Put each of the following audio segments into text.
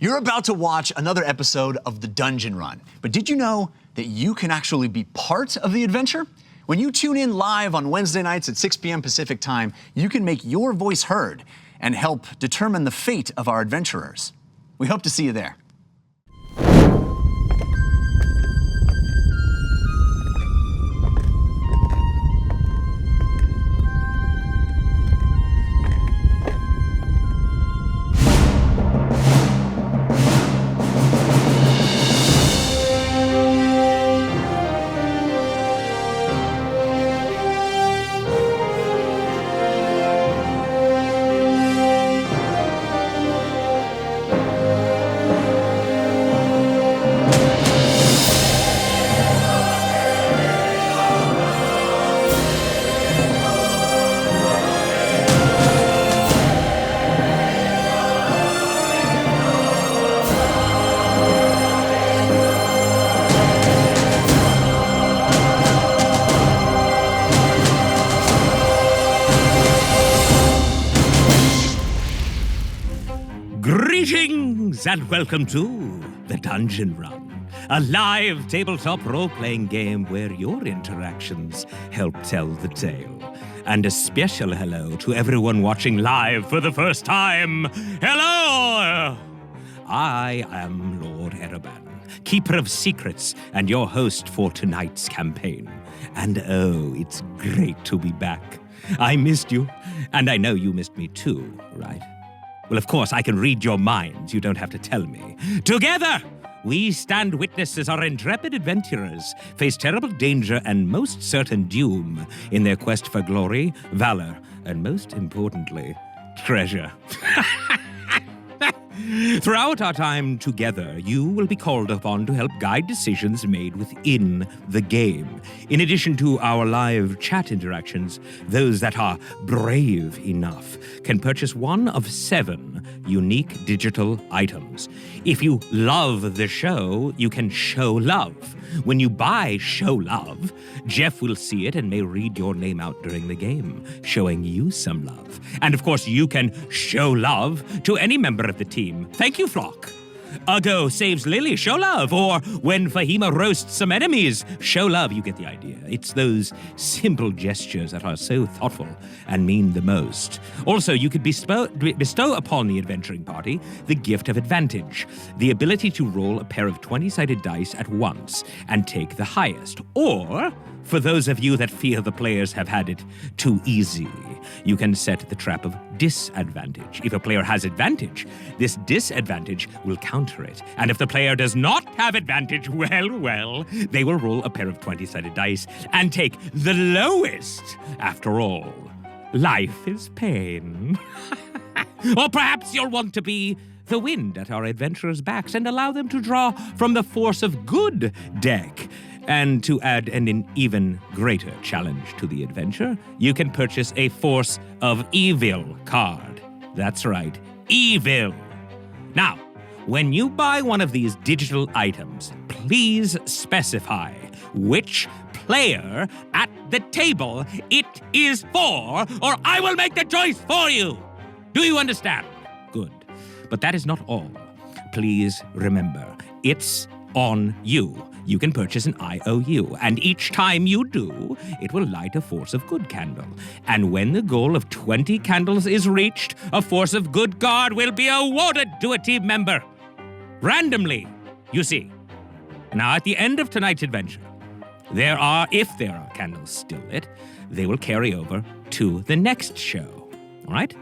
You're about to watch another episode of The Dungeon Run, but did you know that you can actually be part of the adventure? When you tune in live on Wednesday nights at 6 p.m. Pacific time, you can make your voice heard and help determine the fate of our adventurers. We hope to see you there. Greetings and welcome to The Dungeon Run, a live tabletop role-playing game where your interactions help tell the tale. And a special hello to everyone watching live for the first time. Hello! I am Lord Ereban, Keeper of Secrets and your host for tonight's campaign. And oh, it's great to be back. I missed you, and I know you missed me too, right? Well, of course, I can read your minds. You don't have to tell me. Together, we stand witness as our intrepid adventurers face terrible danger and most certain doom in their quest for glory, valor, and most importantly, treasure. Throughout our time together, you will be called upon to help guide decisions made within the game. In addition to our live chat interactions, those that are brave enough can purchase one of 7 unique digital items. If you love the show, you can show love. When you buy Show Love, Jeff will see it and may read your name out during the game, showing you some love. And of course, you can show love to any member of the team. Thank you, Flock. Ugo saves Lily, show love. Or when Fahima roasts some enemies, show love. You get the idea. It's those simple gestures that are so thoughtful and mean the most. Also, you could bestow upon the adventuring party the gift of advantage, the ability to roll a pair of 20-sided dice at once and take the highest. Or, for those of you that feel the players have had it too easy, you can set the trap of disadvantage. If a player has advantage, this disadvantage will counter it. And if the player does not have advantage, well, they will roll a pair of 20-sided dice and take the lowest. After all, life is pain. Or perhaps you'll want to be the wind at our adventurers' backs and allow them to draw from the force of good deck. And to add an even greater challenge to the adventure, you can purchase a Force of Evil card. That's right, evil. Now, when you buy one of these digital items, please specify which player at the table it is for, or I will make the choice for you. Do you understand? Good. But that is not all. Please remember, it's on you. You can purchase an IOU, and each time you do, it will light a Force of Good candle. And when the goal of 20 candles is reached, a Force of Good card will be awarded to a team member. Randomly, you see. Now, at the end of tonight's adventure, if there are candles still lit, they will carry over to the next show. All right?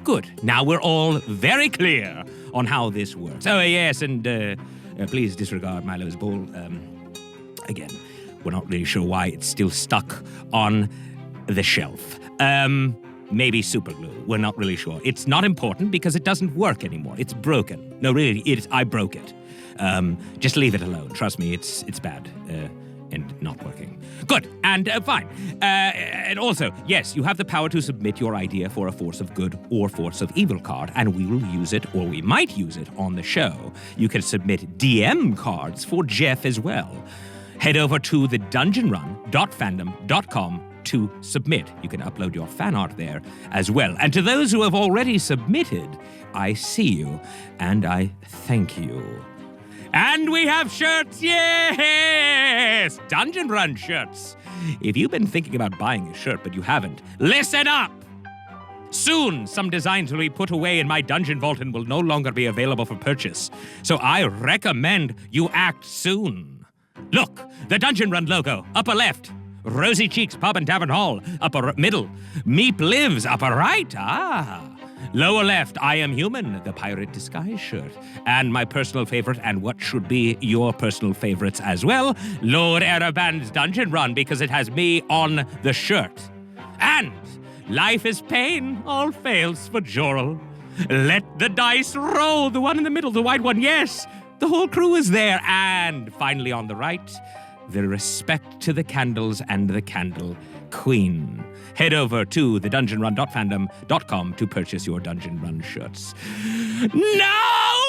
Good. Now we're all very clear on how this works. Oh, yes, and please disregard Milo's ball. Again, we're not really sure why it's still stuck on the shelf. Maybe super glue. We're not really sure. It's not important because it doesn't work anymore. It's broken. No, really, I broke it. Just leave it alone. Trust me, it's bad and not working. Good, and fine. And also, yes, you have the power to submit your idea for a Force of Good or Force of Evil card, and we will use it, or we might use it, on the show. You can submit DM cards for Jeff as well. Head over to thedungeonrun.fandom.com to submit. You can upload your fan art there as well. And to those who have already submitted, I see you and I thank you. And we have shirts, yes! Dungeon Run shirts. If you've been thinking about buying a shirt but you haven't, listen up! Soon, some designs will be put away in my dungeon vault and will no longer be available for purchase. So I recommend you act soon. Look, the Dungeon Run logo, upper left. Rosy Cheeks Pub and Tavern Hall, upper middle. Meep Lives, upper right. Lower left, I Am Human, the Pirate Disguise shirt. And my personal favorite, and what should be your personal favorites as well, Lord Ereband's Dungeon Run, because it has me on the shirt. And life is pain, all fails for Jorel. Let the dice roll, the one in the middle, the white one, yes. The whole crew is there. And finally on the right, the respect to the candles and the candle queen. Head over to thedungeonrun.fandom.com to purchase your Dungeon Run shirts. Now,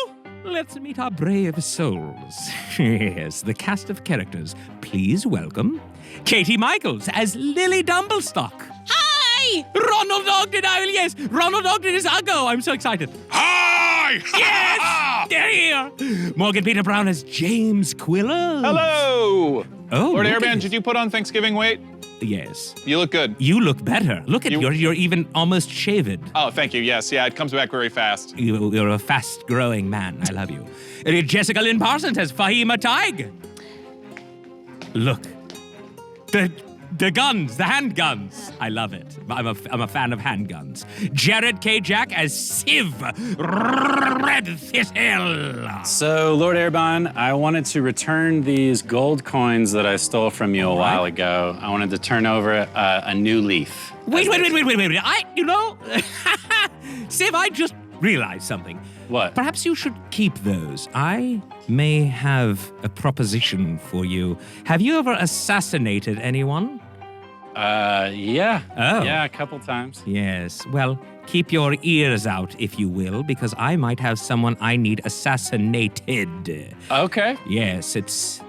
let's meet our brave souls. Yes, the cast of characters. Please welcome Katie Michaels as Lily Dumblestock. Hi! Ronald Ogden, yes! Ronald Ogden is Uggo. I'm so excited. Hi! Yes! They're here! Morgan Peter Brown as James Quiller. Hello! Oh, Lord look at Airband, this. did you put on Thanksgiving weight? Yes. You look good. You look better. Look at you're even almost shaved. Oh, thank you. Yes, yeah, it comes back very fast. You're a fast-growing man. I love you. Jessica Lynn Parsons as Fahima Taig. Look. The guns, the handguns. I love it. I'm a fan of handguns. Jared K. Jack as Civ Redthistle. So, Lord Airband, I wanted to return these gold coins that I stole from you a while ago. I wanted to turn over a new leaf. Wait. Civ, I just realized something. What? Perhaps you should keep those. I may have a proposition for you. Have you ever assassinated anyone? Yeah. Oh. Yeah, a couple times. Yes. Well, keep your ears out, if you will, because I might have someone I need assassinated. Okay. Yes, his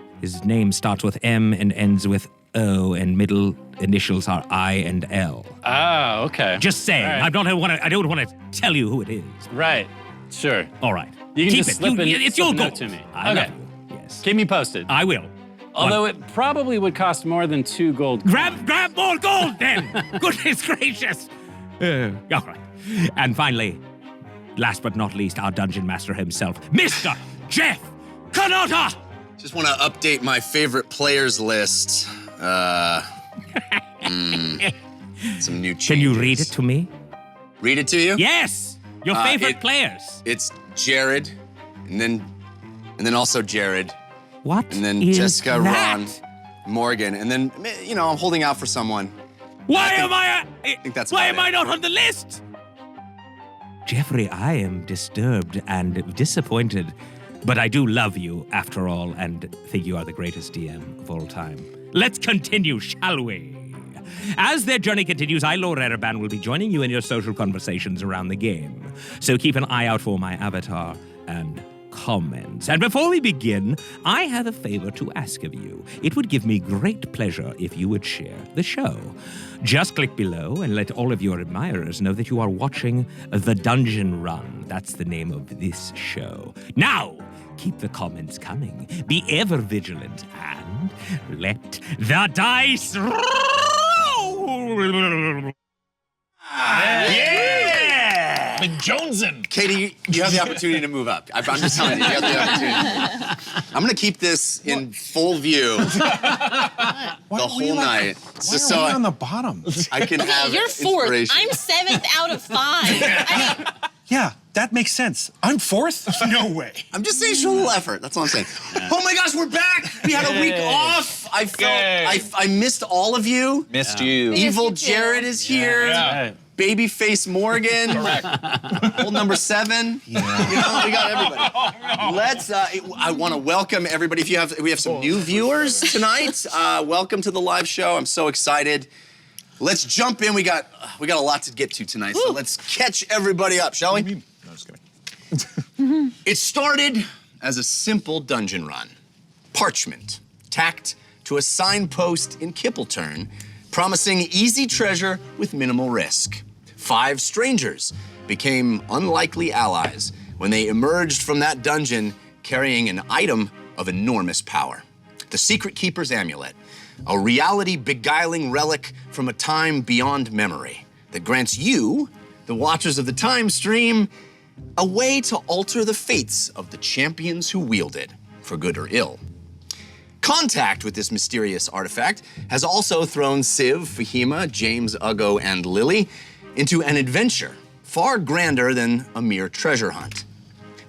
name starts with M and ends with O, and middle initials are I and L. Oh, okay. Just saying. All right. I don't want to tell you who it is. Right. Sure. All right. You can keep just it. slip It's your a goal note to me. I Okay. love you. Yes. Keep me posted. I will. Although it probably would cost more than 2 gold coins. Grab more gold then! Goodness gracious! All right. And finally, last but not least, our dungeon master himself, Mr. Jeff Kanata! Just want to update my favorite players list. Some new changes. Can you read it to me? Read it to you? Yes! Your favorite players. It's Jared, and then also Jared, What and then is Jessica, that? Ron, Morgan, and then I'm holding out for someone. Why I think that's why about am I it. not on the list? Jeffrey, I am disturbed and disappointed, but I do love you after all and think you are the greatest DM of all time. Let's continue, shall we? As their journey continues, I, Lord Ereband, will be joining you in your social conversations around the game. So keep an eye out for my avatar and comments. And before we begin, I have a favor to ask of you. It would give me great pleasure if you would share the show. Just click below and let all of your admirers know that you are watching The Dungeon Run. That's the name of this show. Now, keep the comments coming. Be ever vigilant and let the dice roll! Yeah! Been jonesing. Katie, you have the opportunity to move up. I'm just telling you, you have the opportunity. I'm gonna keep this in full view the whole night. Why are we on the bottom? I can have You're fourth. inspiration. I'm 7th out of 5. I mean, Yeah, that makes sense. I'm fourth? No way. I'm just saying, show a little effort. That's all I'm saying. Oh my gosh, we're back! We had a week off. I felt I missed all of you. Missed you. Evil you too. Jared is here. Right. Babyface Morgan. Correct. Old number 7. Yeah. We got everybody. Let's. I want to welcome everybody. We have some new viewers tonight. Welcome to the live show. I'm so excited. Let's jump in. We got a lot to get to tonight. So let's catch everybody up, shall we? No, just kidding. It started as a simple dungeon run. Parchment tacked to a signpost in Kippleturn promising easy treasure with minimal risk. 5 strangers became unlikely allies when they emerged from that dungeon carrying an item of enormous power. The Secret Keeper's Amulet, a reality-beguiling relic from a time beyond memory that grants you, the watchers of the time stream, a way to alter the fates of the champions who wield it, for good or ill. Contact with this mysterious artifact has also thrown Civ, Fahima, James, Uggo, and Lily into an adventure far grander than a mere treasure hunt.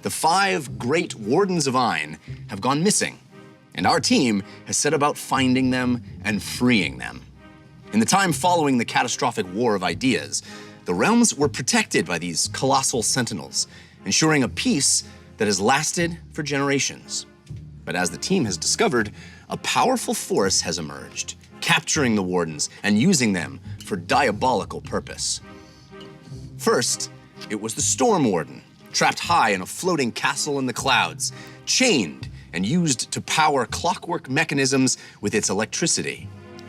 The 5 great Wardens of Ain have gone missing, and our team has set about finding them and freeing them. In the time following the catastrophic War of Ideas, the realms were protected by these colossal sentinels, ensuring a peace that has lasted for generations. But as the team has discovered, a powerful force has emerged, capturing the Wardens and using them for diabolical purpose. First, it was the Storm Warden, trapped high in a floating castle in the clouds, chained and used to power clockwork mechanisms with its electricity.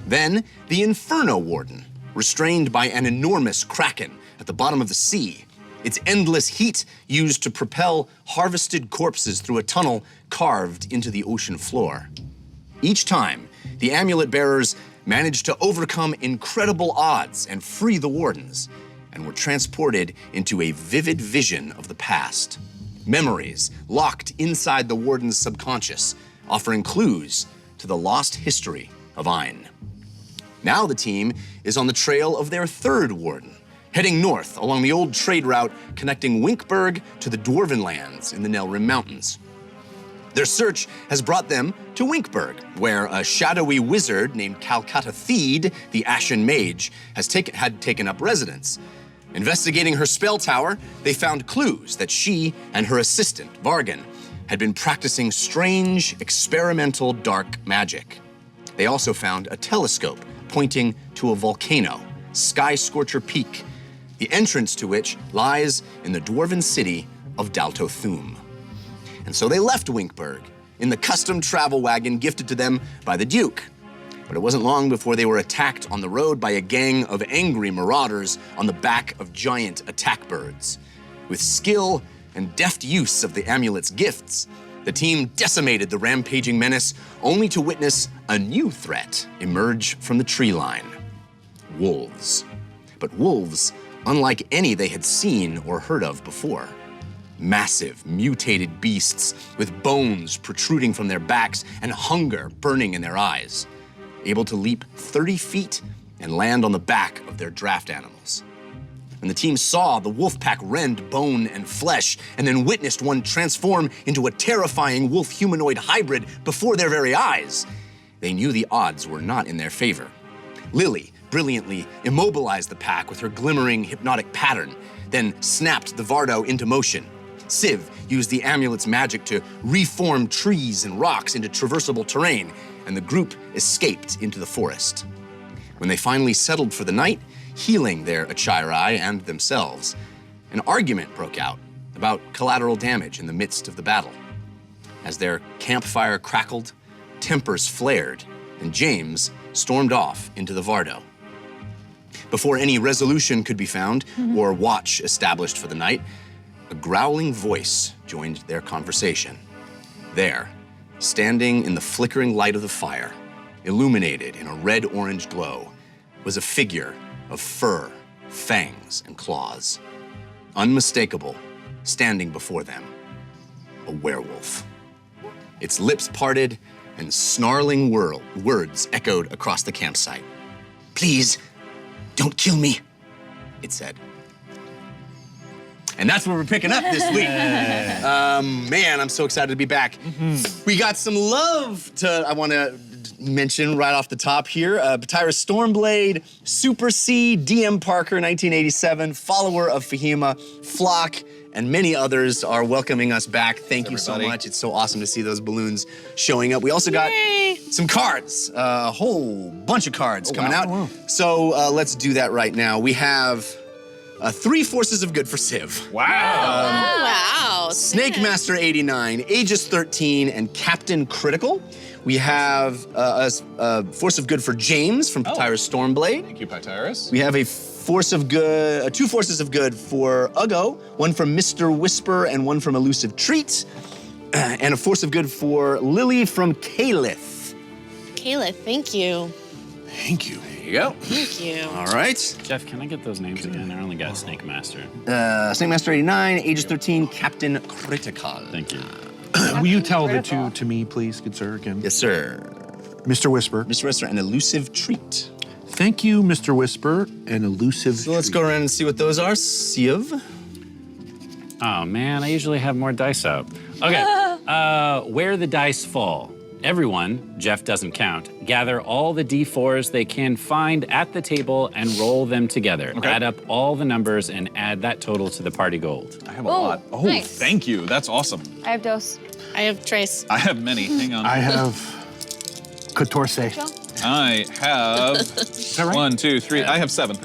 Then, the Inferno Warden, restrained by an enormous kraken at the bottom of the sea, its endless heat used to propel harvested corpses through a tunnel carved into the ocean floor. Each time, the amulet bearers managed to overcome incredible odds and free the Wardens, and were transported into a vivid vision of the past. Memories locked inside the Warden's subconscious, offering clues to the lost history of Ain. Now the team is on the trail of their 3rd Warden, heading north along the old trade route connecting Winkburg to the Dwarven lands in the Nelrim Mountains. Their search has brought them to Winkburg, where a shadowy wizard named Calcutta Theed, the Ashen Mage, had taken up residence. Investigating her spell tower, they found clues that she and her assistant, Vargan, had been practicing strange, experimental dark magic. They also found a telescope pointing to a volcano, Sky Scorcher Peak, the entrance to which lies in the dwarven city of Daltothum. And so they left Winkburg in the custom travel wagon gifted to them by the Duke. But it wasn't long before they were attacked on the road by a gang of angry marauders on the back of giant attack birds. With skill and deft use of the amulet's gifts, the team decimated the rampaging menace, only to witness a new threat emerge from the tree line: wolves. But wolves unlike any they had seen or heard of before. Massive, mutated beasts with bones protruding from their backs and hunger burning in their eyes, able to leap 30 feet and land on the back of their draft animals. When the team saw the wolf pack rend bone and flesh, and then witnessed one transform into a terrifying wolf humanoid hybrid before their very eyes, they knew the odds were not in their favor. Lily brilliantly immobilized the pack with her glimmering hypnotic pattern, then snapped the Vardo into motion. Civ used the amulet's magic to reform trees and rocks into traversable terrain, and the group escaped into the forest. When they finally settled for the night, healing their Achirai and themselves, an argument broke out about collateral damage in the midst of the battle. As their campfire crackled, tempers flared, and James stormed off into the Vardo. Before any resolution could be found or watch established for the night, a growling voice joined their conversation. There, standing in the flickering light of the fire, illuminated in a red-orange glow, was a figure of fur, fangs, and claws. Unmistakable, standing before them, a werewolf. Its lips parted and snarling words echoed across the campsite. "Please, don't kill me," it said. And that's where we're picking up this week. Man, I'm so excited to be back. We got some love I want to mention right off the top here. Batira Stormblade, Super C, DM Parker, 1987, follower of Fahima, Flock, and many others are welcoming us back. Thank you so much. It's so awesome to see those balloons showing up. We also got some cards, a whole bunch of cards coming out. Wow. So let's do that right now. We have 3 forces of good for Civ. Wow. Wow. Wow. Snake Master 89, Aegis 13, and Captain Critical. We have a Force of Good for James from Pytyrus Stormblade. Thank you, Pytyrus. We have a Force of Good, two Forces of Good for Uggo, one from Mr. Whisper and one from Elusive Treat, and a Force of Good for Lily from Caliph. Kayla, thank you. Thank you. There you go. Thank you. All right. Jeff, can I get those names again? I only got Snake Master. Snake Master 89, Aegis 13, Captain Critical. Thank you. Will you tell the two to me, please, good sir, again? Yes, sir. Mr. Whisper. Mr. Whisper and Elusive Treat. Thank you, Mr. Whisper, and Elusive So let's go around and see what those are. Sieve. Oh man, I usually have more dice out. Okay, where the dice fall. Everyone, Jeff doesn't count, gather all the D4s they can find at the table and roll them together. Okay. Add up all the numbers and add that total to the party gold. I have a lot. Oh, nice. thank you. That's awesome. I have dose. I have Trace. I have many. Hang on. I have Catorce. I have that right? 1, 2, 3. I have 7.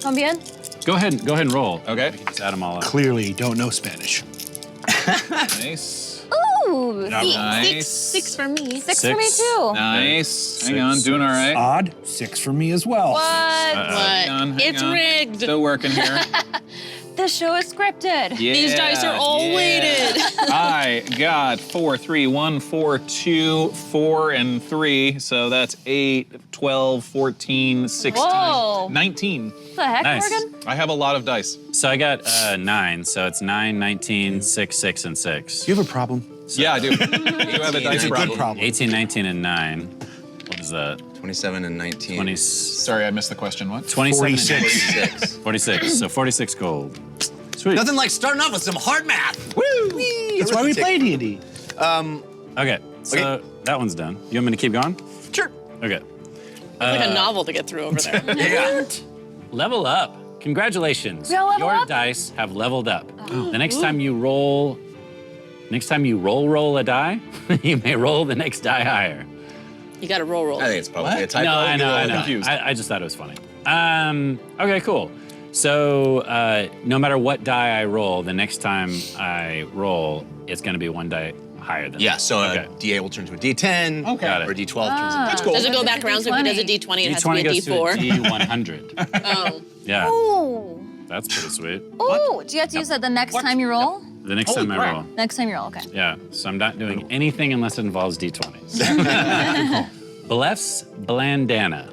Combien? Go ahead and roll. Okay. Just add them all up. Clearly don't know Spanish. Nice. Ooh, Nice. Six for me. six for me too. Nice. Hang on, doing all right. Odd, 6 for me as well. What? Hang on, hang It's on. rigged. Still working here. The show is scripted. Yeah, These dice are all weighted. I got 4, 3, 1, 4, 2, 4, and 3. So that's 8, 12, 14, 16, Whoa. 19. What the heck, Nice. Morgan? I have a lot of dice. So I got 9, so it's 9, 19, 6, 6, and 6. You have a problem? Yeah, I do. You have a dice It's a problem. good problem. 18, 19, and 9. What is that? 27 and 19. 20, Sorry, I missed the question. What? 27 and 46. 46. 46, so 46 gold. Sweet. Nothing like starting off with some hard math. Woo! That's why we play D&D. Okay, so that one's done. You want me to keep going? Sure. Okay. It's like a novel to get through over there. Yeah. Level up. Congratulations. We all level Your up? dice have leveled up. The next time you roll a die, you may roll the next die higher. You got to roll. I think it's probably a typo. No, I know. confused. I just thought it was funny. Okay, cool. So no matter what die I roll, the next time I roll, it's going to be one die higher than Yeah, that. so Okay. a D8 will turn to a D10. Okay. Got it. Or a D12 turns into That's cool. Does it go back around? So if he does a D20? D20, it has to D20 be a goes to a D4. D100. Oh. Yeah, Ooh. that's pretty sweet. Ooh. Do you have to use that the next time you roll? The next Holy time crap. I roll. Next time you roll, okay. Yeah, so I'm not doing anything unless it involves D20s. Blef's Blandana.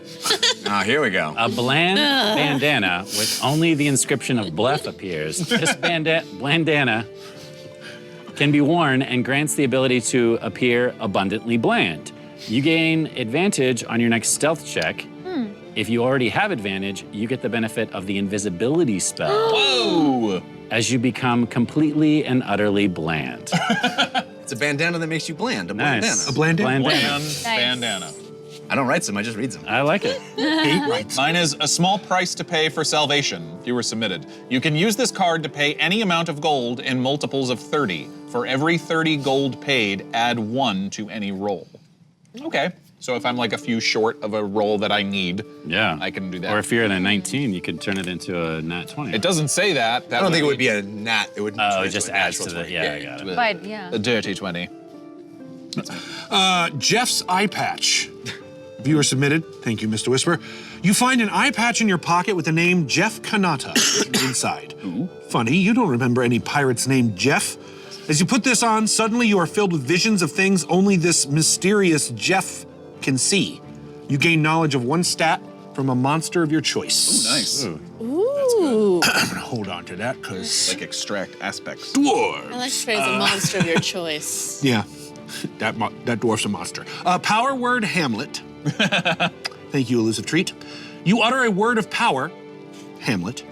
Ah, here we go. A bland bandana with only the inscription of Blef appears. This bandana can be worn and grants the ability to appear abundantly bland. You gain advantage on your next stealth check. If you already have advantage, you get the benefit of the invisibility spell Whoa! as you become completely and utterly bland. It's a bandana that makes you bland. A Nice. bandana. A blandana? Bland bandana. I don't write them, I just read them. I like it. Mine is a small price to pay for salvation. You were submitted. You can use this card to pay any amount of gold in multiples of 30. For every 30 gold paid, add 1 to any roll. Okay. So if I'm like a few short of a roll that I need, Yeah. I can do that. Or if you're at a 19, you could turn it into a nat 20. It doesn't say that. I don't think it would be a nat. It would Oh, turn it just into a adds natural to the. 20. Yeah, I got it. But yeah. a dirty 20. Jeff's eye patch. Viewer submitted. Thank you, Mr. Whisper. You find an eye patch in your pocket with the name Jeff Kanata written inside. Funny, you don't remember any pirates named Jeff. As you put this on, suddenly you are filled with visions of things only this mysterious Jeff can see. You gain knowledge of one stat from a monster of your choice. Nice. Ooh. I'm gonna hold on to that because Like extract aspects. I dwarf. like to phrase a monster of your choice. Yeah, that dwarf's a monster. Power word Hamlet. Thank you, Elusive Treat. You utter a word of power, Hamlet,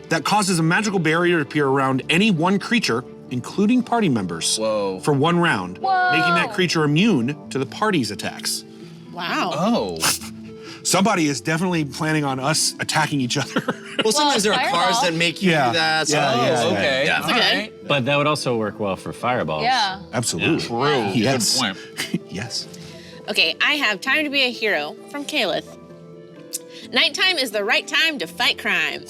that causes a magical barrier to appear around any one creature, including party members, Whoa. for 1 round, Whoa. making that creature immune to the party's attacks. Wow. Oh. Somebody is definitely planning on us attacking each other. Well, sometimes there are fireball. cards that make you Yeah. do that. So Yeah, Okay. Yeah. All good. right. But that would also work well for fireballs. Yeah. Absolutely. True. Yes. Good point. Yes. Okay, I have Time to Be a Hero from Caliph. Nighttime is the right time to fight crime.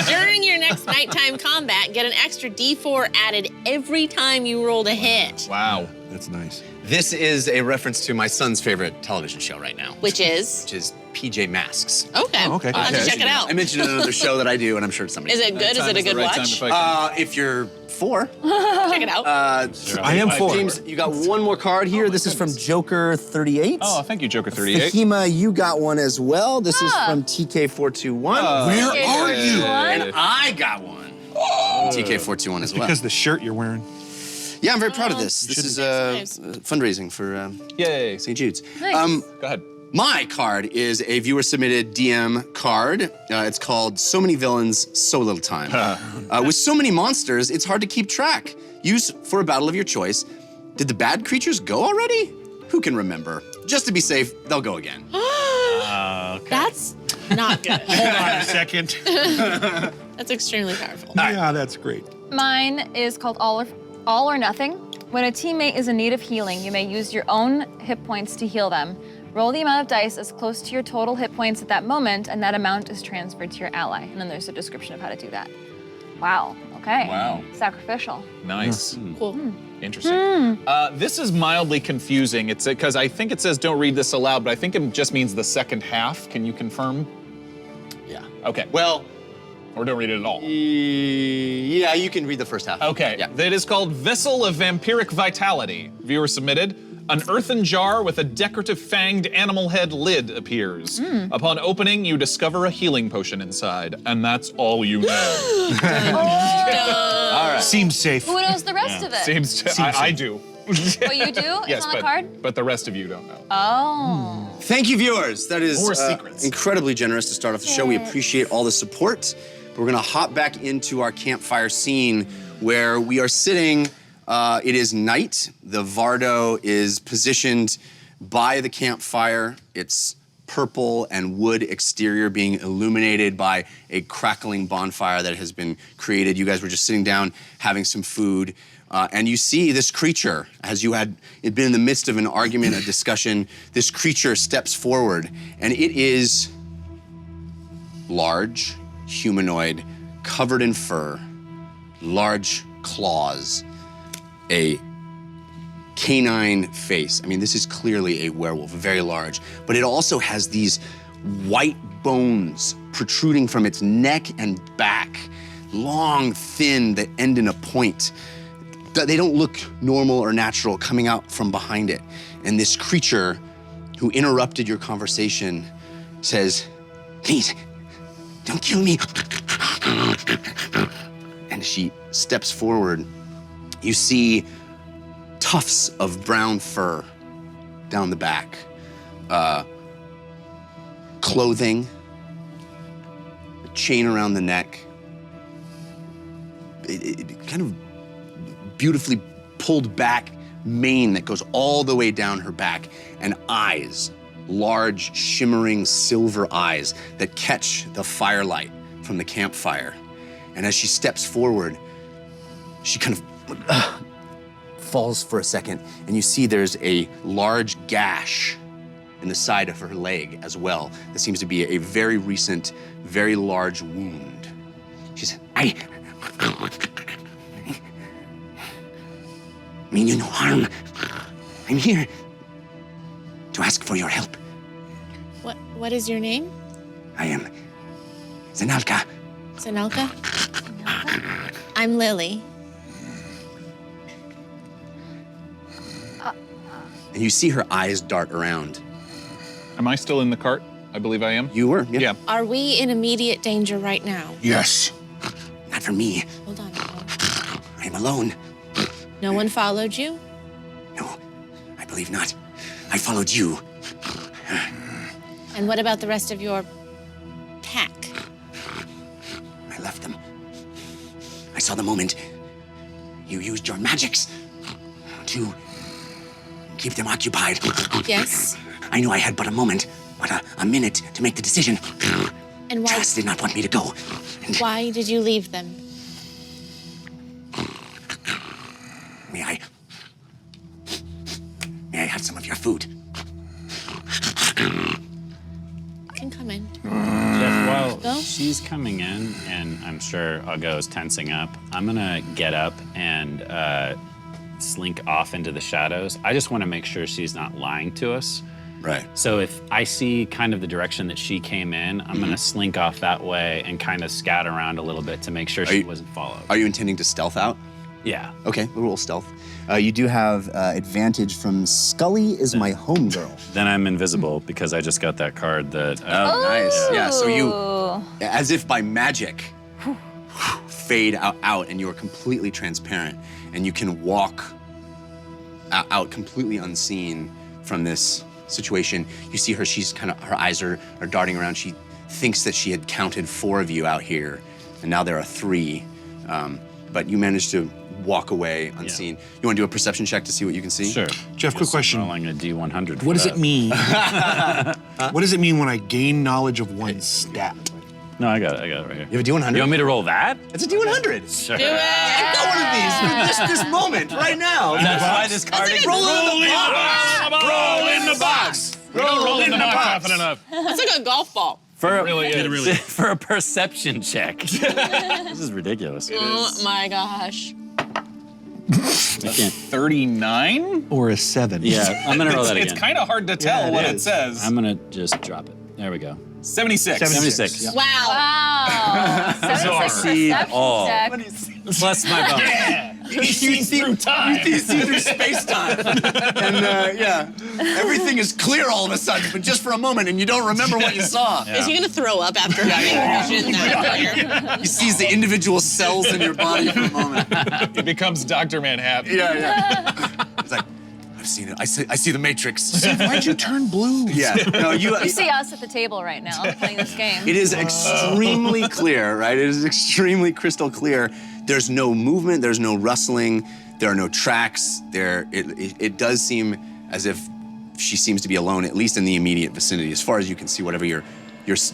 During your next nighttime combat, get an extra D4 added every time you rolled a hit. Wow. That's nice. This is a reference to my son's favorite television show right now, Which is? PJ Masks. Okay. Oh, okay. I'll have to check it out. I mentioned it in another show that I do, and I'm sure somebody. Is it good? Is it a good watch? If you're 4. Check it out. I am 4. James, you got one more card here. This is from Joker 38. Oh, thank you, Joker 38. Fahima, you got one as well. This is from TK421. Where are you? And I got one. TK421 as well. Because the shirt you're wearing. Yeah, I'm very proud of this. This is Nice. fundraising for Yay. St. Jude's. Nice. Go ahead. My card is a viewer-submitted DM card. It's called So Many Villains, So Little Time. With so many monsters, it's hard to keep track. Use for a battle of your choice. Did the bad creatures go already? Who can remember? Just to be safe, they'll go again. That's not good. Hold on a second. That's extremely powerful. Yeah, that's great. Mine is called All or Nothing. When a teammate is in need of healing, you may use your own hit points to heal them. Roll the amount of dice as close to your total hit points at that moment, and that amount is transferred to your ally. And then there's a description of how to do that. Wow. Okay. Wow. Sacrificial. Nice. Cool. Interesting. This is mildly confusing. It's because I think it says don't read this aloud, but I think it just means the second half. Can you confirm? Yeah. Okay. Well, Or don't read it at all. yeah, you can read the first half. Okay. Yeah. It is called Vessel of Vampiric Vitality. Viewer submitted. An earthen jar with a decorative fanged animal head lid appears. Upon opening, you discover a healing potion inside, and that's all you know. All right. Seems safe. Who knows the rest of it? Seems to, I do. What you do? Yes, it's on the card? but the rest of you don't know. Oh. Thank you, viewers. That is More secrets. incredibly generous to start off the show. We appreciate all the support. We're gonna hop back into our campfire scene where we are sitting. It is night. The Vardo is positioned by the campfire. It's purple and wood exterior being illuminated by a crackling bonfire that has been created. You guys were just sitting down having some food. And you see this creature, as you had been in the midst of an argument, a discussion, this creature steps forward, and it is large, humanoid, covered in fur, large claws, a canine face. I mean, this is clearly a werewolf, very large, but it also has these white bones protruding from its neck and back, long, thin, that end in a point. They don't look normal or natural coming out from behind it. And this creature who interrupted your conversation says, "Please, don't kill me." And she steps forward. You see tufts of brown fur down the back, clothing, a chain around the neck, it kind of beautifully pulled back mane that goes all the way down her back, and eyes, large, shimmering silver eyes that catch the firelight from the campfire. And as she steps forward, she kind of falls for a second, and you see there's a large gash in the side of her leg as well. That seems to be a very recent, very large wound. She says, "I mean you no harm. I'm here to ask for your help. What is your name? I am Zanelka." Zanelka? I'm Lily. And you see her eyes dart around. Am I still in the cart? I believe I am. You were? Yeah. Are we in immediate danger right now? Yes. Not for me. Hold on. I'm alone. No one followed you? No, I believe not. I followed you. And what about the rest of your pack? I left them. I saw the moment you used your magics to keep them occupied. Yes. I knew I had but a moment, but a minute to make the decision. And why? Trust did not want me to go. And Why did you leave them? may I have some of your food? You can come in. though? She's coming in, and I'm sure Ugo's tensing up. I'm gonna get up and slink off into the shadows. I just want to make sure she's not lying to us. Right. So if I see kind of the direction that she came in, I'm gonna slink off that way and kind of scat around a little bit to make sure she wasn't followed. Are you intending to stealth out? Yeah. Okay, we'll roll stealth. You do have advantage from Scully is my homegirl. Then I'm invisible because I just got that card that. Oh, nice. Yeah, so you, Ooh. as if by magic, fade out and you are completely transparent and you can walk out completely unseen from this situation. You see her, she's kind of, her eyes are darting around. She thinks that she had counted 4 of you out here and now there are 3. But you managed to walk away unseen. Yeah. You want to do a perception check to see what you can see? Sure. Jeff, quick question. I'm rolling a D100. What does it mean? What does it mean when I gain knowledge of one stat? No, I got it right here. You have a D100? You want me to roll that? It's a D100. Sure. Do it! I've got one of these for this moment, right now. That's why this card That's is like Roll in the box! Roll in the box! Roll in the box often enough. That's like a golf ball. For It a perception check. This is ridiculous. Oh my gosh. I can't. 39? Or a 7. Yeah, I'm gonna roll that again. It's kind of hard to tell what it says. I'm gonna just drop it. There we go. 76. 76. Wow. Wow. I see all. Check. Plus my bonus. Yeah. You see through time. You see through space-time. And yeah, everything is clear all of a sudden, but just for a moment, and you don't remember what you saw. Is he gonna throw up after having vision that clear? You sees the individual cells in your body for a moment. It becomes Dr. Manhattan. Yeah. It's like, I've seen it. I see the Matrix. Why'd you turn blue? Yeah. No, You see us at the table right now playing this game. It is extremely clear, right? It is extremely crystal clear. There's no movement, there's no rustling, there are no tracks. It does seem as if she seems to be alone, at least in the immediate vicinity, as far as you can see, whatever your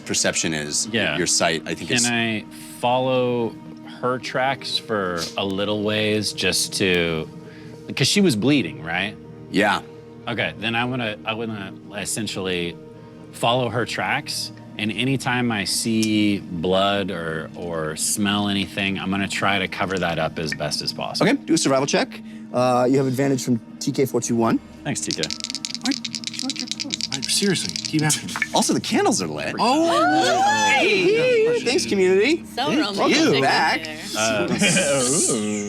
perception is, Yeah. your sight, I think is. Can I follow her tracks for a little ways just to, because she was bleeding, right? Yeah. Okay, then I wanna essentially follow her tracks, and anytime I see blood or smell anything, I'm gonna try to cover that up as best as possible. Okay, do a survival check. You have advantage from TK421. Thanks, TK. Seriously, keep asking. Also, the candles are lit. Oh! Hey, thanks, community. So romantic. Welcome back.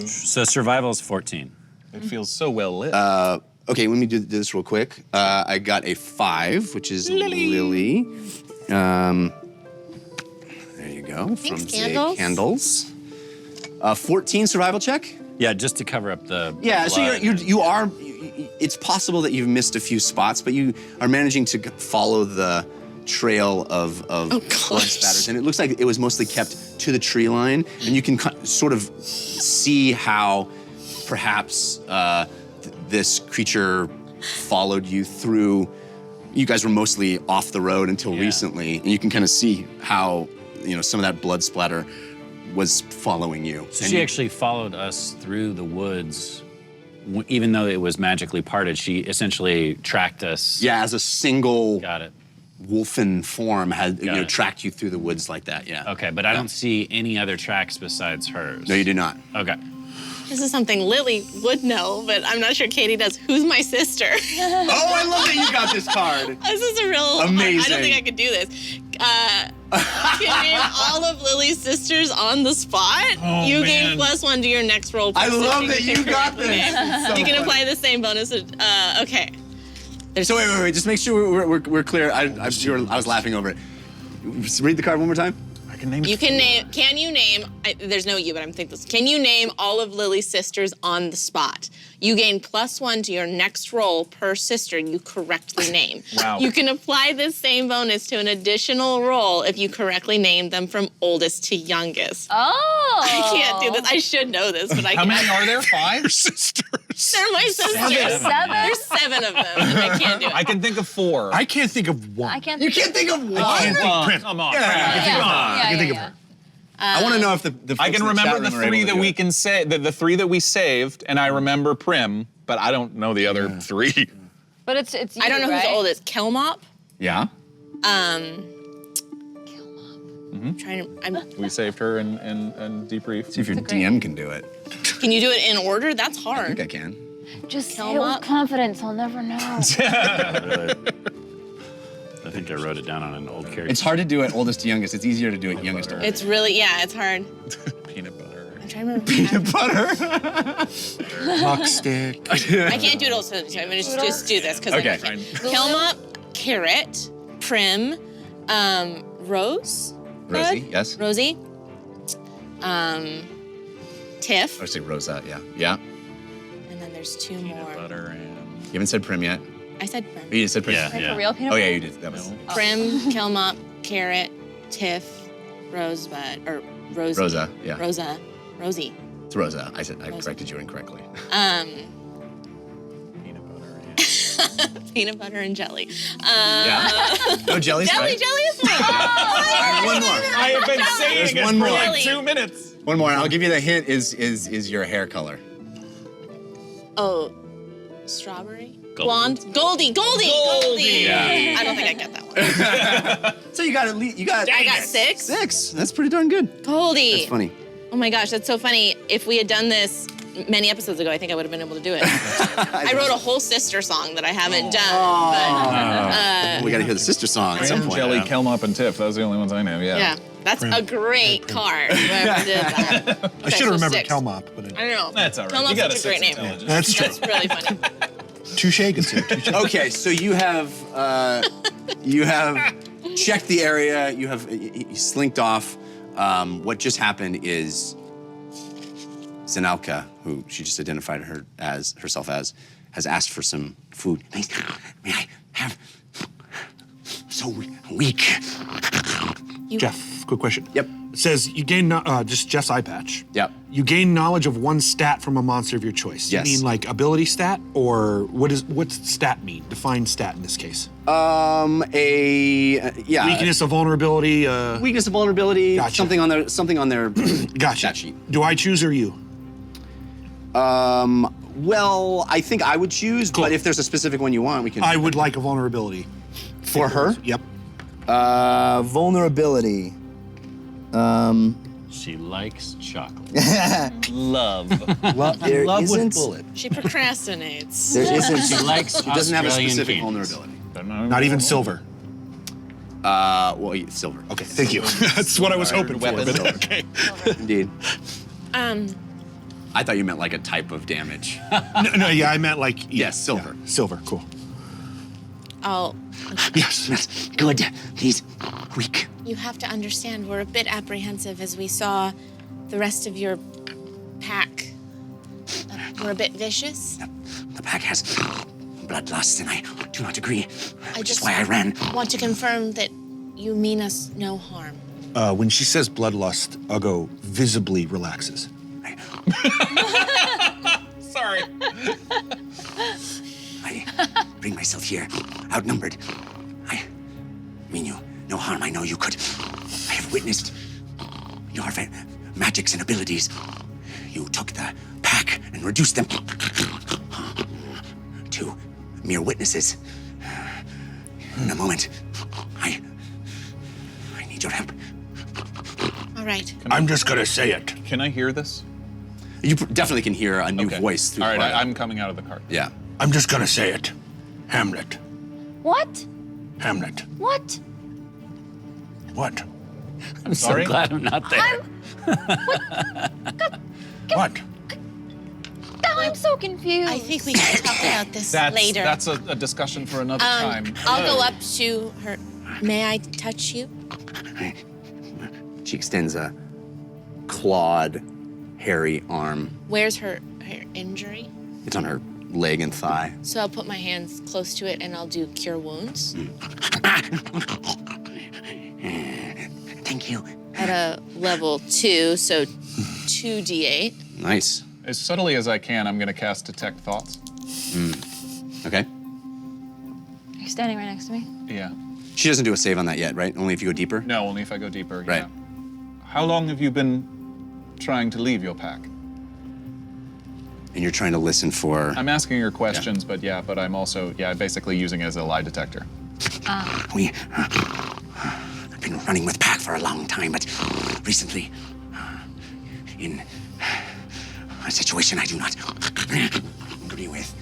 So survival is 14. It feels so well lit. Okay, let me do this real quick. I got a 5, which is Lily. There you go. Thanks, from Candles. Candles. 14 survival check. Yeah, just to cover up the Yeah, so blood. you are. It's possible that you've missed a few spots, but you are managing to follow the trail of blood spatters, and it looks like it was mostly kept to the tree line, and you can sort of see how perhaps this creature followed you through. You guys were mostly off the road until recently, and you can kind of see how some of that blood splatter was following you. So And she you- actually followed us through the woods, even though it was magically parted. She essentially tracked us. Yeah, as a single Got it. wolfen form had Got it. tracked you through the woods like that. Yeah. Okay, but I don't see any other tracks besides hers. No, you did not. Okay. This is something Lily would know, but I'm not sure Katie does. Who's my sister? Oh, I love that you got this card. This is a real. Amazing. I don't think I could do this. Can you name all of Lily's sisters on the spot? You gain +1 to your next roll. I per love sister that you got this. name. It's so You can funny. apply the same bonus. Okay. So wait. Just make sure we're clear. I was laughing over it. Just read the card one more time. I can name You can name. Can you name? There's no you, but I'm thinking this. Can you name all of Lily's sisters on the spot? You gain +1 to your next roll per sister you correctly name. Wow. You can apply this same bonus to an additional roll if you correctly name them from oldest to youngest. Oh. I can't do this. I should know this, but I How can't. many are there? 5? Sisters. They're my sisters. 7. There's 7 of them, and I can't do it. I can think of 4. I can't think of one. I can't. You can't think of one. Come on. Yeah, can think of yeah. her. I want to know if the folks I in can the remember chat the room are 3 able to that do we it. can say, the 3 that we saved, and I remember Prim, but I don't know the other 3. But it's you, I don't know right? who's oldest. Kelmop. Yeah. We saved her and debriefed. See if your DM can do it. Can you do it in order? That's I hard. think I can. Just say Kill it 'em with up. confidence. I'll never know. I think I wrote it down on an old character. It's hard to do it oldest to youngest. It's easier to do it youngest to oldest. It's really, yeah, it's hard. Peanut butter. I'm trying to remember. Peanut butter. Muck stick. I can't do it all, so I'm gonna just do this because Okay. Kill 'em up, carrot, prim, rose. Rosie, bud, yes. Rosie. Tiff. I would say Rosa, yeah. Yeah. And then there's two Peanut more. butter and You haven't said Prim yet. I said prim. Oh, you just said Prim. Yeah, Like yeah. for real peanut Oh, butter? yeah, you did. That was Prim, kill 'em up, carrot, Tiff, rosebud, or Rosie. Rosa, yeah. Rosa. Rosie. It's Rosa. I corrected you incorrectly. peanut butter and Peanut butter and jelly. Yeah. No, jelly's Jelly fine. is fine. One more. I have been saying There's it one for more. like 2 minutes. One more. I'll give you the hint. Is your hair color? Oh, strawberry? Gold. Blonde? Goldie. Yeah. I don't think I got that one. So you got at least you got. I got 6. 6. That's pretty darn good. Goldie. That's funny. Oh my gosh, that's so funny. If we had done this many episodes ago, I think I would have been able to do it. I wrote a whole sister song that I haven't done, We got to hear the sister song at some Prim, point. Jelly, Kelmop, and Tiff. Those are the only ones I know. but yeah, that's a great card. Whoever did that. I should have remembered 6. Kelmop, but I don't know. That's all right. Kelmop's You got such a great name. that's true. That's really funny. Touche, good sir. Touche. Okay, so you have checked the area. You slinked off. What just happened is Zanelka, who she just identified herself as, has asked for some food. Please, may I have? So weak. Jeff, quick question. Yep. It says you gain just Jeff's eye patch. Yep. You gain knowledge of one stat from a monster of your choice. Yes. You mean like ability stat, or what's stat mean? Define stat in this case. Yeah. Weakness, a vulnerability. Weakness, and vulnerability. Gotcha. Something on their Gotcha. stat sheet. Do I choose or you? Well, I think I would choose, Cool. but if there's a specific one you want, we can. I would like a vulnerability. For her? Yep. Vulnerability. She likes chocolate. Love. There Love with isn't. bullet. She procrastinates. There isn't. She likes It doesn't have a Australian specific candies. vulnerability. Not even silver. Well, silver. Okay, thank you. That's what I was hoping for. Weapons. But okay. Indeed. Um, I thought you meant like a type of damage. No, yeah, I meant like Yes, silver. Yeah, silver, cool. I'll. Yes. Good. He's weak. You have to understand, we're a bit apprehensive as we saw the rest of your pack. We're a bit vicious. The pack has bloodlust, and I do not agree. I Which is just why I ran. want to confirm that you mean us no harm. When she says bloodlust, Uggo visibly relaxes. Sorry. I bring myself here, outnumbered. I mean you no harm. I know you could. I have witnessed your magics and abilities. You took the pack and reduced them to mere witnesses. In a moment, I need your help. All right. I'm just gonna say it. Can I hear this? You definitely can hear a new Okay. voice through All the right, quiet. I'm coming out of the cart. Yeah. I'm just gonna say it. Hamlet. What? Hamlet. What? What? I'm Sorry? so glad I'm not there. What? Now I'm so confused. I think we can talk about this That's later. that's a discussion for another time. I'll go up to her. May I touch you? She extends a clawed, hairy arm. Where's her injury? It's on her leg and thigh. So I'll put my hands close to it and I'll do cure wounds Thank you. at a level 2, so 2d8. Nice. As subtly as I can, I'm going to cast Detect Thoughts. Okay. Are you standing right next to me? Yeah. She doesn't do a save on that yet, right? Only if you go deeper? No, only if I go deeper. Right. Yeah. How long have you been trying to leave your pack? And you're trying to listen for... I'm asking her questions, but I'm also, basically using it as a lie detector. We been running with Pack for a long time, but recently, in a situation I do not agree with.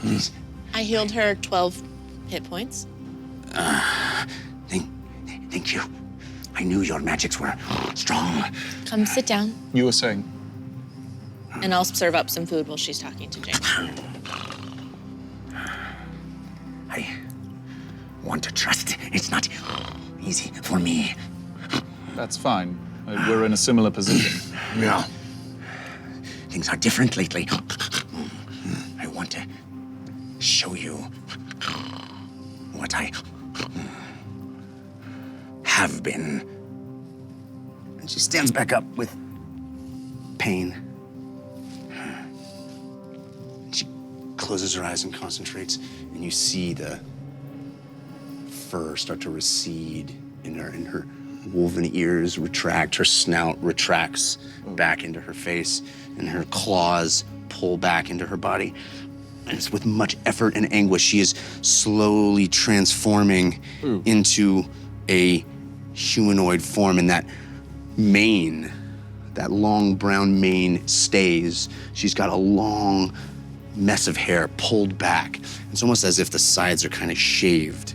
Please. I healed her 12 hit points. Thank you. I knew your magics were strong. Come sit down, You were saying? and I'll serve up some food while she's talking to Jane. I want to trust. It's not easy for me. That's fine. We're in a similar position. Yeah. Things are different lately. I want to show you what I have been. And she stands back up with pain. She closes her eyes and concentrates, and you see the fur start to recede in her woven ears retract, her snout retracts back into her face, and her claws pull back into her body. And it's with much effort and anguish, she is slowly transforming into a humanoid form, and that mane, that long brown mane stays. She's got a long mess of hair pulled back. It's almost as if the sides are kind of shaved,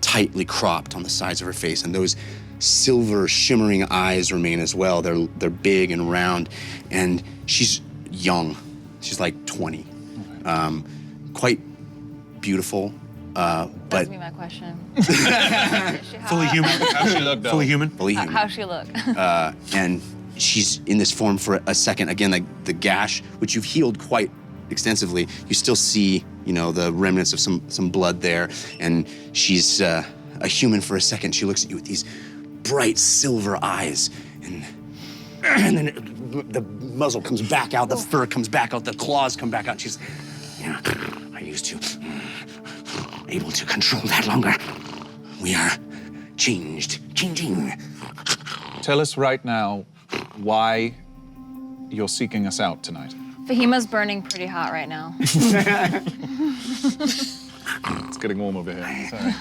tightly cropped on the sides of her face, and those silver shimmering eyes remain as well. They're big and round, and she's young. She's like 20. Quite beautiful, That's but me my question. Fully human. How's she look, though? Fully human. fully human. How's she look? And she's in this form for a second. Again, like the gash, which you've healed quite extensively, you still see, the remnants of some blood there. And she's a human for a second. She looks at you with these bright silver eyes, and then the muzzle comes back out, the fur comes back out, the claws come back out. She's, I used to able to control that longer. We are changing. Tell us right now why you're seeking us out tonight. Fahima's burning pretty hot right now. It's getting warm over here. Sorry.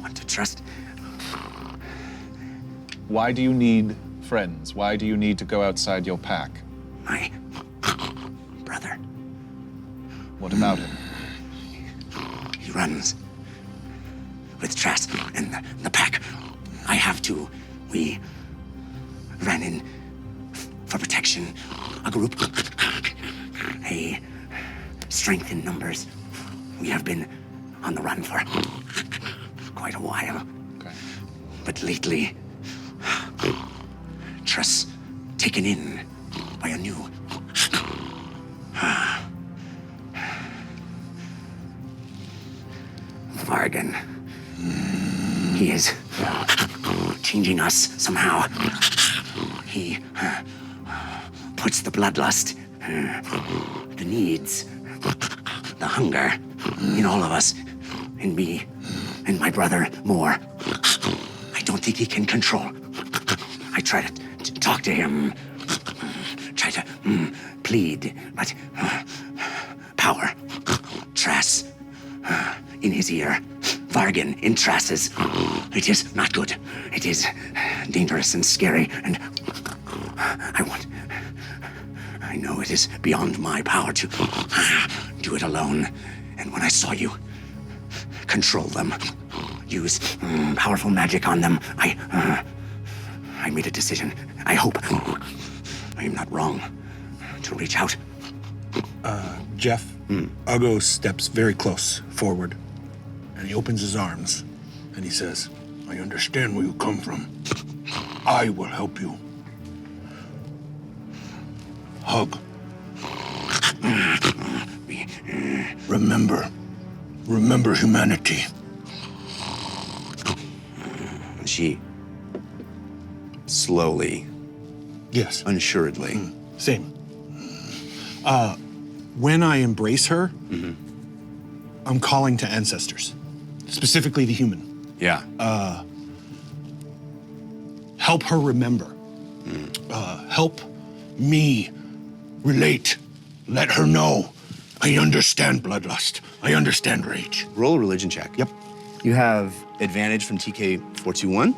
Want to trust. Why do you need friends? Why do you need to go outside your pack? My brother. What about him? He runs with Trask and the pack. I have to. We ran in for protection. A group. A strength in numbers. We have been on the run for quite a while. Okay. But lately, Trust taken in by a new Vargan. He is changing us somehow. He puts the bloodlust, the needs, the hunger in all of us, in me and my brother more. I don't think he can control. I try to talk to him, try to plead, but power, Trass in his ear, Vargan in Trass's. It is not good. It is dangerous and scary, and I know it is beyond my power to do it alone. And when I saw you control them, use powerful magic on them, I made a decision. I hope I am not wrong to reach out. Jeff, Ugo steps very close forward, and he opens his arms, and he says, I understand where you come from. I will help you. Hug. Remember humanity. She slowly, Yes. unassuredly, Same. When I embrace her, I'm calling to ancestors, specifically the human. yeah. Help her remember. Help me relate. Let her know I understand bloodlust. I understand rage. Roll a religion check. Yep. You have advantage from TK 421.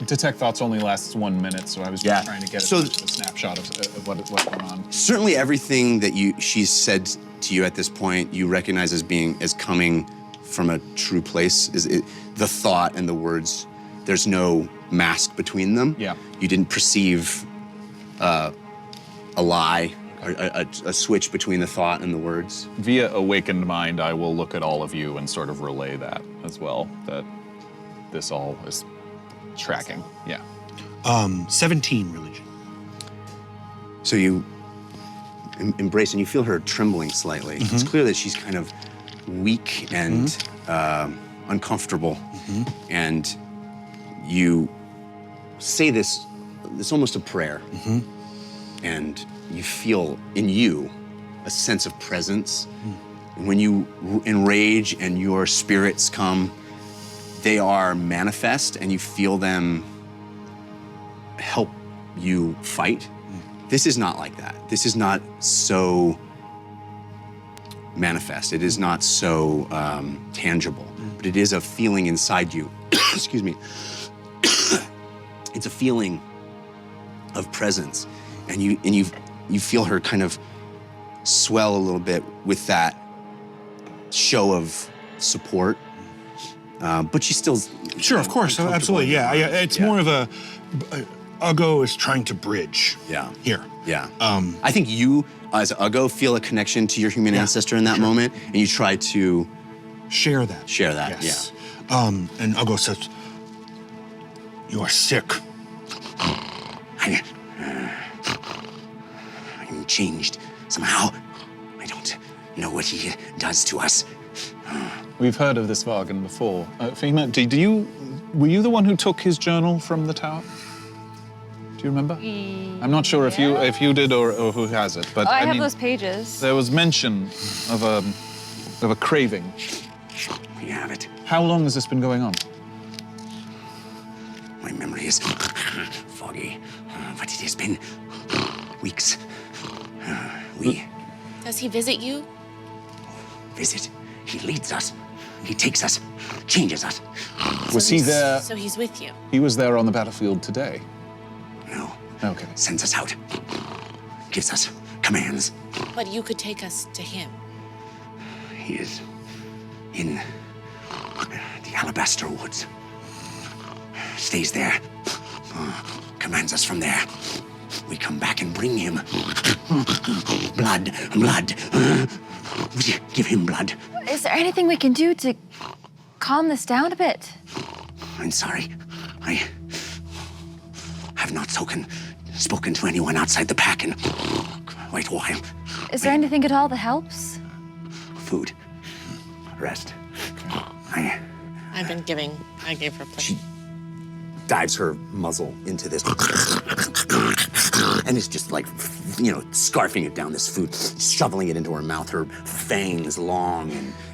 Detect thoughts only lasts 1 minute, so I was Yeah. trying to get So- a snapshot of what's going on. Certainly everything that she's said to you at this point, you recognize as coming from a true place. The thought and the words, there's no mask between them. Yeah. You didn't perceive a lie or a switch between the thought and the words. Via awakened mind, I will look at all of you and sort of relay that as well, that this all is tracking. Yeah. 17 religion. So you embrace and you feel her trembling slightly. It's clear that she's kind of weak and uncomfortable. And you say this almost a prayer. And you feel in you a sense of presence. And when you enrage and your spirits come, they are manifest and you feel them help you fight. This is not like that. This is not so manifest. It is not so tangible, but it is a feeling inside you. Excuse me. It's a feeling of presence, and you feel her kind of swell a little bit with that show of support. But she's still Sure, of course, absolutely, yeah. It's more of a Uggo is trying to bridge. Yeah. Here. Yeah. I think you, as Uggo, feel a connection to your human ancestor in that moment, and you try to Share that. share that. Yes. And Uggo says, "You are sick." I'm changed somehow. I don't know what he does to us. We've heard of this Vargan before. Fema, were you the one who took his journal from the tower? Do you remember? I'm not sure if you did or who has it, but I have mean, those pages. there was mention of a craving. We have it. How long has this been going on? My memory is foggy, but it has been weeks. We Does he visit you? visit. He leads us. He takes us, changes us. Was he there? So he's with you. He was there on the battlefield today. No, Okay. sends us out. Gives us commands. But you could take us to him. He is in the Alabaster Woods. Stays there. Commands us from there. We come back and bring him blood. We give him blood. Is there anything we can do to calm this down a bit? I'm sorry. I have not spoken to anyone outside the pack in quite a while. Is there anything at all that helps? Food. Rest. I gave her plenty. dives her muzzle into this and is just like, scarfing it down this food, shoveling it into her mouth, her fangs long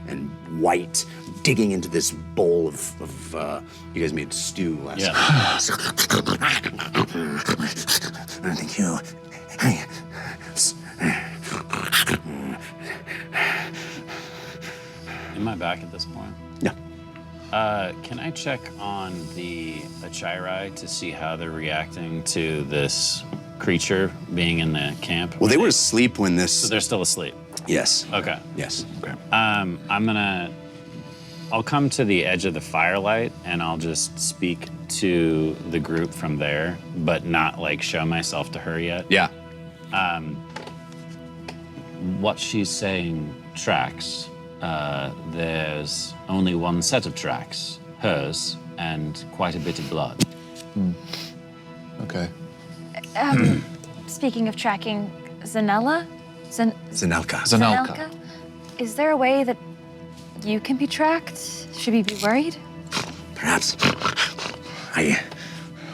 and white, digging into this bowl of you guys made stew last night. Thank you. Am I back at this point? Yeah. Can I check on the Achirai to see how they're reacting to this creature being in the camp? Well, they were asleep when this. So they're still asleep. Yes. Okay. Yes. Okay. I'll come to the edge of the firelight and I'll just speak to the group from there, but not like show myself to her yet. Yeah. What she's saying tracks. There's only one set of tracks, hers, and quite a bit of blood. Okay. Speaking of tracking, Zanelka? Zanelka. Is there a way that you can be tracked? Should we be worried? Perhaps. I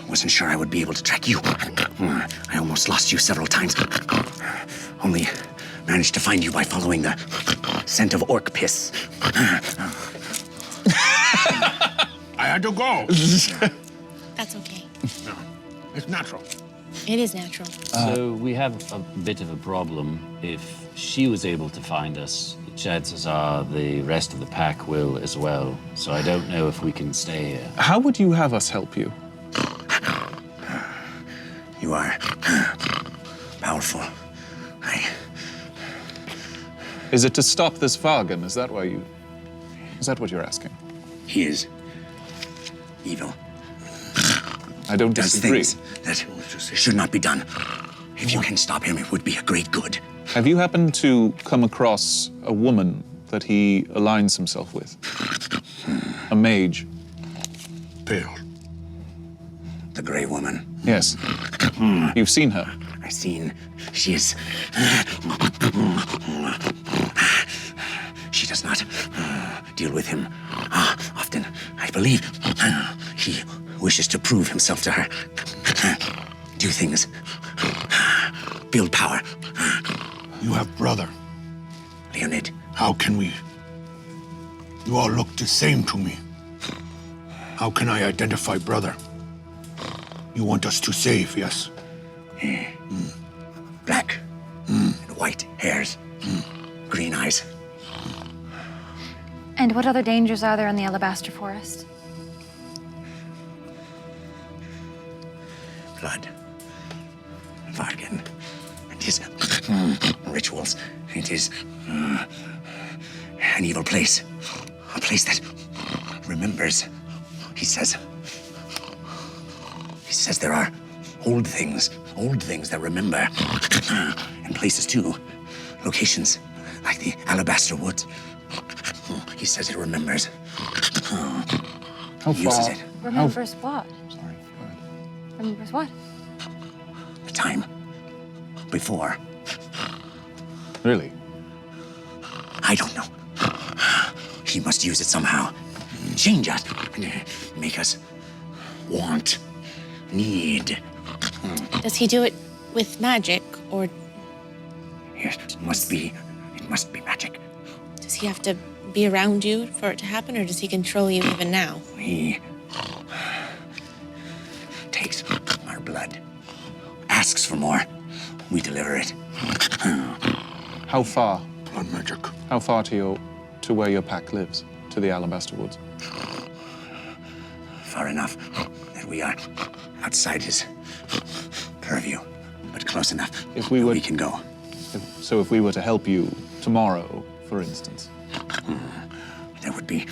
wasn't sure I would be able to track you. I almost lost you several times. Only managed to find you by following the scent of orc piss. I had to go. That's okay. No, it's natural. It is natural. So we have a bit of a problem. If she was able to find us, chances are the rest of the pack will as well. So I don't know if we can stay here. How would you have us help you? You are powerful. Is it to stop this Vagan? Is that what you're asking? He is evil. I don't Does disagree. things that should not be done. If you can stop him, it would be a great good. Have you happened to come across a woman that he aligns himself with? A mage? Pale. The Grey Woman. Yes. You've seen her? I've seen. She is. She does not deal with him often. I believe he wishes to prove himself to her. Do things. Build power. You have brother. Leonid. How can we? You all look the same to me. How can I identify brother? You want us to save, yes? Black. And white hairs. Green eyes. And what other dangers are there in the Alabaster Forest? Blood. Vargan. And his rituals. It is an evil place. A place that remembers. He says there are old things that remember. And places too. Locations like the Alabaster Woods. He says it remembers. How He uses far? it. Remembers what? Sorry, go ahead. Remembers what? The time before. Really? I don't know. He must use it somehow. Change us. Make us want. Need. Does he do it with magic, or It must be magic. does he have to be around you for it to happen, or does he control you even now? He takes our blood. Asks for more. We deliver it. How far? Blood magic. How far to where your pack lives? To the Alabaster Woods? Far enough that we are outside his purview, but close enough If we that were- we can go. So if we were to help you tomorrow, for instance. That would be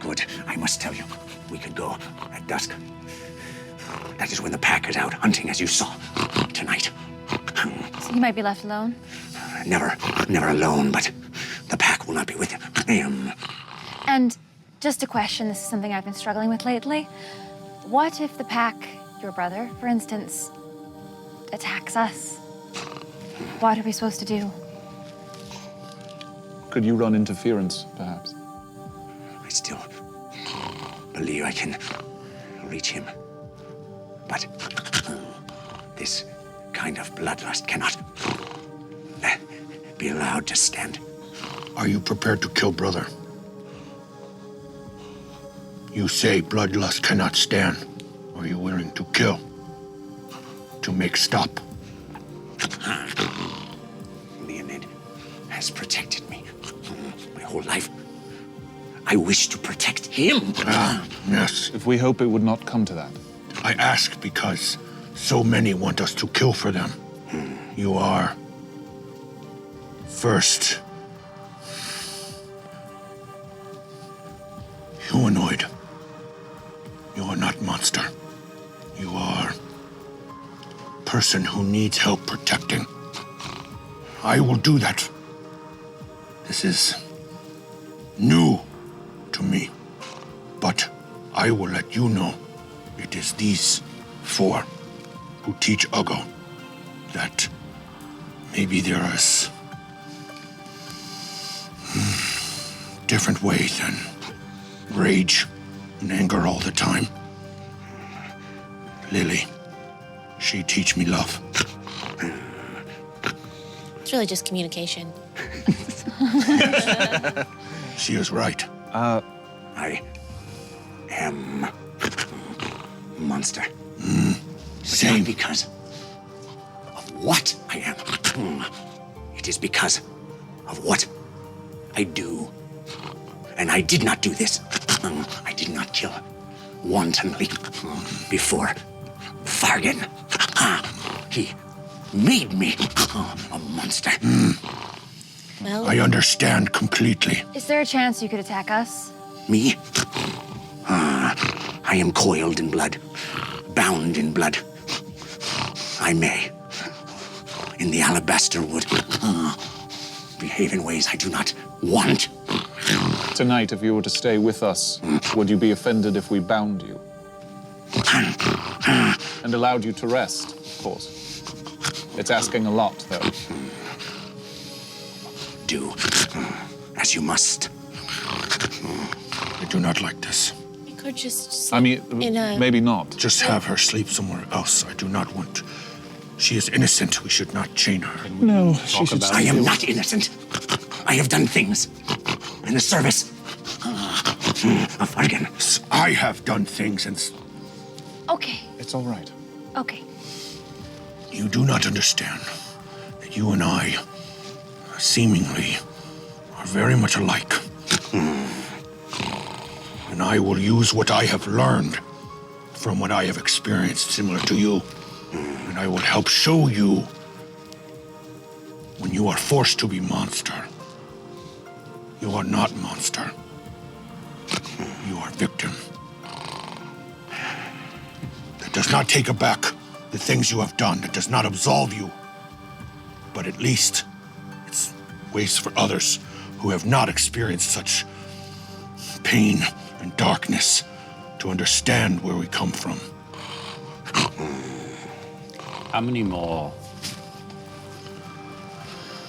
good. I must tell you, we could go at dusk. That is when the pack is out hunting, as you saw tonight. So you might be left alone? Never alone, but the pack will not be with him. And just a question, this is something I've been struggling with lately. What if the pack, your brother, for instance, attacks us? What are we supposed to do? Could you run interference, perhaps? I still believe I can reach him. But this kind of bloodlust cannot be allowed to stand. Are you prepared to kill brother? You say bloodlust cannot stand. Are you willing to kill? To make stop? Leonid has protected me my whole life. I wish to protect him. Yes. If we hope it would not come to that. I ask because so many want us to kill for them. You are first humanoid. You are not monster. You are person who needs help protecting. I will do that. This is new to me, but I will let you know it is these four who teach Ugo that maybe there is different ways than rage and anger all the time. Lily, she teach me love. It's really just communication. She is right. I am monster. But not because of what I am. It is because of what I do. And I did not do this. I did not kill wantonly before Fargan. He made me a monster. Well, I understand completely. Is there a chance you could attack us? Me? I am coiled in blood, bound in blood. I may, in the Alabaster Wood, behave in ways I do not want. Tonight, if you were to stay with us, would you be offended if we bound you? And allowed you to rest, of course. It's asking a lot, though. Do as you must. I do not like this. we could just I mean, in a... maybe not. Just have her sleep somewhere else. I do not want. She is innocent. We should not chain her. No, I am not innocent. I have done things in the service of Fargan. I have done things, and Okay, It's all right. okay. you do not understand that you and I, seemingly, are very much alike. And I will use what I have learned from what I have experienced similar to you. And I will help show you when you are forced to be monster. You are not monster. You are victim. That does not take aback the things you have done. That does not absolve you. But at least it's ways for others who have not experienced such pain and darkness to understand where we come from. How many more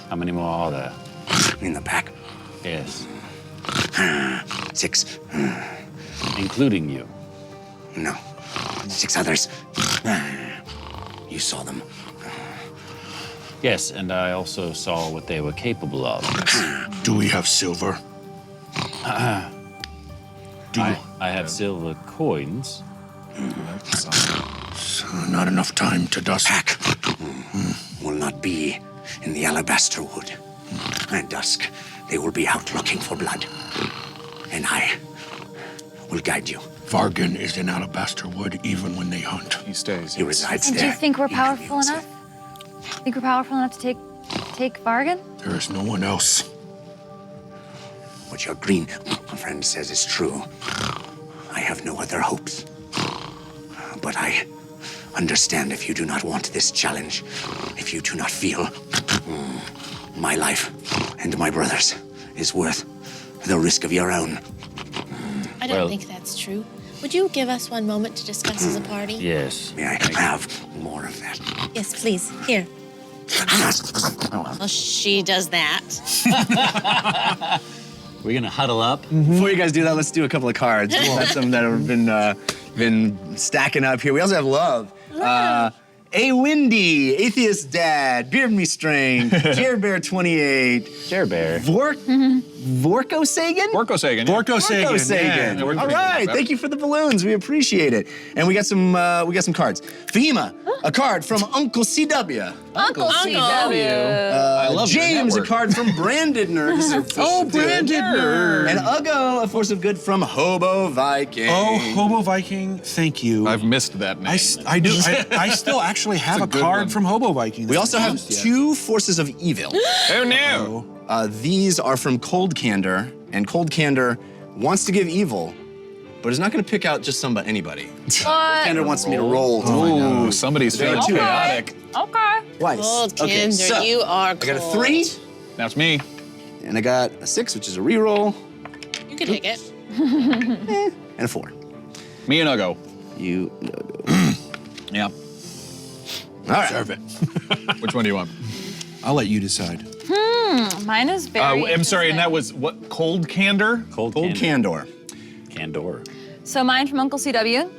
are there? In the pack, Yes, 6. including you. No, 6 others. You saw them. Yes, and I also saw what they were capable of. Do we have silver? Do I have silver coins. not enough time to dust. Pack will not be in the Alabaster Wood. At dusk, they will be out looking for blood. And I will guide you. Vargan is in Alabaster Wood even when they hunt. He stays. He resides And there. do you think we're even in the powerful inside. enough? Think we're powerful enough to take Vargan? There is no one else. What your green friend says is true. I have no other hopes. But I understand if you do not want this challenge, if you do not feel my life and my brother's is worth the risk of your own. I don't Well- think that's true. Would you give us one moment to discuss as a party? Yes. May I have more of that? Yes, please. Here. Well, she does that. We're gonna huddle up. Before you guys do that, let's do a couple of cards. We've had some that have been stacking up here. We also have love. A Windy, Atheist Dad, Beard Me Strength, Jer Bear 28, Jer Bear. Vorko Sagan? Vorko Sagan. Borko Sagan. Sagan. Yeah, we're All pretty right, good. thank you for the balloons. We appreciate it. And we got some cards. Fahima, a card from Uncle CW. Uncle CW. I love your James, a network. card from Branded Nerd. Oh, Branded Nerd. And Uggo, a force of good from Hobo Viking. Oh, Hobo Viking, thank you. I've missed that name. I do. I still actually have a good card one. from Hobo Viking. We also have 2 forces of evil. Oh no! These are from Cold Candor, and Cold Candor wants to give evil, but is not going to pick out just anybody. What? Candor wants me to roll. Ooh, somebody's feeling Okay. chaotic. Okay. Twice. Cold Okay, Candor, so you are I got a cold. 3, That's me. and I got a 6, which is a reroll, You can take it. and a 4. Me and Uggo. You. Yeah. All right. Serve it. Which one do you want? I'll let you decide. Mine is very. I'm sorry, and that interesting. was what? Cold Candor? Cold Cold Candor. Candor. So mine from Uncle CW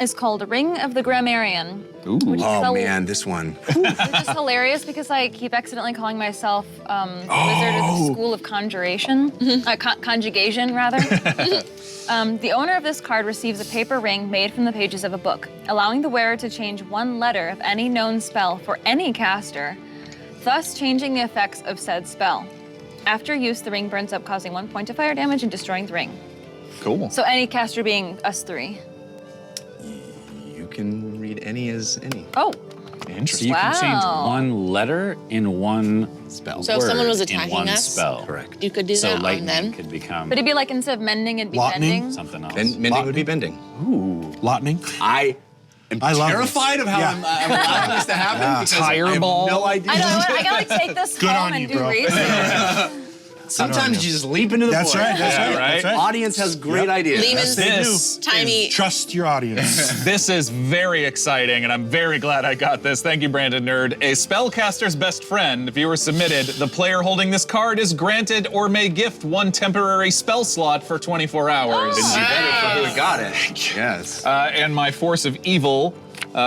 is called Ring of the Grammarian. Oh so- man, this one. Which is hilarious because I keep accidentally calling myself Wizard of the School of Conjuration. Conjugation, rather. The owner of this card receives a paper ring made from the pages of a book, allowing the wearer to change one letter of any known spell for any caster, thus changing the effects of said spell. After use, the ring burns up, causing 1 point of fire damage and destroying the ring. Cool. So any caster being us three. You can read any as any. Oh, So you can change one letter in one Spell. So if someone was word in attacking one us, spell. Correct. you could do So that on lightning them. could become but it'd be like instead of mending, it'd be Lightning? bending. something else. And mending would be bending. Lotning. I am I love terrified this. of how Yeah. I'm allowing this to happen because I have Fireball. no idea. I know, I gotta like take this Good home on and you, do bro. research. Sometimes you just leap into the That's void. right. That's Yeah, right. right? That's right. Audience has great ideas. Lehman's This tiny. Trust your audience. This is very exciting, and I'm very glad I got this. Thank you, Brandon Nerd. A spellcaster's best friend, viewer submitted. The player holding this card is granted or may gift one temporary spell slot for 24 hours. Couldn't be better for who got it. Yes. And my Force of Evil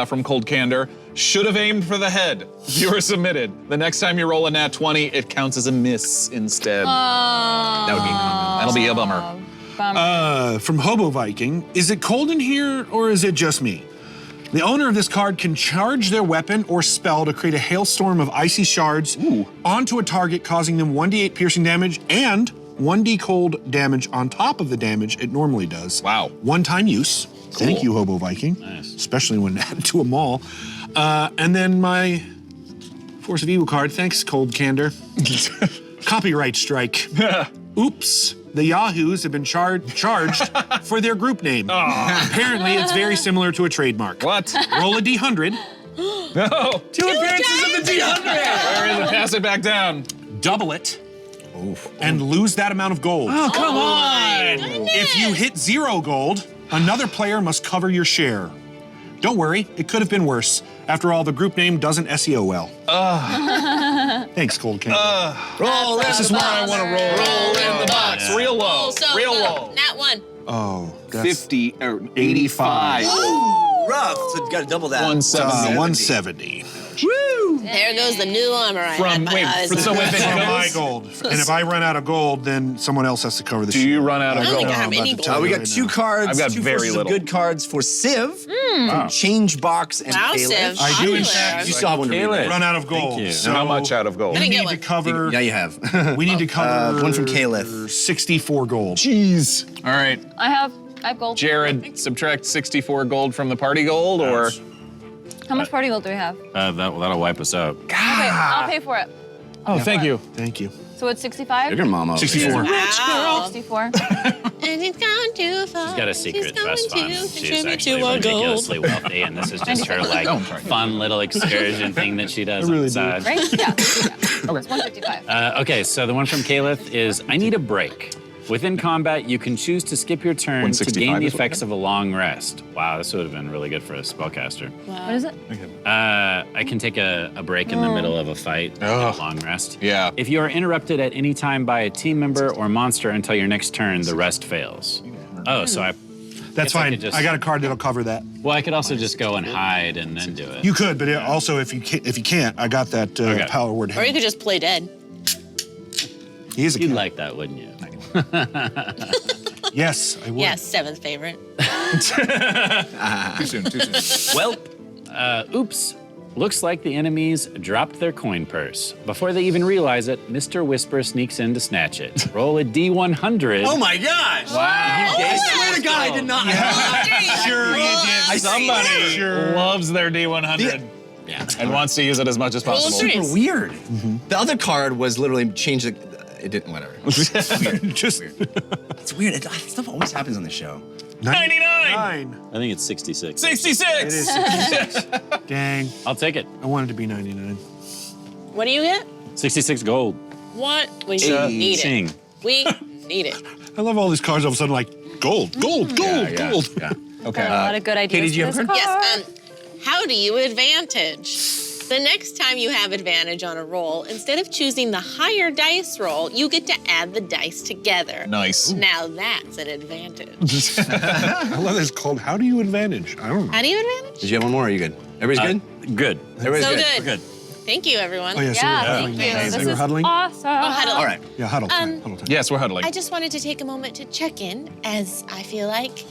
from Cold Candor should have aimed for the head. Viewer submitted. The next time you roll a nat 20, it counts as a miss instead. That would be common. That'll be a bummer. From Hobo Viking, is it cold in here or is it just me? The owner of this card can charge their weapon or spell to create a hailstorm of icy shards onto a target, causing them 1d8 piercing damage and 1d cold damage on top of the damage it normally does. Wow. One-time use. Thank you, Hobo Viking. Nice. Especially when added to a mall. And then my Force of Evil card. Thanks, Cold Candor. Copyright strike. Oops. The Yahoos have been charged for their group name. Apparently, it's very similar to a trademark. What? Roll a D100. No! Two appearances of the D100. Where is it? Pass it back down. Double it. And lose that amount of gold. Oh, come on! If you hit 0 gold, another player must cover your share. Don't worry, it could have been worse. After all, the group name doesn't SEO well. Thanks, Cold Candor. Roll. This is where I want to roll. Roll in the box. Yeah. Real low. So Real low. Nat 1. Oh, that's 50 or 85. Ooh, rough. So you got to double that. 170. 170. Woo! There goes the new armor I From- had my wait, eyes for- on. so if it From goes- my gold. And if I run out of gold, then someone else has to cover the Do share. you run out of I don't gold? think I have I'm about any to gold. tell We you got right two now. cards, I've got two very forces little. of good cards for Civ, from Change Box and Wow, Caleb. Civ. I do, in Popular. fact, You still have one to read. Caleb. right? run out of gold. you. So How much out of gold? I we didn't need get to one. cover. Yeah, you have. We need to cover one from Caleb. 64 gold. Jeez. All right. I have gold. Jared, subtract 64 gold from the party gold, or? How much party gold do we have? That'll wipe us out. I'll pay for it. Oh, thank you. Thank you. So it's 65? Look at mom over 64. here. Wow. 64. And he's gone too far. She's got a secret She's going trust to fund. She's contribute actually to our ridiculously wealthy, and this is just her like fun little excursion thing that she does on really the side. Right? Yeah. It's 155. Okay, so the one from Caleth is I need a break. Within combat, you can choose to skip your turn to 165 gain the is what effects of a long rest. Wow, this would have been really good for a spellcaster. What is it? I can take a break in the middle of a fight, a long rest. Yeah. If you are interrupted at any time by a team member or monster until your next turn, the rest fails. Oh, so I That's Guess I fine. could just- I got a card that'll cover that. well, I could also just go and hide and then do it. You could, but also if you can't, I got that Okay. power word. Or you could just play dead. He is a You'd cat. like that, wouldn't you? Yes, I would. Yes, seventh favorite. Too soon, too soon. Well, oops. Looks like the enemies dropped their coin purse. Before they even realize it, Mr. Whisper sneaks in to snatch it. Roll a D100. Oh my gosh! Wow. I swear to God, I did not. Sure you did. Somebody Sure. loves their D100 Yeah. and wants to use it as much as Roll possible. three. Super weird. The other card was literally changed. It didn't. Whatever. Just It's weird. Stuff always happens on the show. 99! 9. I think it's 66. 66! It is 66. Dang, I'll take it. I wanted to be 99. What do you get? 66 gold. What? We Cha- need ching. it. We need it. I love all these cards all of a sudden like gold, gold, gold, gold. Yeah. Okay. A lot of good ideas. Katie, do you for have a this Yes. card. How do you advantage? The next time you have advantage on a roll, instead of choosing the higher dice roll, you get to add the dice together. Nice. Now that's an advantage. I love this called How Do You Advantage? I don't know. How do you advantage? Did you have one more? Or are you good? Everybody's good? Good. Everybody's So good. good. We're good. Thank you, everyone. Oh, yeah, so Yeah, we're thank huddling. you. So This we're is huddling? awesome. Oh, huddle. All right. Yeah, huddle time. Huddle time. Yes, we're huddling. I just wanted to take a moment to check in, as I feel like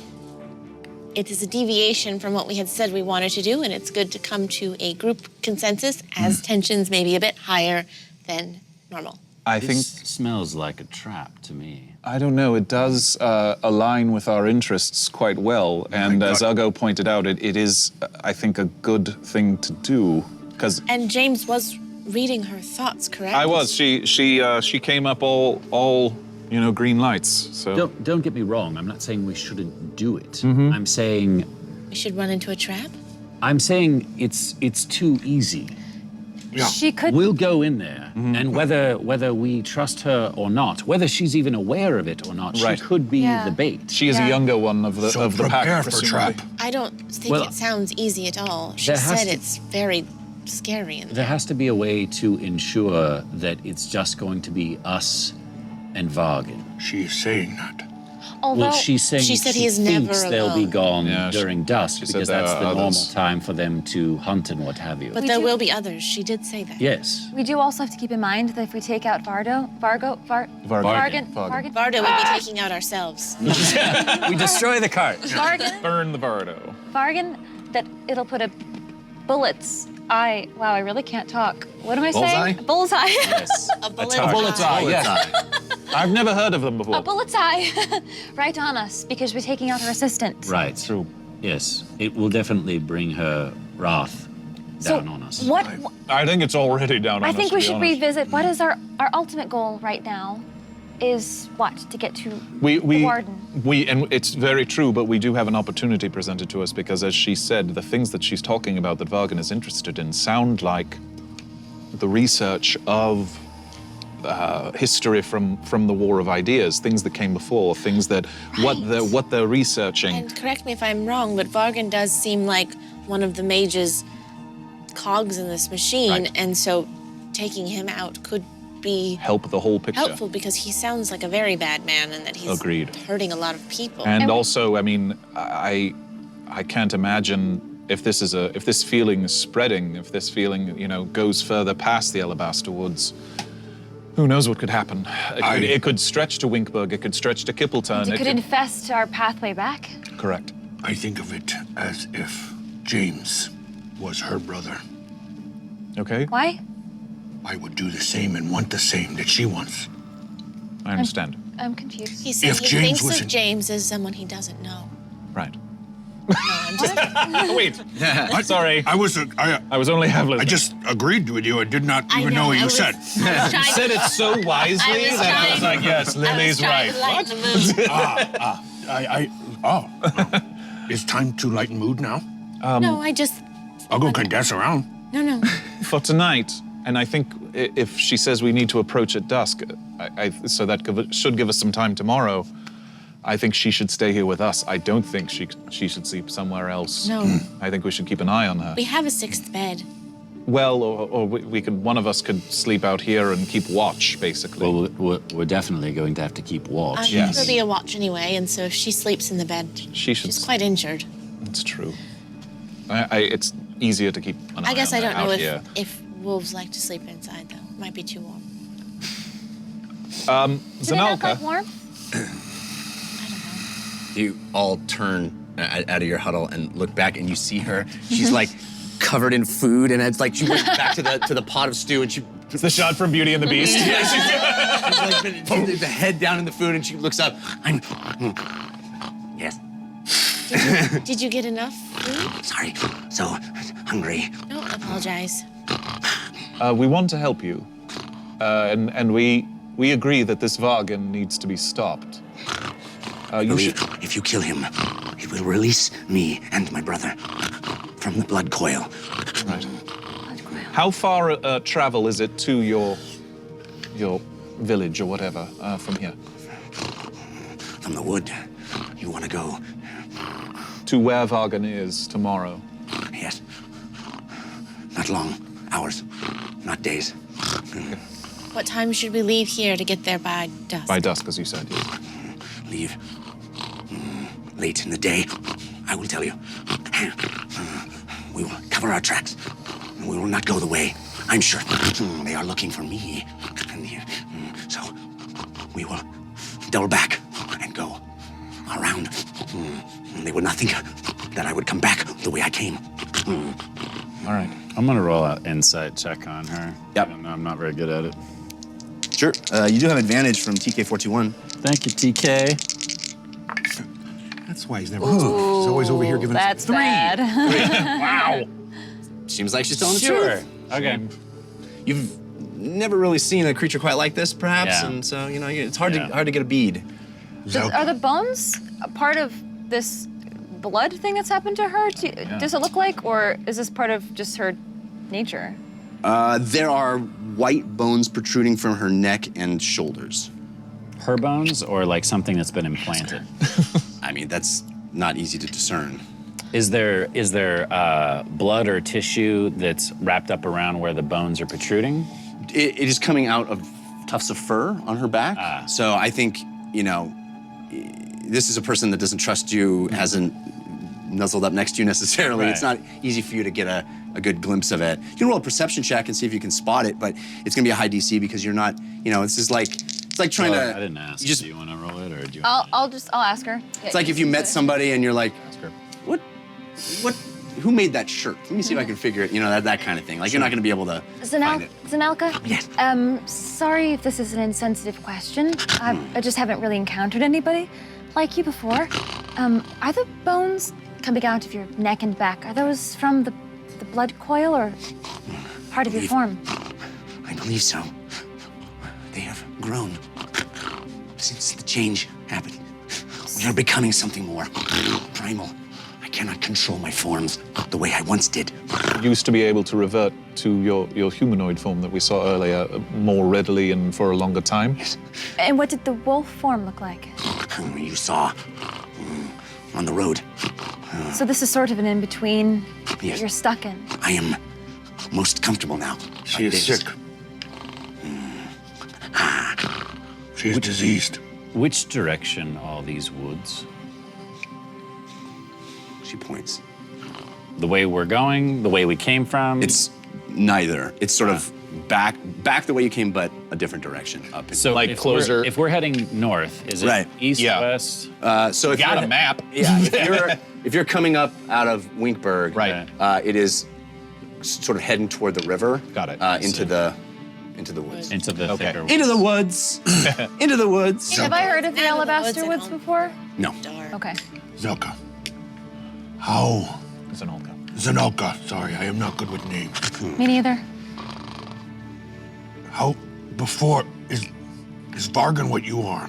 it is a deviation from what we had said we wanted to do, and it's good to come to a group consensus as tensions may be a bit higher than normal. I This think, smells like a trap to me. I don't know, it does align with our interests quite well. And as Ugo pointed out, it is, I think, a good thing to do. Because And James was reading her thoughts, correct? I was. She came up all green lights. So Don't get me wrong. I'm not saying we shouldn't do it. I'm saying We should run into a trap? it's too easy. Yeah. She could. We'll go in there, and whether we trust her or not, whether she's even aware of it or not, Right. she could be Yeah. the bait. she is a Yeah. younger one of the So of the pack. prepare for presumably. trap. I don't think Well, it sounds easy at all. She there has said to- it's very scary in There there. has to be a way to ensure that it's just going to be us and Vargan. She's saying that. Although, Well, she's saying She said she he is never thinks they'll be alone. gone Yeah, during dusk she said because there that's are the normal others. time for them to hunt and what have you. But We there do- will be others. She did say that. Yes. we do also have to keep in mind that if we take out Vargan, Varda would be taking out ourselves. We destroy the cart. Vargan, Burn the Bardo. Vargan, that it'll put a bullet's eye. Wow, I really can't talk. What am I Bullseye? saying? Bullseye. Yes. A bullet. target. Bullet's eye, yes. I've never heard of them before. A bullet's eye, right on us because we're taking out her assistant. Right. True. Yes. It will definitely bring her wrath So down on us. what? I think it's already down on I us, think to we be should honest. revisit. What is our ultimate goal right now? Is what to get to We the warden. and it's very true, but we do have an opportunity presented to us because, as she said, the things that she's talking about that Vargan is interested in sound like the research of history from the War of Ideas, things that came before, things that what they're researching. And correct me if I'm wrong, but Vargan does seem like one of the mage's cogs in this machine, Right. and so taking him out could be Help the whole picture. helpful because he sounds like a very bad man and that he's Agreed. hurting a lot of people. And also, I mean, I can't imagine if this feeling is spreading, if this feeling, goes further past the Alabaster Woods. Who knows what could happen? It could stretch to Winkberg. It could stretch to Kippleton. It could infest our pathway back. Correct. I think of it as if James was her brother. Okay, Why? I would do the same and want the same that she wants. I understand. I'm confused. He said If he James thinks was of in- James as someone he doesn't know. Right. No, I'm just Wait. Sorry. I was only half I listening. just agreed with you. I did not I even know, know what I you was- said. I was trying You said to- it so wisely I was that I was trying- like, yes, Lily's right. I was trying to lighten the mood. It's time to lighten mood now. No, I just I'll go can dance around. no. For tonight, and I think if she says we need to approach at dusk, so that should give us some time tomorrow. I think she should stay here with us. I don't think she should sleep somewhere else. No. I think we should keep an eye on her. We have a sixth bed. Well, or we could. One of us could sleep out here and keep watch, basically. Well, we're definitely going to have to keep I watch. think Yes. there'll be a watch anyway, and so if she sleeps in the bed, She should. she's quite injured. It's true. It's easier to keep an eye I guess on I her don't know out here. if wolves like to sleep inside, though. Might be too warm. Do they not Zanelka. like warm? You all turn out of your huddle and look back, and you see her. She's like covered in food, and it's like she went back to the pot of stew, and she. It's the shot from Beauty and the Beast. She's like the head down in the food, and she looks up. Yes. Did you get enough food? Sorry. So hungry. Don't apologize. We want to help you, and we agree that this Vargan needs to be stopped. You should. If you kill him, he will release me and my brother from the blood coil. Right. How far travel is it to your village or whatever from here? From the wood. You want to go? To where Vargan is tomorrow. Yes. Not long hours, not days. What time should we leave here to get there by dusk? By dusk, as you said. Yes. Leave late in the day, I will tell you. We will cover our tracks. We will not go the way. I'm sure they are looking for me. So we will double back and go around. They would not think that I would come back the way I came. All right. I'm gonna roll an insight check on her. Yep. Even though I'm not very good at it. Sure. You do have advantage from TK421. Thank you, TK. That's why he's never moved. He's always over here giving us That's bad. Wow. Seems like she's telling the Sure. truth. Okay. You've never really seen a creature quite like this, perhaps, Yeah. and so it's hard Yeah. to get a bead. Are the bones a part of this blood thing that's happened to her? Does it look like, or is this part of just her nature? There are white bones protruding from her neck and shoulders. Her bones or like something that's been implanted? I mean, that's not easy to discern. Is there blood or tissue that's wrapped up around where the bones are protruding? It is coming out of tufts of fur on her back. So I think, this is a person that doesn't trust you, hasn't nuzzled up next to you necessarily. Right. It's not easy for you to get a good glimpse of it. You can roll a perception check and see if you can spot it, but it's gonna be a high DC because you're not, it's like trying to. I didn't ask. You just, do you want to roll it or do you? I'll ask her. it's like if you met somebody and you're like, Ask her. who made that shirt? Let me see if I can figure it, that kind of thing. Like you're not gonna be able to find it. Zanelka? Yes. Sorry if this is an insensitive question. I just haven't really encountered anybody like you before. Are the bones coming out of your neck and back, are those from the blood coil or part of your form? I believe so. They have grown since the change happened. We are becoming something more primal. I cannot control my forms the way I once did. You used to be able to revert to your humanoid form that we saw earlier more readily and for a longer time. And what did the wolf form look like? You saw on the road. So this is sort of an in-between Yes. that you're stuck in. I am most comfortable now. She is sick. She is diseased. Which direction are these woods? She points. The way we're going, the way we came from? It's neither. It's sort of back the way you came, but a different direction. Up. So Like closer. If we're heading north, is it Right. east, Yeah. west? So if Got you're- a map. Yeah, if you're coming up out of Winkberg, Right. It is sort of heading toward the river. Got it. Into the woods. Into the Okay. thicker Into the woods. Into the woods. Have I heard of the Out of the Alabaster woods Woods and home. before? No. Dark. Okay. Zanelka. How? Zanelka. Zanelka. Sorry, I am not good with names. Me neither. How before is Vargan what you are?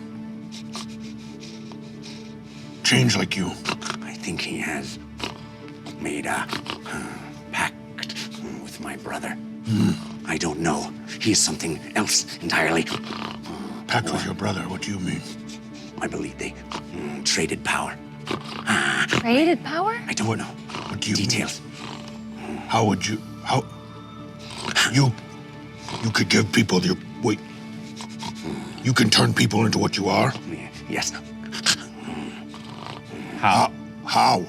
Change like you. I think he has made a pact with my brother. I don't know. He is something else entirely. Pact with your brother. What do you mean? I believe they traded power. Traded power? I don't know. What do you Details. mean? How would you? How? You could give people your wait. You can turn people into what you are. Yes. How? How?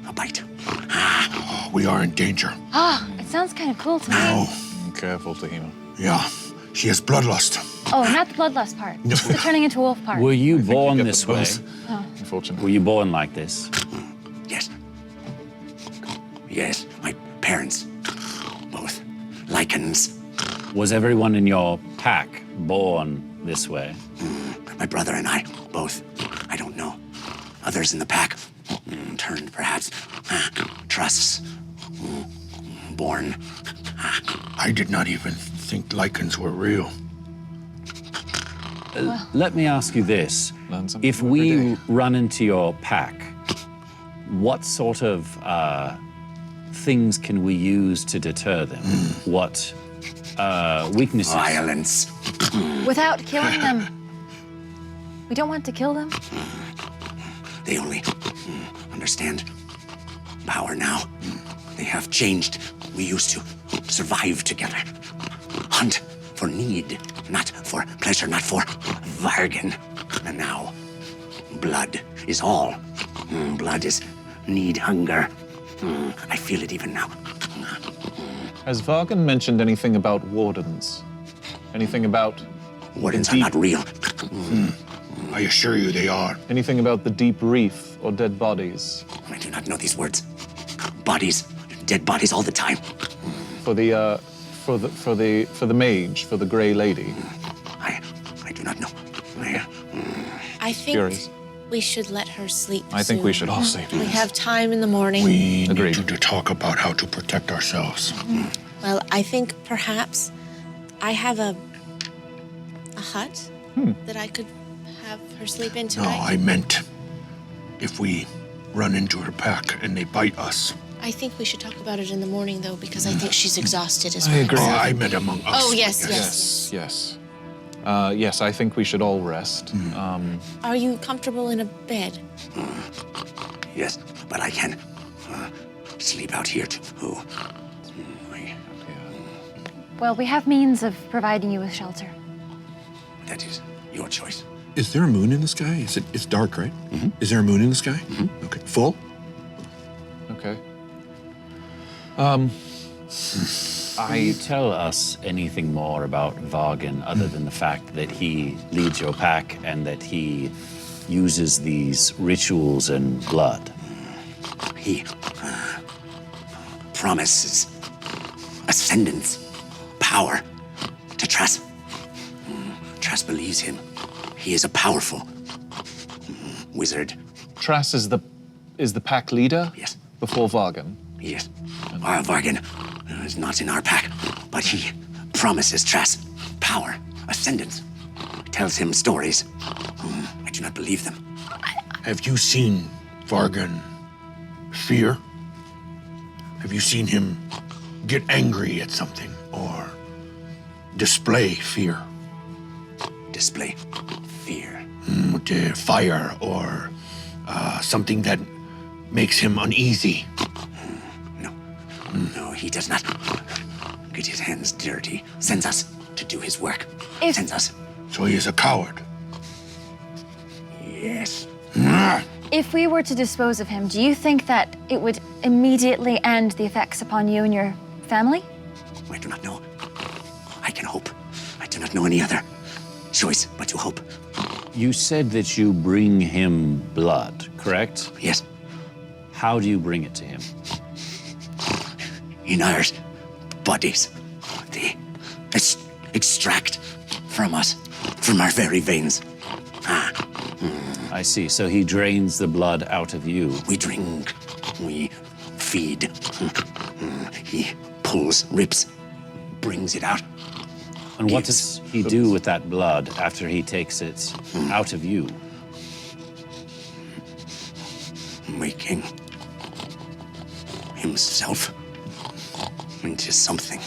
A bite. Oh, we are in danger. Ah, it sounds kind of cool to me. Oh, Careful, Tahima. yeah. She has bloodlust. Oh, not the bloodlust part. Just the turning into a wolf part. Were you born get this them way? both. Unfortunately. Were you born like this? Yes. Yes, my parents. Both. Lycans. Was everyone in your pack born this way? My brother and I, both. I don't know. Others in the pack turned, perhaps. Trusts. Born. I did not even think lichens were real. Let me ask you this. Learn something If every we day. run into your pack, what sort of things can we use to deter them? What weaknesses? Violence. Without killing them. We don't want to kill them. They only understand power now. They have changed We used to survive together. Hunt for need, not for pleasure, not for bargain. And now, blood is all. Blood is need, hunger. I feel it even now. Has Vargan mentioned anything about wardens? Anything about Wardens are not real. I assure you they are. anything about the deep reef or dead bodies? I do not know these words. Bodies, dead bodies all the time. For the mage, for the Grey Lady. I do not know. I think Curious. we should let her sleep. I think we soon. should all sleep. We have time in the morning. We Agreed. need to talk about how to protect ourselves. Well, I think perhaps I have a hut that I could have her sleep in No, tonight. I meant if we run into her pack and they bite us. I think we should talk about it in the morning, though, because I think she's exhausted as I well. agree. Oh, I meant among us. Oh, yes, I guess. yes. Yes, I think we should all rest. Are you comfortable in a bed? Yes, but I can sleep out here too. Well, we have means of providing you with shelter. That is your choice. Is there a moon in the sky? It's dark, right? Is there a moon in the sky? Okay. Full? Okay. Can you tell us anything more about Vargan other than the fact that he leads your pack and that he uses these rituals and blood? He promises ascendance, power to Trass. Trass believes him. He is a powerful wizard. Trass is the pack leader? Yes. Before Vargan. Yes. Our Vargan is not in our pack, but he promises Trass power, ascendance. Tells him stories. I do not believe them. Have you seen Vargan fear? Have you seen him get angry at something or display fear? Display fear. Fire or something that makes him uneasy. No, he does not get his hands dirty. Sends us to do his work. If- Sends us. So he is a coward. Yes. If we were to dispose of him, do you think that it would immediately end the effects upon you and your family? I do not know. I can hope. I do not know any other choice but to hope. You said that you bring him blood, correct? Yes. How do you bring it to him? In our bodies, they extract from us, from our very veins. I see. So he drains the blood out of you. We drink, we feed. He pulls, rips, brings it out. And what does he do with that blood after he takes it out of you? Making himself into something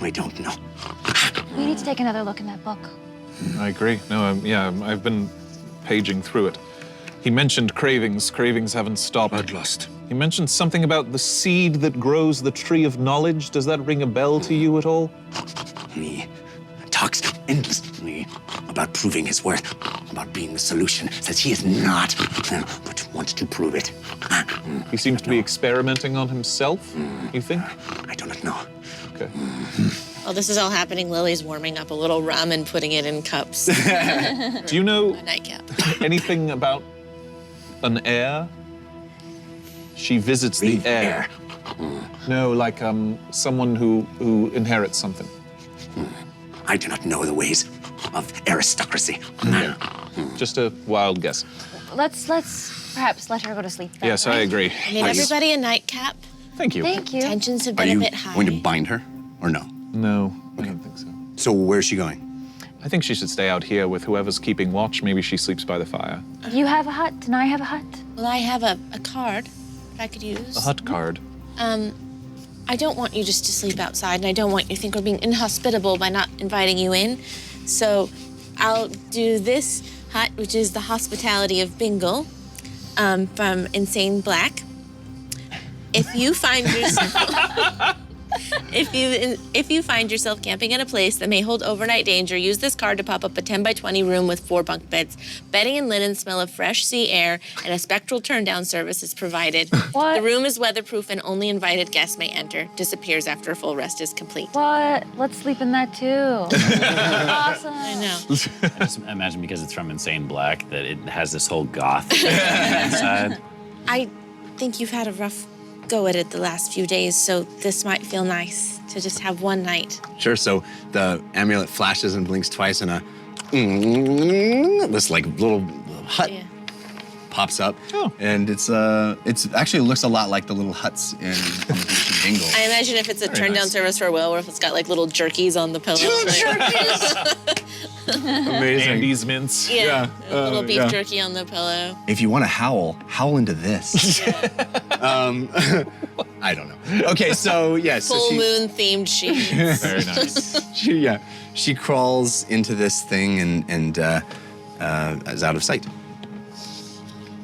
I don't know. We need to take another look in that book. I agree. No, I've been paging through it. He mentioned cravings. Cravings haven't stopped. Bloodlust. He mentioned something about the seed that grows the tree of knowledge. Does that ring a bell to you at all? He talks endlessly about proving his worth, about being the solution. Says he is not, but wants to prove it. He seems to be experimenting on himself, you think? I do not know. Okay. While this is all happening, Lily's warming up a little rum and putting it in cups. Do you know A nightcap. anything about an heir? She visits the heir. No, like someone who inherits something. I do not know the ways of aristocracy. Just a wild guess. Let's perhaps let her go to sleep then, Yes, I right? agree. I made everybody a nightcap. Thank you. Thank you. Tensions have Are been a you bit high. going to bind her or no? No, I don't think so. So where's she going? I think she should stay out here with whoever's keeping watch. Maybe she sleeps by the fire. You have a hut, and I have a hut. Well, I have a card that I could use. A hut card. I don't want you just to sleep outside, and I don't want you to think we're being inhospitable by not inviting you in. So I'll do this hut, which is the hospitality of Bingle, from Insane Black. If you find yourself... If you find yourself camping in a place that may hold overnight danger, use this card to pop up a 10 by 20 room with 4 bunk beds. Bedding and linen smell of fresh sea air, and a spectral turn-down service is provided. What? The room is weatherproof and only invited guests may enter. Disappears after a full rest is complete. What? Let's sleep in that too. Awesome. I know. I just imagine because it's from Insane Black that it has this whole goth inside. I think you've had a rough go at it the last few days, so this might feel nice to just have one night. Sure. So the amulet flashes and blinks twice, and this like little hut Yeah. pops up, and it's actually looks a lot like the little huts in the beach in Dingle. I imagine if it's a turn-down nice. service for a werewolf, it's got like little jerkies on the pillows. Amazing. Andy's mints. Yeah, a little beef jerky on the pillow. If you want to howl into this. I don't know. Okay, so yes. Full moon themed sheets. Very nice. She crawls into this thing and is out of sight.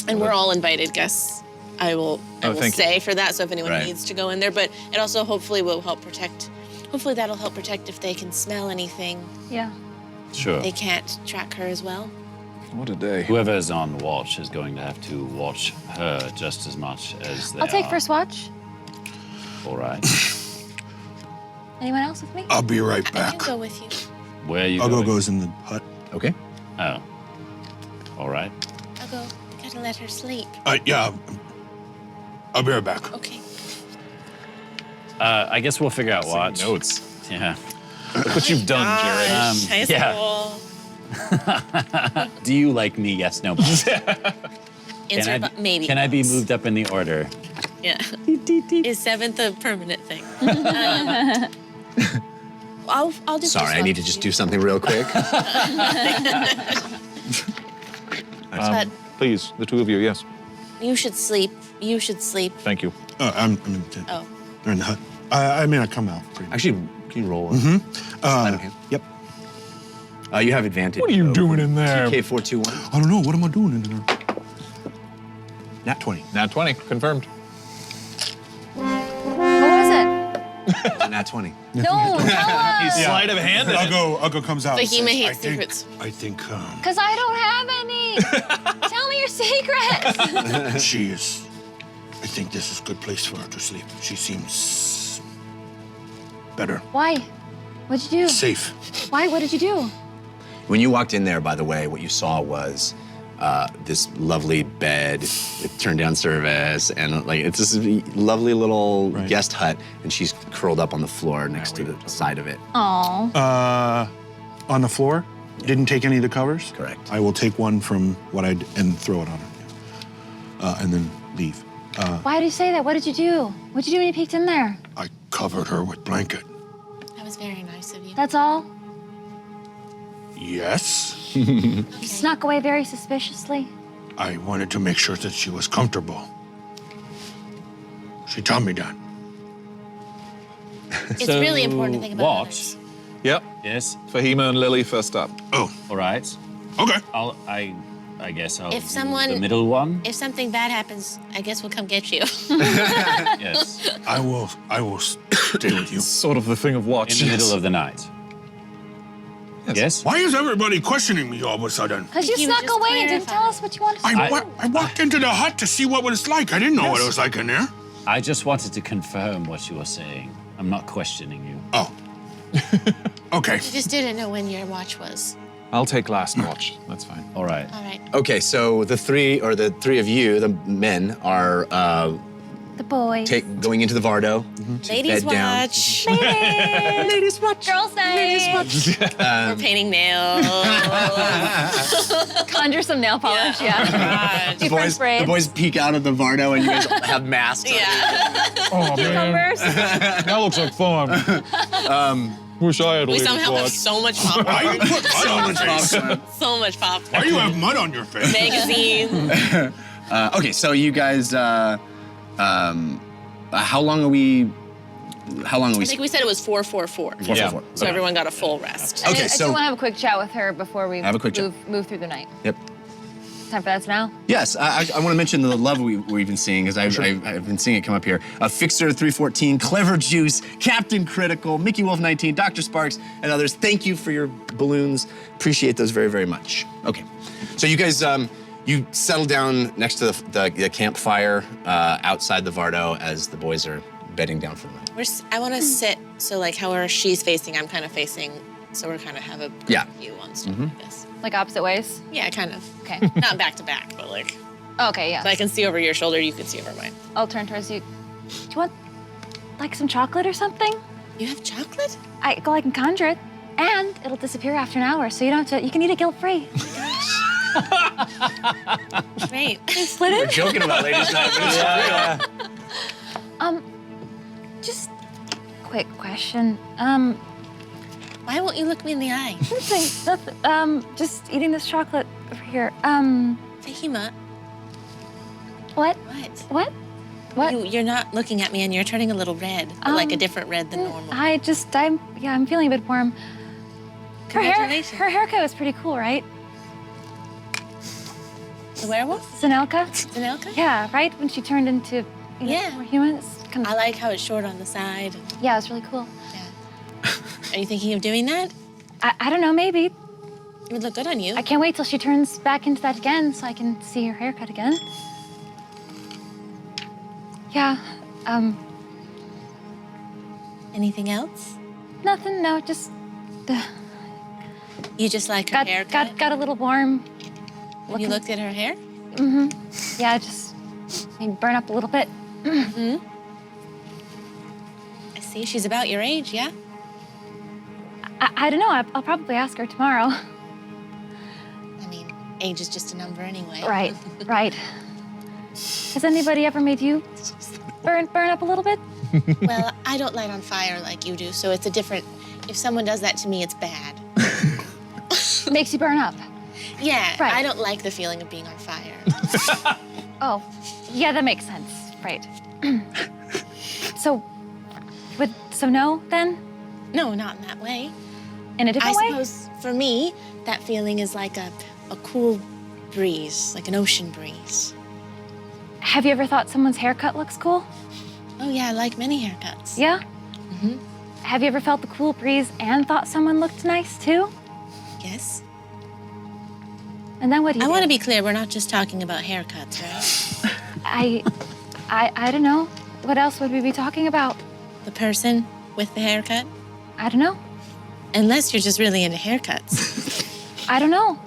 And we're all invited guests. I will thank you. say for that, so if anyone Right. needs to go in there, but it also hopefully will help protect. Hopefully that'll help protect if they can smell anything. Yeah. Sure. They can't track her as well. What a day. Whoever's on watch is going to have to watch her just as much as they I'll take are. first watch. All right. Anyone else with me? I'll be right I back. can go with you. Where are you I'll going? goes in the hut. Okay. Oh. All right. I'll go. Gotta let her sleep. Yeah. I'll be right back. Okay. I guess we'll figure out watch. Notes. Yeah. Look what you've done, Jared. High yeah. school. Do you like me? Yes, no. Can Insert I, maybe. Can I be moved up in the order? Yeah. Is 7th a permanent thing? I'll do. Sorry, I need to just do something real quick. Please, the two of you, yes. You should sleep. You should sleep. Thank you. I'm in Oh. they're in the hut. I mean, I come out pretty much. Actually, can you roll? Sleight of hand. Yep. You have advantage. What are you doing in there? TK421. I don't know. What am I doing in there? Nat 20. Nat 20, confirmed. What was it? Nat 20. No, tell us. Sleight of hand. I'll go comes out. and Fahima says, hates secrets. I think Because I don't have any. Tell me your secrets. she is. I think this is a good place for her to sleep. She seems better. Why? What'd you do? Safe. Why? What did you do? When you walked in there, by the way, what you saw was this lovely bed with turn-down service, and like it's this lovely little guest hut, and she's curled up on the floor next to the side of it. Oh. On the floor? Didn't take any of the covers? Correct. I will take one from what and throw it on her. And then leave. Why did you say that? What did you do? What'd you do when you peeked in there? I covered her with blanket. That was very nice of you. That's all? Yes. You snuck away very suspiciously. I wanted to make sure that she was comfortable. She told me that. It's really important to think about watch. others. Yep. Yes. Fahima and Lily first up. Oh, All right. okay. I guess I'll If do someone- the middle one. If something bad happens, I guess we'll come get you. Yes. I will stay with you. Sort of the thing of watch. In the middle of the night. Yes. Why is everybody questioning me all of a sudden? Because you He was snuck just away and didn't clarifying. tell us what you wanted to do. I walked into the hut to see what it was like. I didn't know what it was like in there. I just wanted to confirm what you were saying. I'm not questioning you. Oh. Okay. You just didn't know when your watch was. I'll take last watch. That's fine. All right. All right. Okay, so the three of you, the men, are The boys. going into the Vardo. Ladies bed down. watch. Ladies watch. Girls night. We're painting nails. Conjure some nail polish, yeah. Do French The braids. boys peek out of the Vardo, and you guys have masks. Yeah. Oh, Cucumbers. That looks like fun. Wish I had a We ladies somehow have watch. so much Why popcorn. you put mud on your face? So much Why popcorn. do you have mud on your face? Magazine. Okay, so you guys, how long are we? I think we said it was 4-4-4. Yeah. So everyone got a full rest. I Okay, do so- want to have a quick chat with her before we Have a quick chat. move through the night. Yep. Time for that now. Yes, I want to mention the love we've been seeing, because I've been seeing it come up here. Fixer 314, Clever Juice, Captain Critical, Mickey Wolf 19, Dr. Sparks, and others. Thank you for your balloons. Appreciate those very, very much. Okay, so you guys, you settle down next to the campfire outside the Vardo as the boys are bedding down for the night. I want to sit, so like however she's facing, I'm kind of facing, so we're kind of have a view on stuff like this. Like opposite ways? Yeah, kind of. Okay. Not back to back, but like, Okay, yeah. so I can see over your shoulder, you can see over mine. I'll turn towards you. Do you want, like, some chocolate or something? You have chocolate? I can conjure it, and it'll disappear after an hour, so you don't have to, you can eat it guilt-free. Great. Split it? Joking about ladies' night, but it's real. Just quick question. Why won't you look me in the eye? Nothing, just eating this chocolate over here. Fahima, What? what? What? What? You're not looking at me and you're turning a little red, but like a different red than normal. I'm feeling a bit warm. Congratulations. Her haircut was pretty cool, right? The werewolf? Zanelka? Zanelka? Yeah, right? When she turned into, more humans. I like how it's short on the side. Yeah, it was really cool. Yeah. Are you thinking of doing that? I don't know, maybe. It would look good on you. I can't wait till she turns back into that again so I can see her haircut again. Yeah, Anything else? nothing, no, just You just like her haircut? got a little warm. When you looked at her hair? Yeah, just maybe burn up a little bit. I see. She's about your age, yeah? I don't know, I'll probably ask her tomorrow. I mean, age is just a number anyway. Right, right. Has anybody ever made you burn up a little bit? Well, I don't light on fire like you do, so it's a different... If someone does that to me, it's bad. Makes you burn up. Yeah, Right. I don't like the feeling of being on fire. Oh, yeah, that makes sense. Right. So no, then? No, not in that way. In a different I way? suppose for me, that feeling is like a cool breeze, like an ocean breeze. Have you ever thought someone's haircut looks cool? Oh yeah, I like many haircuts. Yeah? Have you ever felt the cool breeze and thought someone looked nice, too? Yes. And then what do you I do? want to be clear, we're not just talking about haircuts, right? I don't know. What else would we be talking about? The person with the haircut? I don't know. Unless you're just really into haircuts. I don't know.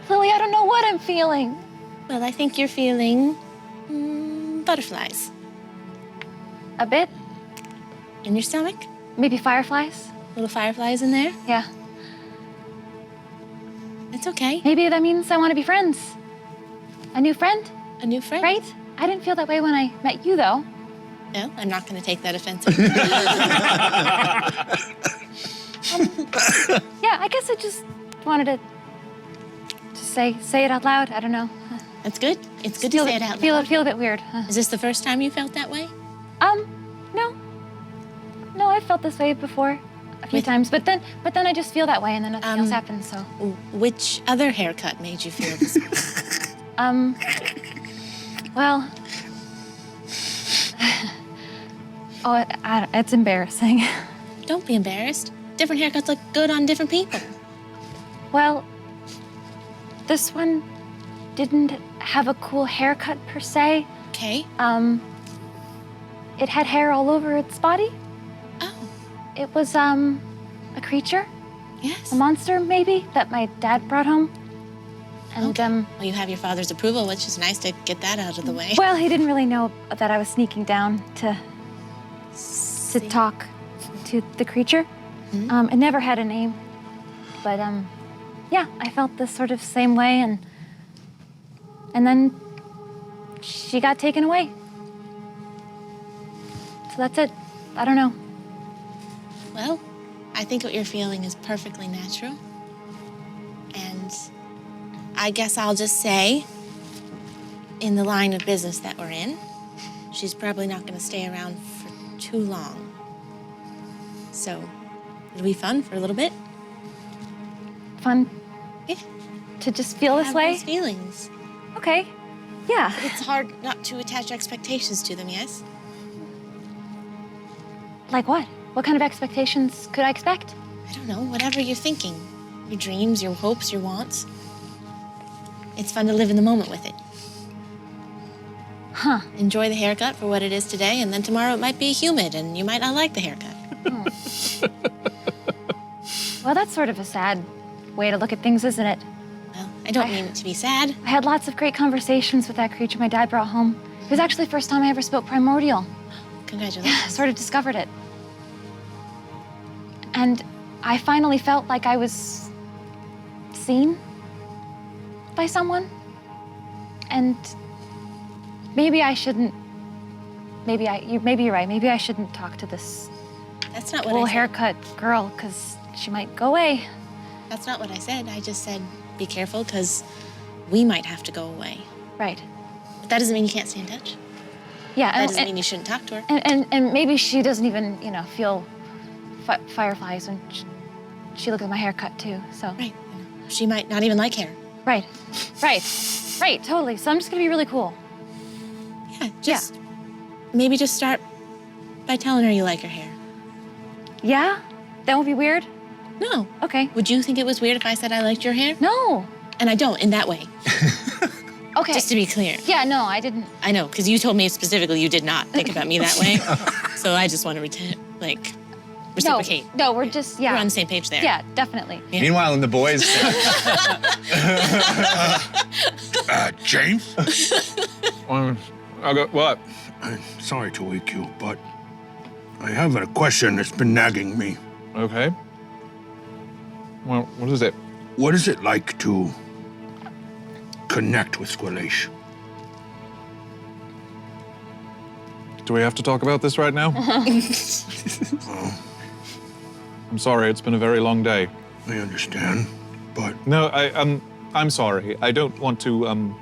Lily, I don't know what I'm feeling. Well, I think you're feeling butterflies A bit? in your stomach. Maybe fireflies? Little fireflies in there. Yeah. It's okay. Maybe that means I want to be friends. A new friend, A new friend. right? I didn't feel that way when I met you, though. Well, I'm not going to take that offensive. Yeah, I guess I just wanted to just say it out loud. I don't know. That's good. It's good to say it out Feel loud. a bit weird. Is this the first time you felt that way? No. No, I've felt this way before a few times, but then I just feel that way, and then nothing else happens. So, Which other haircut made you feel this way? well, it's embarrassing. Don't be embarrassed. Different haircuts look good on different people. Well, this one didn't have a cool haircut per se. Okay. It had hair all over its body. Oh, It was a creature, yes. a monster maybe, that my dad brought home. And Well, you have your father's approval, which is nice to get that out of the way. well, he didn't really know that I was sneaking down to talk to the creature. It never had a name, but yeah, I felt this sort of same way, and then she got taken away. So that's it. I don't know. Well, I think what you're feeling is perfectly natural. And I guess I'll just say, in the line of business that we're in, she's probably not going to stay around for too long. So it'll be fun for a little bit. Fun Yeah. to just feel this Have way? those feelings. Okay. Yeah. It's hard not to attach expectations to them, yes? Like what? What kind of expectations could I expect? I don't know, whatever you're thinking. Your dreams, your hopes, your wants. It's fun to live in the moment with it. Huh. Enjoy the haircut for what it is today, and then tomorrow it might be humid and you might not like the haircut. Well, that's sort of a sad way to look at things, isn't it? Well, I don't mean it to be sad. I had lots of great conversations with that creature my dad brought home. It was actually the first time I ever spoke primordial. Congratulations. Sort of discovered it. And I finally felt like I was seen by someone. And maybe I shouldn't, maybe you're right, maybe I shouldn't talk to this That's not what little I said. haircut girl, because she might go away. That's not what I said. I just said be careful because we might have to go away. Right. But that doesn't mean you can't stay in touch. Yeah, That doesn't mean you shouldn't talk to her. and maybe she doesn't even, feel fireflies when she looked at my haircut too, so. Right. She might not even like hair. Right, totally. So I'm just gonna be really cool. Yeah, maybe just start by telling her you like her hair. Yeah? That won't be weird? No. Okay. Would you think it was weird if I said I liked your hair? No. And I don't in that way. Okay. Just to be clear. Yeah, no, I didn't. I know, because you told me specifically you did not think about me that way. So I just want to reciprocate. No, we're just, yeah. We're on the same page there. Yeah, definitely. Yeah. Meanwhile, in the boys' James? I'll go, what? I'm sorry to wake you, but I have a question that's been nagging me. Okay. Well, what is it? What is it like to connect with Squalish? Do we have to talk about this right now? I'm sorry, it's been a very long day. I understand, but No, I'm sorry. I don't want to,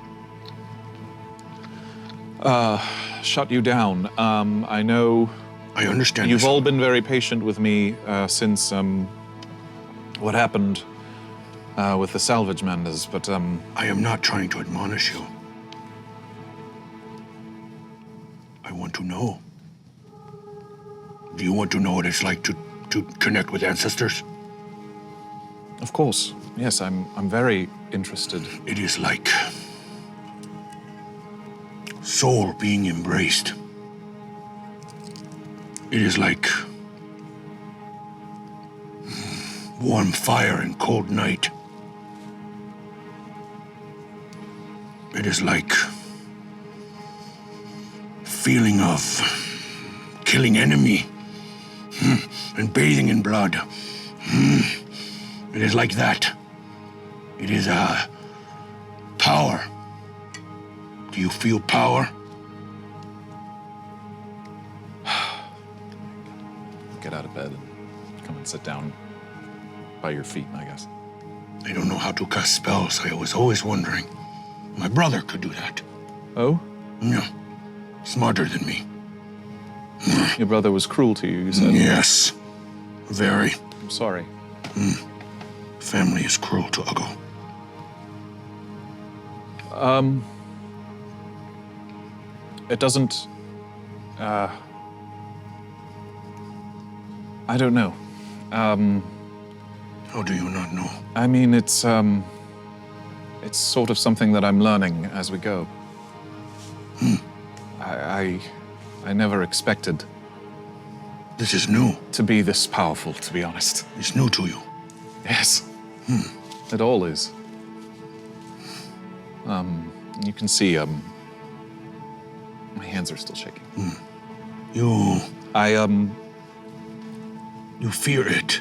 shut you down. I know I understand. you've this. all been very patient with me since what happened with the salvage menders, but I am not trying to admonish you. I want to know. Do you want to know what it's like to connect with ancestors? of course, yes, I'm very interested. It is like soul being embraced. It is like warm fire and cold night. It is like feeling of killing enemy and bathing in blood. It is like that. It is power. Do you feel power? Get out of bed and come and sit down by your feet, I guess. I don't know how to cast spells. I was always wondering. My brother could do that. Oh? No. Smarter than me. Your brother was cruel to you, you said. Yes. Very. I'm sorry. Family is cruel to Uggo. It doesn't, I don't know. How do you not know? I mean, it's sort of something that I'm learning as we go. I never expected This is new. to be this powerful, to be honest. It's new to you. Yes. It all is. You can see, my hands are still shaking. You I fear it.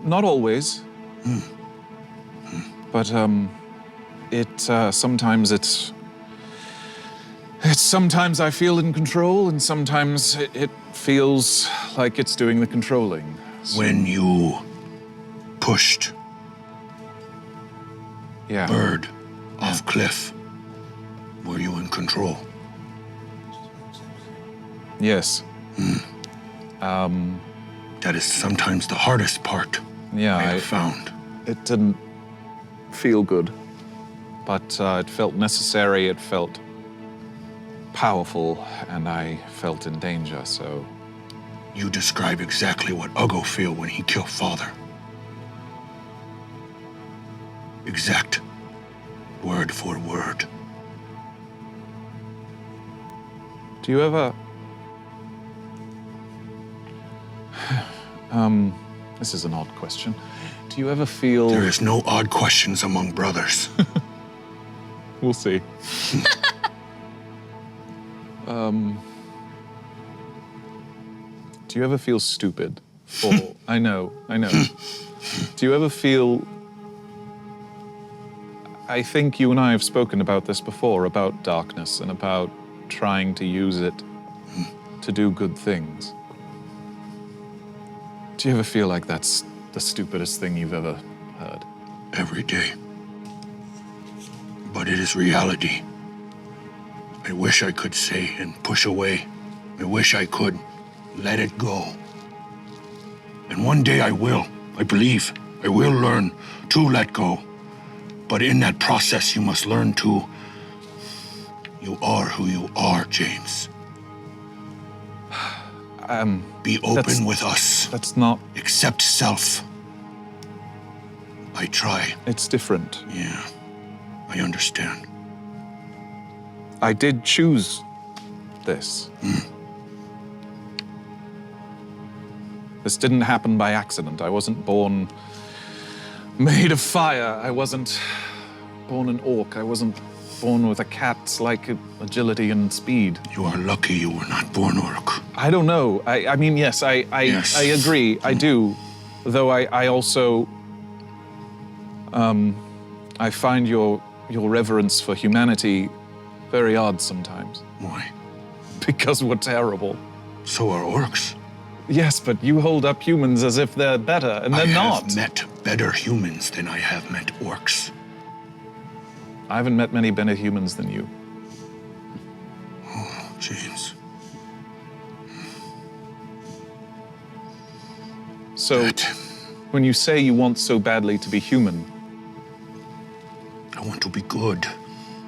not always. But, sometimes I feel in control, and sometimes it feels like it's doing the controlling. When you pushed Yeah. Bird off cliff, were you in control? Yes. That is sometimes the hardest part Yeah, I have found. It didn't feel good, but it felt necessary, it felt powerful, and I felt in danger, so... You describe exactly what Uggo feel when he killed father. Exact. Word for word. Do you ever... this is an odd question. Do you ever feel... There is no odd questions among brothers. We'll see. Do you ever feel stupid? Or, I know. Do you ever feel... I think you and I have spoken about this before, about darkness and about trying to use it to do good things. Do you ever feel like that's the stupidest thing you've ever heard? Every day. But it is reality. I wish I could say and push away. I wish I could let it go. And one day I will. I believe I will learn to let go. But in that process, you must learn to... You are who you are, James. Be open with us. That's not... Accept self. I try. It's different. Yeah, I understand. I did choose this. This didn't happen by accident. I wasn't born made of fire. I wasn't born an orc. I wasn't born with a cat's like agility and speed. You are lucky you were not born orc. I don't know. I mean, yes, I agree. I do. Though I also I find your reverence for humanity very odd sometimes. Why? Because we're terrible. So are orcs. Yes, but you hold up humans as if they're better, and they're not. I have met better humans than I have met orcs. I haven't met many better humans than you. Oh, James. So, when you say you want so badly to be human... I want to be good.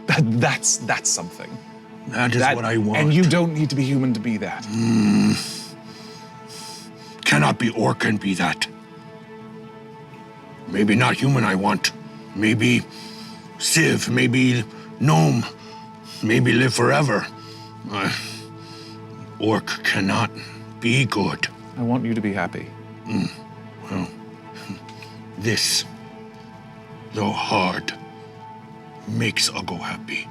That's something. That is what I want. And you don't need to be human to be that. Cannot be orc and be that. Maybe not human I want. Maybe Civ, maybe gnome, maybe live forever. Orc cannot be good. I want you to be happy. Well, this, though hard, makes Uggo happy.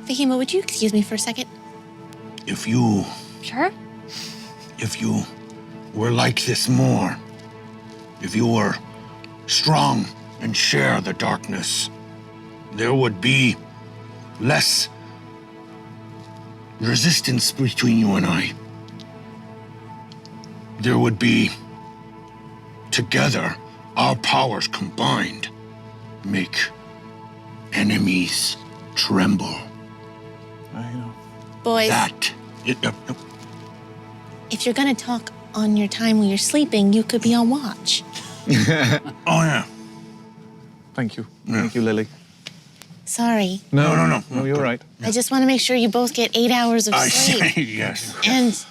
Fahima, would you excuse me for a second? If you Sure. were like this more, if you were strong and share the darkness, there would be less resistance between you and I. There would be, together, our powers combined make enemies tremble. I know. Boys, if you're gonna talk on your time when you're sleeping, you could be on watch. Oh, yeah. Thank you. Yeah. Thank you, Lily. Sorry. No. No, you're right. I just want to make sure you both get 8 hours of I sleep. say yes. And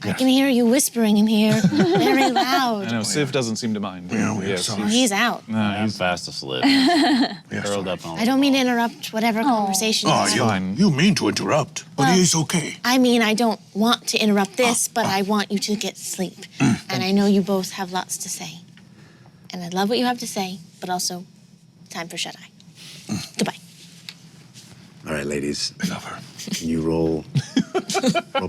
I can hear you whispering in here very I loud. know, Civ doesn't seem to mind. Yeah, we have Yes, some. Oh, he's out. No, I'm he's... fast asleep. Yes, Curled up on I don't mean to interrupt whatever conversation Oh, is you, fine. you mean to interrupt, but Well- it is okay. I mean, I don't want to interrupt this, but I want you to get sleep. And I know you both have lots to say. And I love what you have to say, but also time for shut-eye. Goodbye. All right, ladies. I love her. Can you roll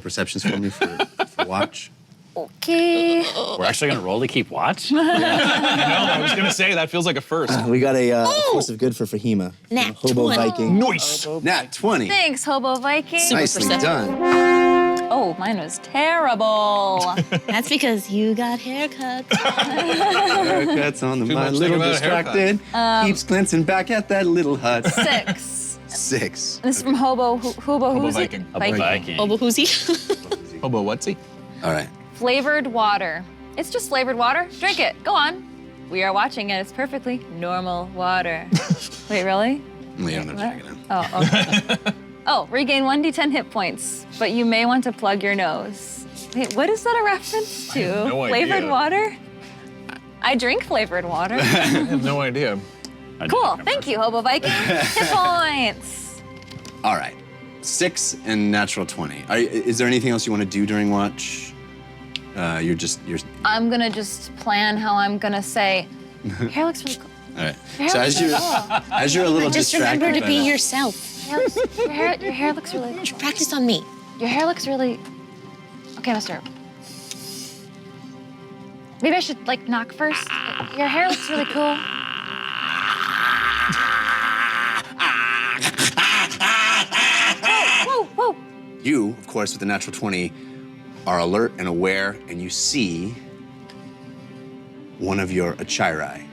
perceptions for me for watch? Okay. We're actually gonna roll to keep watch? No, I was gonna say, that feels like a first. We got a force of good for Fahima. Nat Hobo 20. Viking. Nice. Nat 20. Thanks, Hobo Viking. Nicely done. Oh, mine was terrible. That's because you got haircuts. Haircuts on the Too mind, much little thinking about distracted. Keeps glancing back at that little hut. 6. 6. This is from Hobo Who's Viking. A Viking. Obo Hoosie. Hobo what's he? All right. Flavored water. It's just flavored water. Drink it. Go on. We are watching and it's perfectly normal water. Wait, really? Yeah, I'm gonna check it out. Oh, okay. Oh, regain 1d10 hit points, but you may want to plug your nose. Wait, what is that a reference to? no Flavored idea. water? I drink flavored water. I have no idea. Cool, thank you, Hobo Viking. Hit points. All right, 6 and natural 20. Is there anything else you want to do during watch? You're. I'm gonna just plan how I'm gonna say, your hair looks really cool. All right. Your hair So looks really cool. as you're a little Just distracted. remember to by be that- yourself. Your hair looks really cool. Practice on me. Your hair looks really. Okay, Mister. Maybe I should like knock first. Your hair looks really cool. Whoa, whoa, whoa. You, of course, with the natural 20, are alert and aware, and you see one of your Achirai.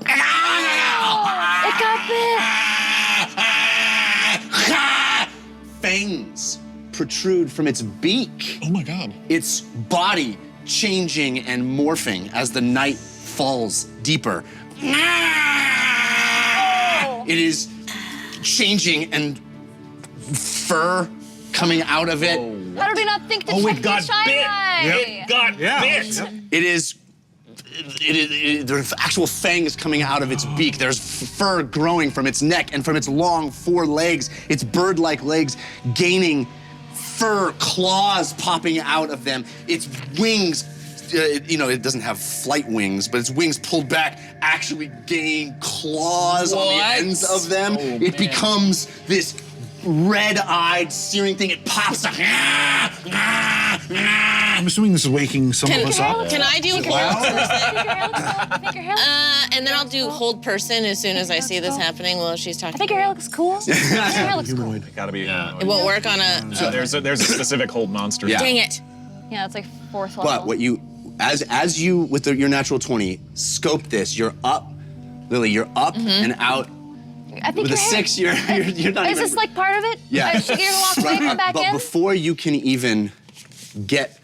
It got bit. Fangs protrude from its beak. Oh my God. Its body changing and morphing as the night falls deeper. It is changing and fur coming out of it. How did we not think to check the shy got bit. It is. There's actual fangs coming out of its beak. There's fur growing from its neck and from its long 4 legs, its bird-like legs gaining fur, claws popping out of them. Its wings, it doesn't have flight wings, but its wings pulled back actually gain claws on the ends of them. It becomes this red-eyed, searing thing. It pops up. I'm assuming this is waking some of us up. Can I do a I think your hair looks and then I'll do hold person as soon as I see this happening while she's talking. I think your hair looks cool. Your hair looks cool. Gotta be. It won't work on a. There's a specific hold monster. Yeah. Dang it. Yeah, it's like 4th level. But what you, as you with your natural 20 scope this, you're up, Lily. You're up and out. I think With a your hair, 6, you're not Is even. this like part of it? Yeah. Should you walk away and come back but in? before you can even get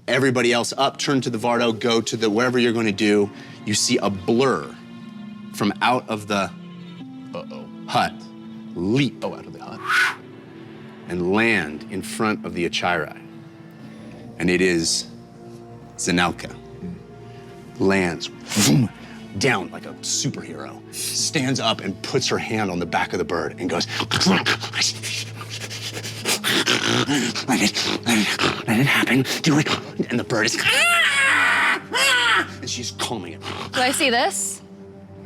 everybody else up, turn to the Vardo, go to the wherever you're going to do, you see a blur from out of the hut, leap out of the hut, and land in front of the Achirai. And it is Zanelka. Lands vroom, down like a superhero, stands up and puts her hand on the back of the bird and goes, let it happen, do it. And the bird is, and she's calming it. Do I see this?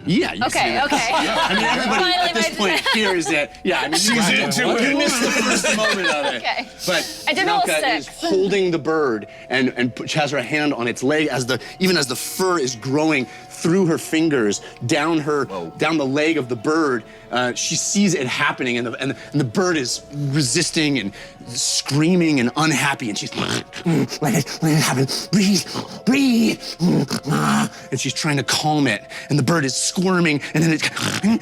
Yeah, you see Okay, that. okay. Yeah, I mean, everybody Finally, at this point hears it. Yeah, I mean, she's into it. You missed the first moment of it. Okay. But I did roll a Zanelka is 6. holding the bird and she has her hand on its leg even as the fur is growing through her fingers down the leg of the bird. She sees it happening, and the bird is resisting and screaming and unhappy, and she's let it happen, breathe, and she's trying to calm it, and the bird is squirming, and then it's and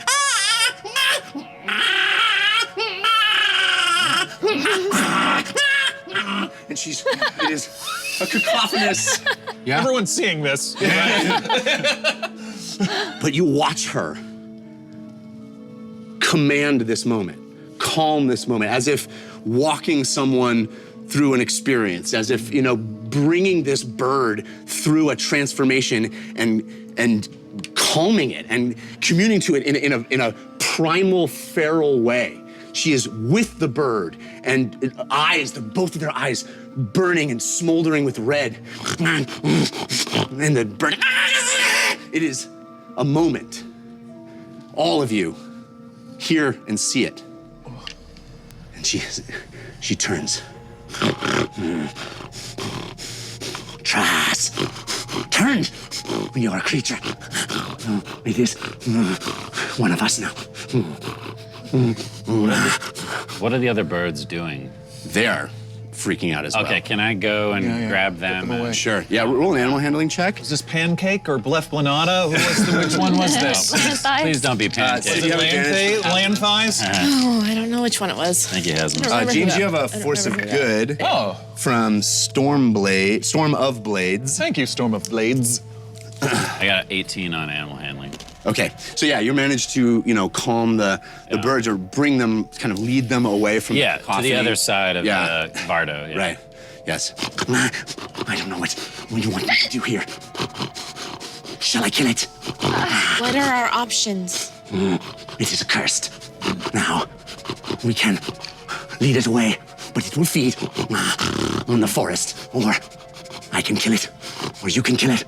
it is a cacophonous. Yeah. Everyone's seeing this. But you watch her command this moment, calm this moment, as if walking someone through an experience, as if, bringing this bird through a transformation and calming it and communing to it in a primal, feral way. She is with the bird, and both of their eyes burning and smoldering with red. And the bird, it is a moment. All of you hear and see it. And she turns. Trash, turn. We are a creature. It is one of us now. What are the other birds doing? They're freaking out as well. Okay, can I go and grab them? Sure. Yeah, roll an animal handling check. Is this Pancake or Blefblanata? Which one was this? Please don't be Pancake. Was it Land Thighs? Oh, I don't know which one it was. I think he has them. James, you have a force of good from Storm of Blades. Thank you, Storm of Blades. I got 18 on animal handling. Okay, so yeah, you managed to, calm the birds or bring them, kind of lead them away from the To cacophony. the other side of the Vardo. Yeah. Right, yes. I don't know what you want me to do here. Shall I kill it? What are our options? It is accursed. Now, we can lead it away, but it will feed on the forest. Or I can kill it, or you can kill it.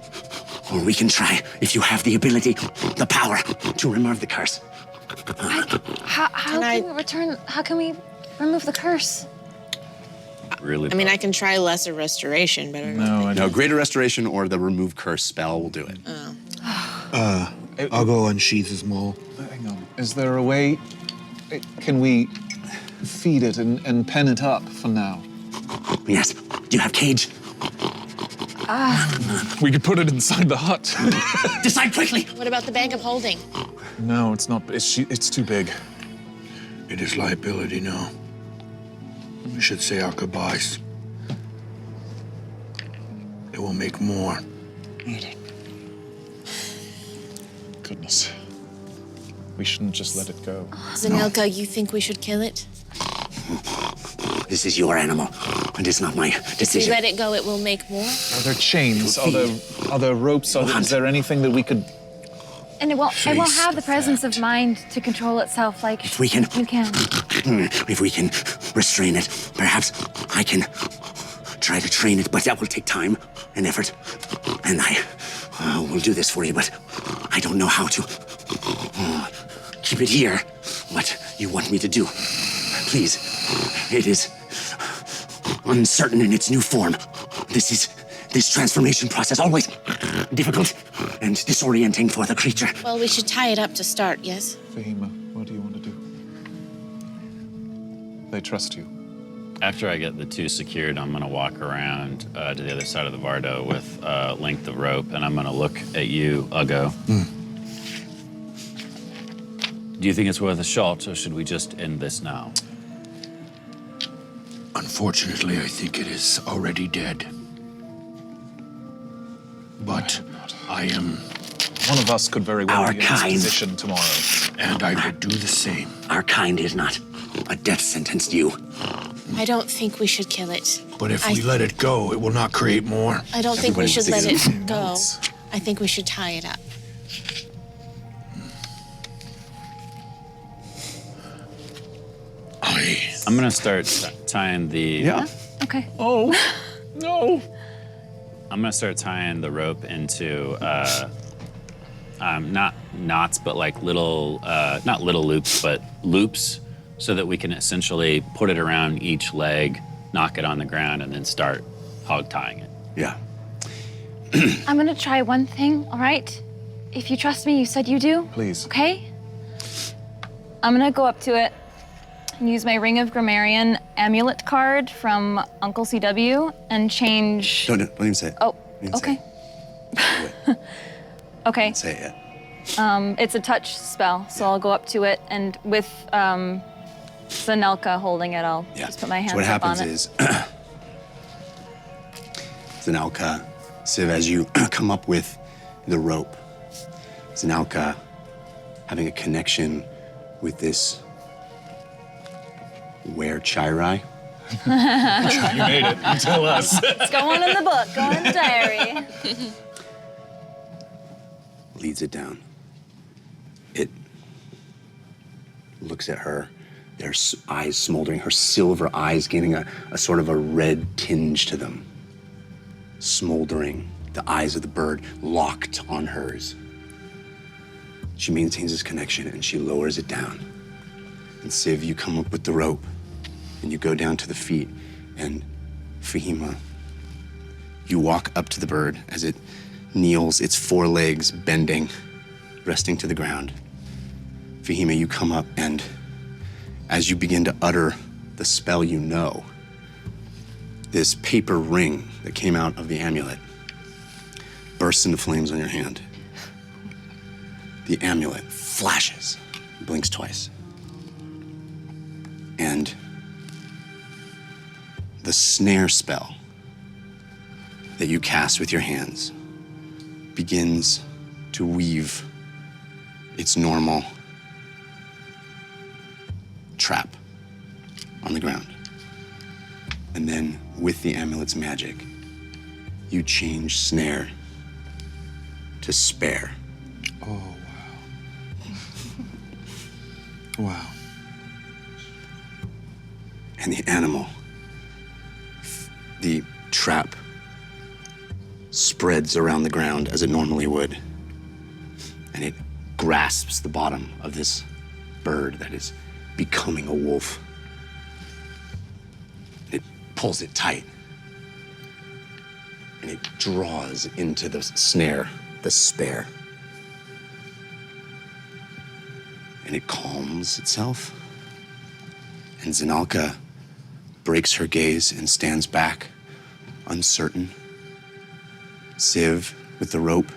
Or we can try, if you have the ability, the power, to remove the curse. How can we remove the curse? Really? I mean, I can try lesser restoration, but I don't know. No, greater restoration or the remove curse spell will do it. I'll go unsheath his maul. Hang on. Is there a way? Can we feed it and pen it up for now? Yes. Do you have cage? We could put it inside the hut. Decide quickly. What about the bag of holding? No, it's not. It's too big. It is liability now. We should say our goodbyes. It will make more. Goodness. We shouldn't just let it go. Zanelka, you think we should kill it? This is your animal, and it's not my If we decision. let it go, it will make more? Are there chains? Are there ropes? Is there anything that we could... And it won't have the presence of mind to control itself like If we can, you can. if we can restrain it, perhaps I can try to train it, but that will take time and effort. And I will do this for you, but I don't know how to keep it here. What you want me to do? Please, it is uncertain in its new form. This transformation process always difficult and disorienting for the creature. Well, we should tie it up to start, yes? Fahima, what do you want to do? They trust you. After I get the two secured, I'm going to walk around to the other side of the Vardo with a length of rope, and I'm going to look at you, Uggo. Do you think it's worth a shot, or should we just end this now? Unfortunately, I think it is already dead. But I am, One of us could very well Our be in this kind. position tomorrow. and I would do the same. Our kind is not a death sentence to you. I don't think we should kill it. But if I- we let it go, it will not create more. I don't think we Everybody should let thinks it go. I think we should tie it up. I'm going to start tying the... Yeah. Okay. Oh, no. I'm going to start tying the rope into, not knots, but like little, not little loops, but loops, so that we can essentially put it around each leg, knock it on the ground, and then start hog tying it. Yeah. I'm gonna try one thing, all right? If you trust me, you said you do. Please. Okay? I'm gonna go up to it and use my Ring of Grammarian amulet card from Uncle CW and change. Don't even say it. Oh, Don't even say okay. Okay. Say it yet. It's a touch spell, so I'll go up to it and with Zanelka holding it, I'll Yeah. just put my hands So what up on happens it. is, Zanelka, Civ, as you come up with the rope, Zanelka having a connection with this were-chirai. You made it. You tell us. It's going in the book, going in the diary. Leads it down. It looks at her, their eyes smoldering, her silver eyes gaining a sort of a red tinge to them. Smoldering, the eyes of the bird locked on hers. She maintains this connection and she lowers it down. And Civ, you come up with the rope and you go down to the feet, and Fahima, you walk up to the bird as it kneels, its forelegs bending, resting to the ground. Fahima, you come up, and as you begin to utter the spell you know, this paper ring that came out of the amulet bursts into flames on your hand. The amulet flashes, blinks twice. And the snare spell that you cast with your hands begins to weave its normal trap on the ground. And then, with the amulet's magic, you change snare to spare. Oh, wow. Wow. And the animal, the trap, spreads around the ground as it normally would. And it grasps the bottom of this bird that is becoming a wolf. It pulls it tight. And it draws into the snare, the spare. And it calms itself. And Zanelka breaks her gaze and stands back, uncertain. Siv, with the rope,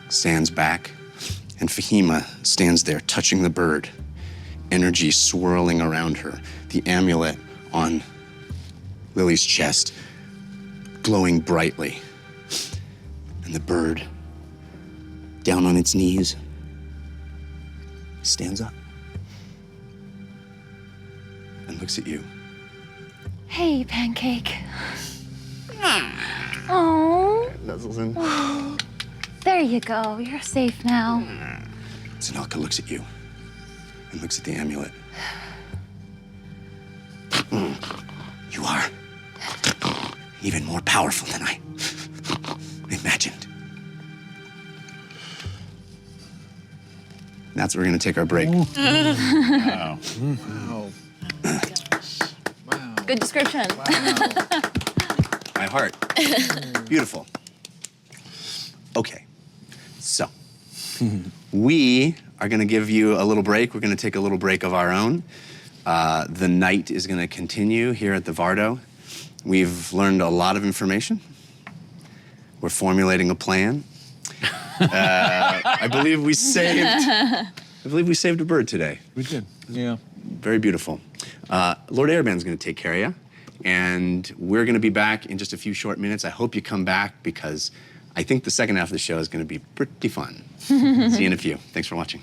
stands back. And Fahima stands there, touching the bird, energy swirling around her, the amulet on Lily's chest, glowing brightly. And the bird, down on its knees, stands up and looks at you. Hey, Pancake. Oh. Nuzzles in. There you go. You're safe now. Zanelka looks at you and looks at the amulet. You are even more powerful than I imagined. That's where we're going to take our break. Wow. Good description. My heart. Beautiful. Okay, so we are going to give you a little break. We're going to take a little break of our own. The night is going to continue here at the Vardo. We've learned a lot of information. We're formulating a plan. I believe we saved a bird today. We did. Yeah. Very beautiful. Lord Airband's going to take care of you, and we're going to be back in just a few short minutes. I hope you come back because I think the second half of the show is going to be pretty fun. See you in a few. Thanks for watching.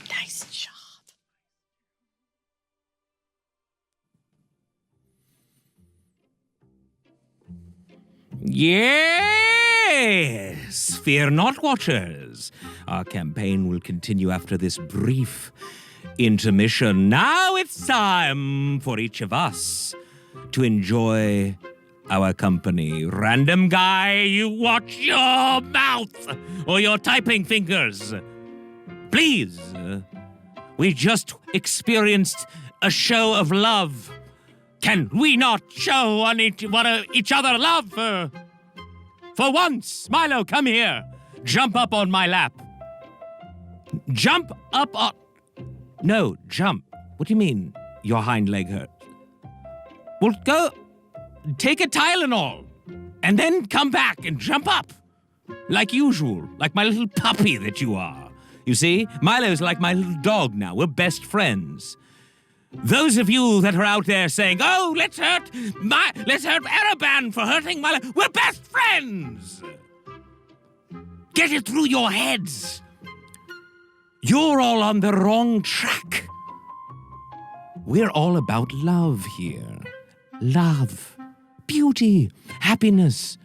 Nice job. Yes! Fear not, Watchers. Our campaign will continue after this brief intermission. Now it's time for each of us to enjoy our company. Random guy, you watch your mouth or your typing fingers. Please. We just experienced a show of love. Can we not show each other love? For once, Milo, come here. Jump up on my lap. Jump up on... No, jump. What do you mean your hind leg hurts? Well, go... Take a Tylenol, and then come back and jump up. Like usual, like my little puppy that you are. You see, Milo's like my little dog now. We're best friends. Those of you that are out there saying, oh, let's hurt Ereban for hurting Milo, we're best friends. Get it through your heads. You're all on the wrong track. We're all about love here. Love. Beauty, happiness.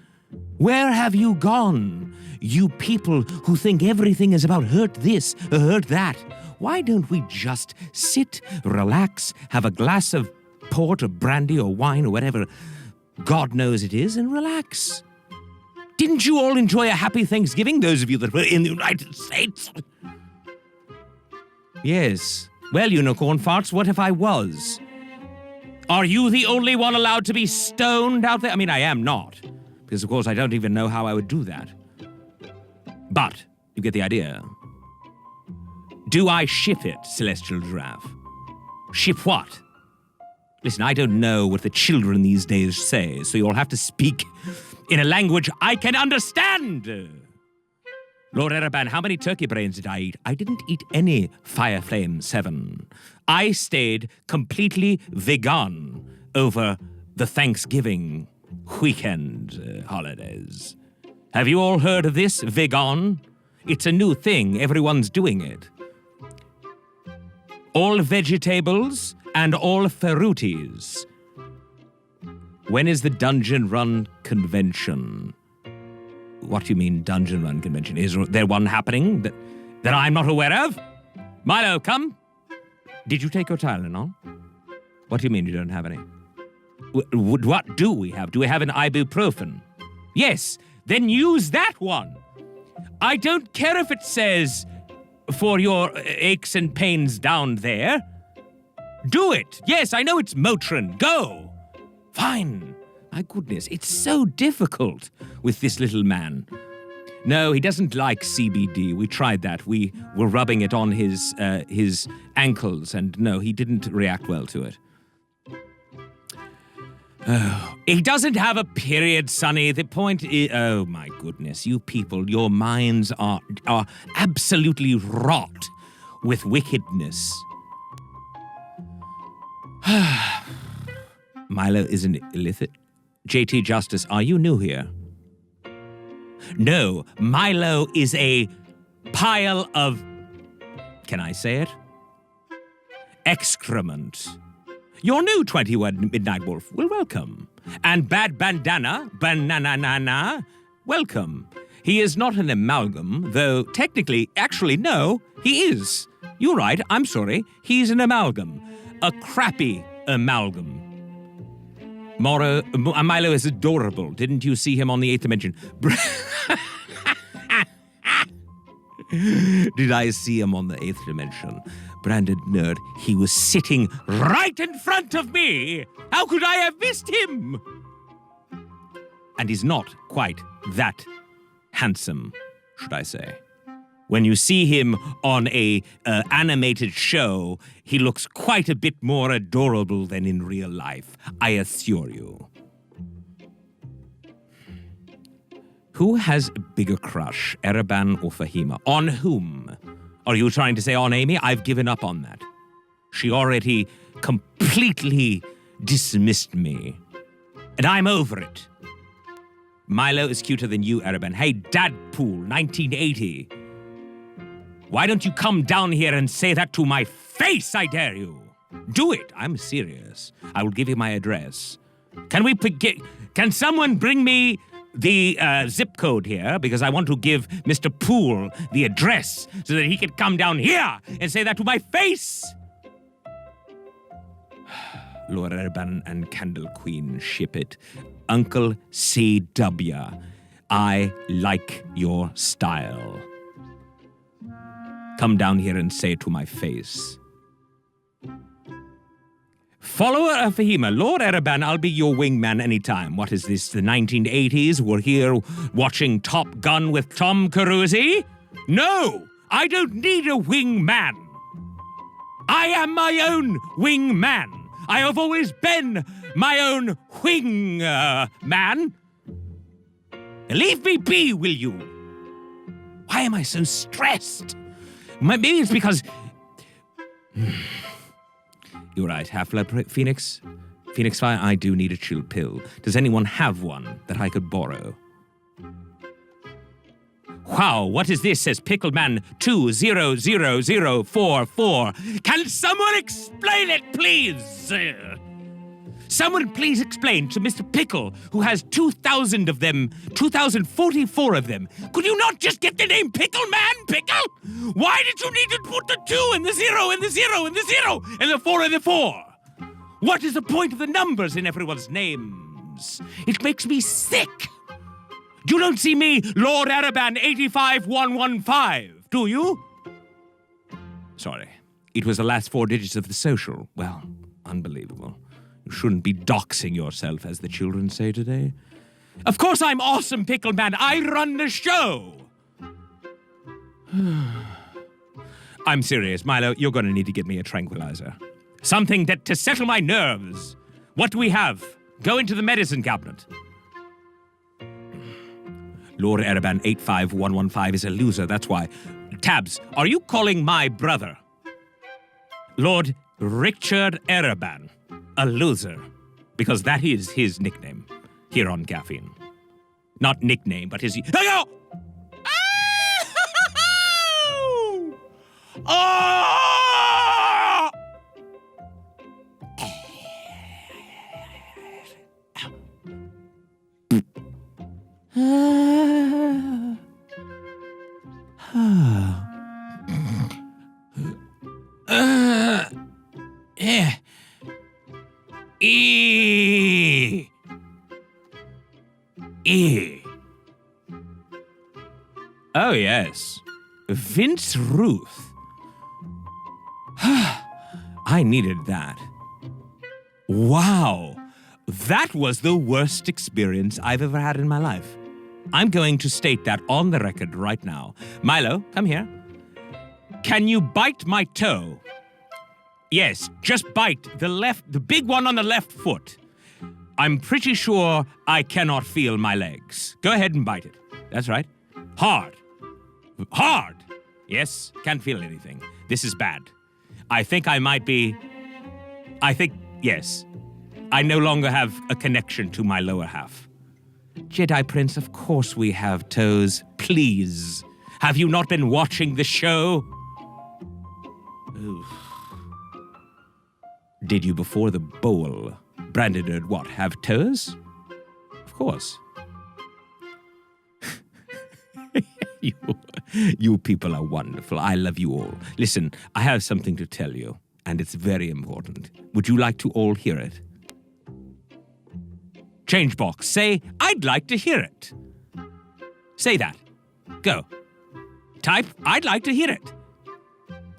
Where have you gone? You people who think everything is about hurt this or hurt that. Why don't we just sit, relax, have a glass of port or brandy or wine or whatever God knows it is, and relax? Didn't you all enjoy a happy Thanksgiving, those of you that were in the United States? Yes. Well, unicorn farts, what if I was? Are you the only one allowed to be stoned out there? I mean, I am not. Because, of course, I don't even know how I would do that. But, you get the idea. Do I ship it, Celestial Giraffe? Ship what? Listen, I don't know what the children these days say, so you'll have to speak in a language I can understand. Lord Ereban, how many turkey brains did I eat? I didn't eat any Fire Flame 7. I stayed completely vegan over the Thanksgiving weekend holidays. Have you all heard of this, vegan? It's a new thing. Everyone's doing it. All vegetables and all fruities. When is the Dungeon Run convention? What do you mean, Dungeon Run convention? Is there one happening that I'm not aware of? Milo, come. Did you take your Tylenol? What do you mean you don't have any? What do we have? Do we have an ibuprofen? Yes, then use that one. I don't care if it says for your aches and pains down there. Do it. Yes, I know it's Motrin. Go. Fine. My goodness, it's so difficult with this little man. No, he doesn't like CBD. We tried that. We were rubbing it on his ankles, and no, he didn't react well to it. Oh, he doesn't have a period, Sonny. The point is, oh my goodness, you people, your minds are absolutely wrought with wickedness. Milo is an illicit. JT Justice, are you new here? No, Milo is a pile of, can I say it? Excrement. Your new 21 Midnight Wolf, well, welcome. And Bad Bandana, Banana, welcome. He is not an amalgam, though technically, actually, no, he is. You're right, I'm sorry. He's an amalgam. A crappy amalgam. Milo is adorable. Didn't you see him on the 8th dimension? Did I see him on the 8th dimension? Branded nerd, he was sitting right in front of me! How could I have missed him? And he's not quite that handsome, should I say. When you see him on a animated show, he looks quite a bit more adorable than in real life, I assure you. Who has a bigger crush, Ereban or Fahima? On whom? Are you trying to say on Amy? I've given up on that. She already completely dismissed me. And I'm over it. Milo is cuter than you, Ereban. Hey, Dadpool, 1980. Why don't you come down here and say that to my face, I dare you? Do it. I'm serious. I will give you my address. Can someone bring me the zip code here, because I want to give Mr. Poole the address so that he can come down here and say that to my face. Lord Ereban and Candle Queen ship it. Uncle C.W. I like your style. Come down here and say it to my face. Follower of Fahima, Lord Ereban, I'll be your wingman anytime. What is this, the 1980s? We're here watching Top Gun with Tom Cruise? No, I don't need a wingman. I am my own wingman. I have always been my own wingman. Leave me be, will you? Why am I so stressed? Maybe it's because... You're right, Half-Blood Phoenix. Phoenix Fire, I do need a chill pill. Does anyone have one that I could borrow? Wow, what is this? Says Pickleman 200044. Can someone explain it, please? Someone please explain to Mr. Pickle, who has 2,000 of them, 2,044 of them. Could you not just get the name Pickle Man, Pickle? Why did you need to put the 2 and the 0 and the 0 and the 0 and the 4 and the 4? What is the point of the numbers in everyone's names? It makes me sick. You don't see me, Lord Ereban 85115, do you? Sorry, it was the last 4 digits of the social. Well, unbelievable. You shouldn't be doxing yourself, as the children say today. Of course I'm awesome, Pickle Man. I run the show. I'm serious. Milo, you're going to need to get me a tranquilizer. Something to settle my nerves. What do we have? Go into the medicine cabinet. Lord Ereban 85115 is a loser, that's why. Tabs, are you calling my brother Lord Richard Ereban a loser? Because that is his nickname here on Caffeine. Not nickname, but his... Oh! Oh! Oh, yes. Vince Ruth. I needed that. Wow. That was the worst experience I've ever had in my life. I'm going to state that on the record right now. Milo, come here. Can you bite my toe? Yes, just bite the big one on the left foot. I'm pretty sure I cannot feel my legs. Go ahead and bite it. That's right. Hard. Hard. Yes, can't feel anything. This is bad. Yes. I no longer have a connection to my lower half. Jedi Prince, of course we have toes. Please. Have you not been watching the show? Oof. Did you before the bowl, Brandon, what, have toes? Of course. You people are wonderful. I love you all. Listen, I have something to tell you, and it's very important. Would you like to all hear it? Change box, say, I'd like to hear it. Say that. Go. Type, I'd like to hear it.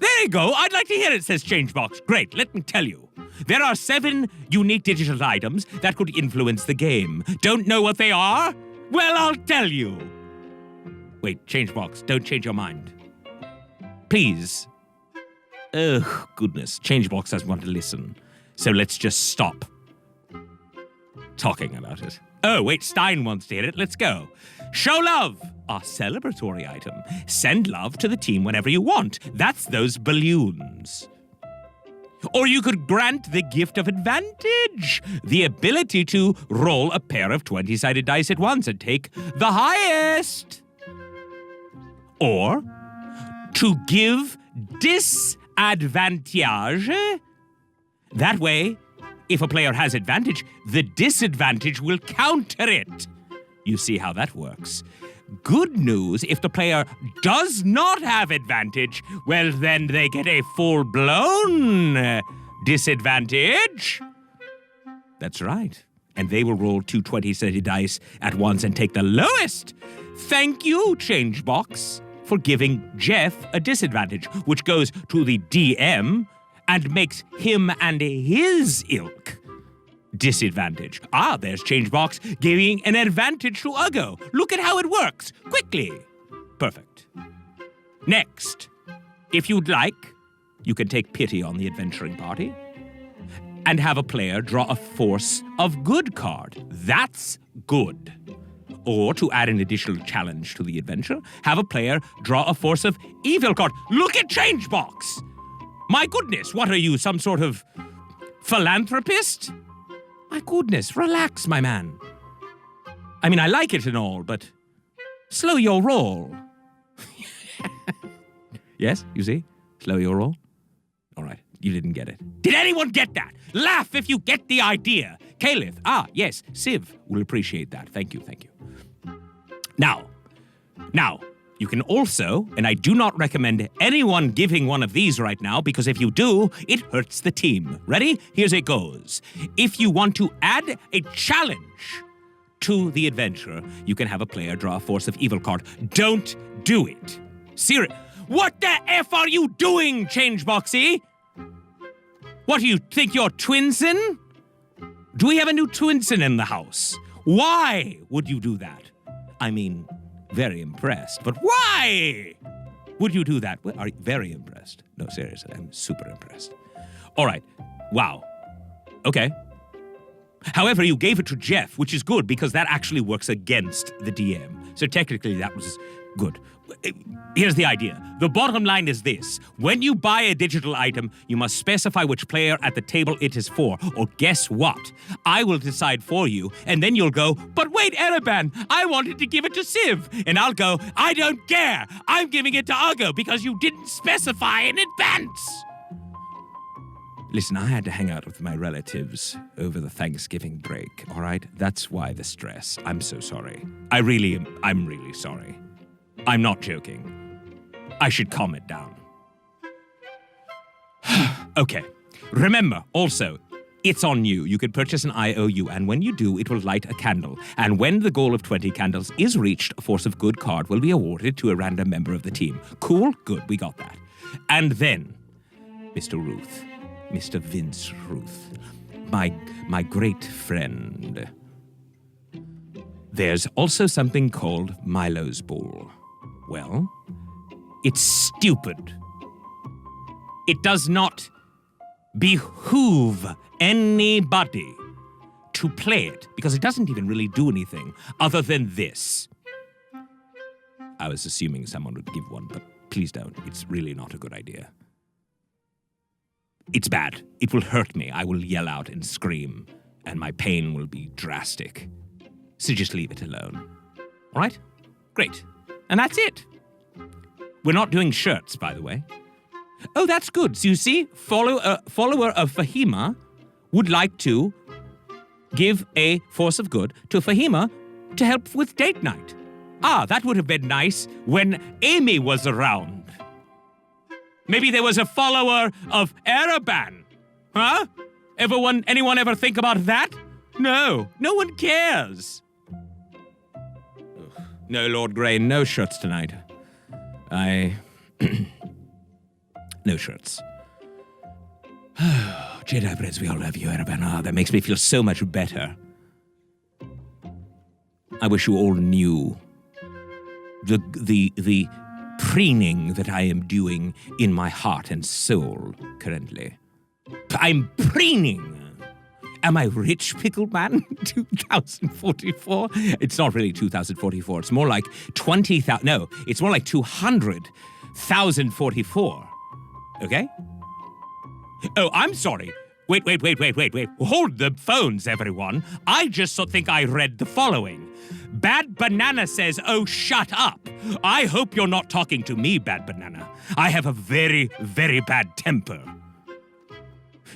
There you go, I'd like to hear it, says Changebox. Great, let me tell you. There are 7 unique digital items that could influence the game. Don't know what they are? Well, I'll tell you. Wait, Changebox, don't change your mind. Please. Oh, goodness, Changebox doesn't want to listen. So let's just stop talking about it. Oh, wait, Stein wants to hear it. Let's go. Show love, our celebratory item. Send love to the team whenever you want. That's those balloons. Or you could grant the gift of advantage, the ability to roll a pair of 20-sided dice at once and take the highest. Or to give disadvantage. That way, if a player has advantage, the disadvantage will counter it. You see how that works. Good news, if the player does not have advantage, well, then they get a full-blown disadvantage. That's right. And they will roll 2 20-sided dice at once and take the lowest. Thank you, Changebox, for giving Jeff a disadvantage, which goes to the DM and makes him and his ilk disadvantage. Ah, there's Changebox giving an advantage to Uggo. Look at how it works. Quickly. Perfect. Next, if you'd like, you can take pity on the adventuring party and have a player draw a force of good card. That's good. Or, to add an additional challenge to the adventure, have a player draw a force of evil card. Look at Changebox! My goodness, what are you, some sort of philanthropist? My goodness, relax, my man. I mean, I like it and all, but slow your roll. Yes, you see? Slow your roll. All right, you didn't get it. Did anyone get that? Laugh if you get the idea. Caliph, yes, Civ will appreciate that. Thank you, thank you. Now, you can also, and I do not recommend anyone giving one of these right now, because if you do, it hurts the team. Ready? Here's it goes. If you want to add a challenge to the adventure, you can have a player draw a force of evil card. Don't do it. Serious. What the F are you doing, Changeboxy? What do you think you're twinsin? Do we have a new twinsin in the house? Why would you do that? I mean, very impressed, but why would you do that? Well, are you very impressed? No, seriously, I'm super impressed. All right, wow, okay. However, you gave it to Jeff, which is good because that actually works against the DM. So technically that was good. Here's the idea. The bottom line is this. When you buy a digital item, you must specify which player at the table it is for. Or guess what? I will decide for you, and then you'll go, but wait, Ereban, I wanted to give it to Civ. And I'll go, I don't care. I'm giving it to Argo because you didn't specify in advance. Listen, I had to hang out with my relatives over the Thanksgiving break, all right? That's why the stress. I'm so sorry. I'm really sorry. I'm not joking. I should calm it down. Okay. Remember, also, it's on you. You can purchase an IOU, and when you do, it will light a candle. And when the goal of 20 candles is reached, a Force of Good card will be awarded to a random member of the team. Cool? Good, we got that. And then, Mr. Ruth, Mr. Vince Ruth, my great friend, there's also something called Milo's Ball. Well, it's stupid. It does not behoove anybody to play it because it doesn't even really do anything other than this. I was assuming someone would give one, but please don't. It's really not a good idea. It's bad. It will hurt me. I will yell out and scream, and my pain will be drastic. So just leave it alone. All right? Great. And that's it. We're not doing shirts, by the way. Oh, that's good. So you see, follower of Fahima would like to give a Force of Good to Fahima to help with date night. Ah, that would have been nice when Amy was around. Maybe there was a follower of Ereban. Huh? Anyone ever think about that? No one cares. Ugh. No, Lord Grey, no shirts tonight. No shirts. Jedi Breds, we all love you, Ereban. Ah, that makes me feel so much better. I wish you all knew the preening that I am doing in my heart and soul currently. I'm preening. Am I rich, Pickle Man? 2044? It's not really 2044. It's more like 20,000. No, it's more like 200,044. Okay? Oh, I'm sorry. Wait. Hold the phones, everyone. I just think I read the following. Bad Banana says, oh, shut up. I hope you're not talking to me, Bad Banana. I have a very, very bad temper.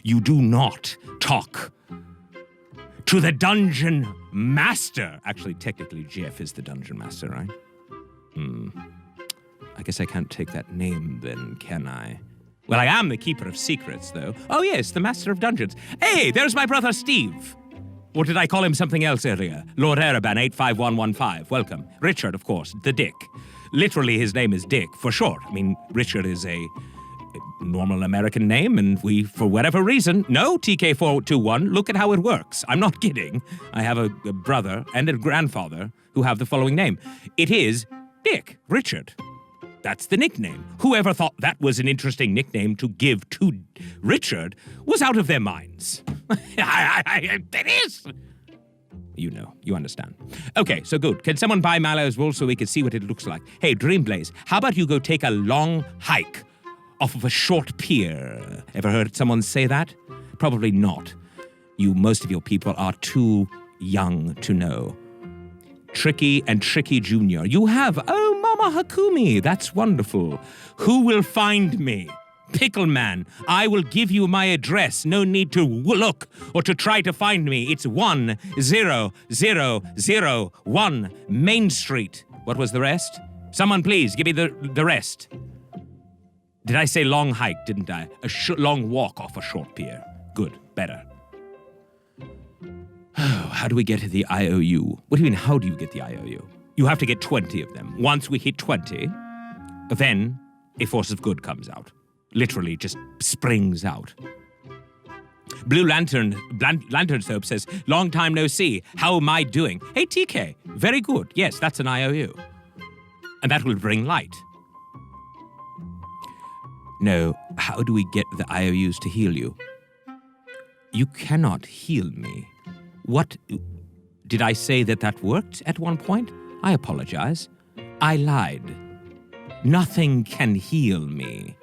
You do not talk to the Dungeon Master. Actually, technically, Jeff is the Dungeon Master, right? I guess I can't take that name then, can I? Well, I am the Keeper of Secrets, though. Oh, yes, the Master of Dungeons. Hey, there's my brother Steve. Or did I call him something else earlier? Lord Ereban, 85115. Welcome. Richard, of course, the Dick. Literally, his name is Dick, for short. I mean, Richard is a normal American name, and we, for whatever reason, no, TK421, look at how it works. I'm not kidding. I have a brother and a grandfather who have the following name. It is Dick, Richard. That's the nickname. Whoever thought that was an interesting nickname to give to Richard was out of their minds. It is. You know, you understand. Okay, so good. Can someone buy Milo's wool so we can see what it looks like? Hey, Dreamblaze, how about you go take a long hike off of a short pier? Ever heard someone say that? Probably not. Most of your people are too young to know. Tricky and Tricky Jr. You have, oh, Mama Hakumi, that's wonderful. Who will find me? Pickle Man, I will give you my address. No need to look or to try to find me. It's 10001 Main Street. What was the rest? Someone please, give me the rest. Did I say long hike, didn't I? A long walk off a short pier. Good, better. How do we get the IOU? What do you mean, how do you get the IOU? You have to get 20 of them. Once we hit 20, then a Force of Good comes out. Literally just springs out. Blue Lantern Soap says, long time no see. How am I doing? Hey, TK, very good. Yes, that's an IOU. And that will bring light. No, how do we get the IOUs to heal you? You cannot heal me. What? Did I say that worked at one point? I apologize. I lied. Nothing can heal me.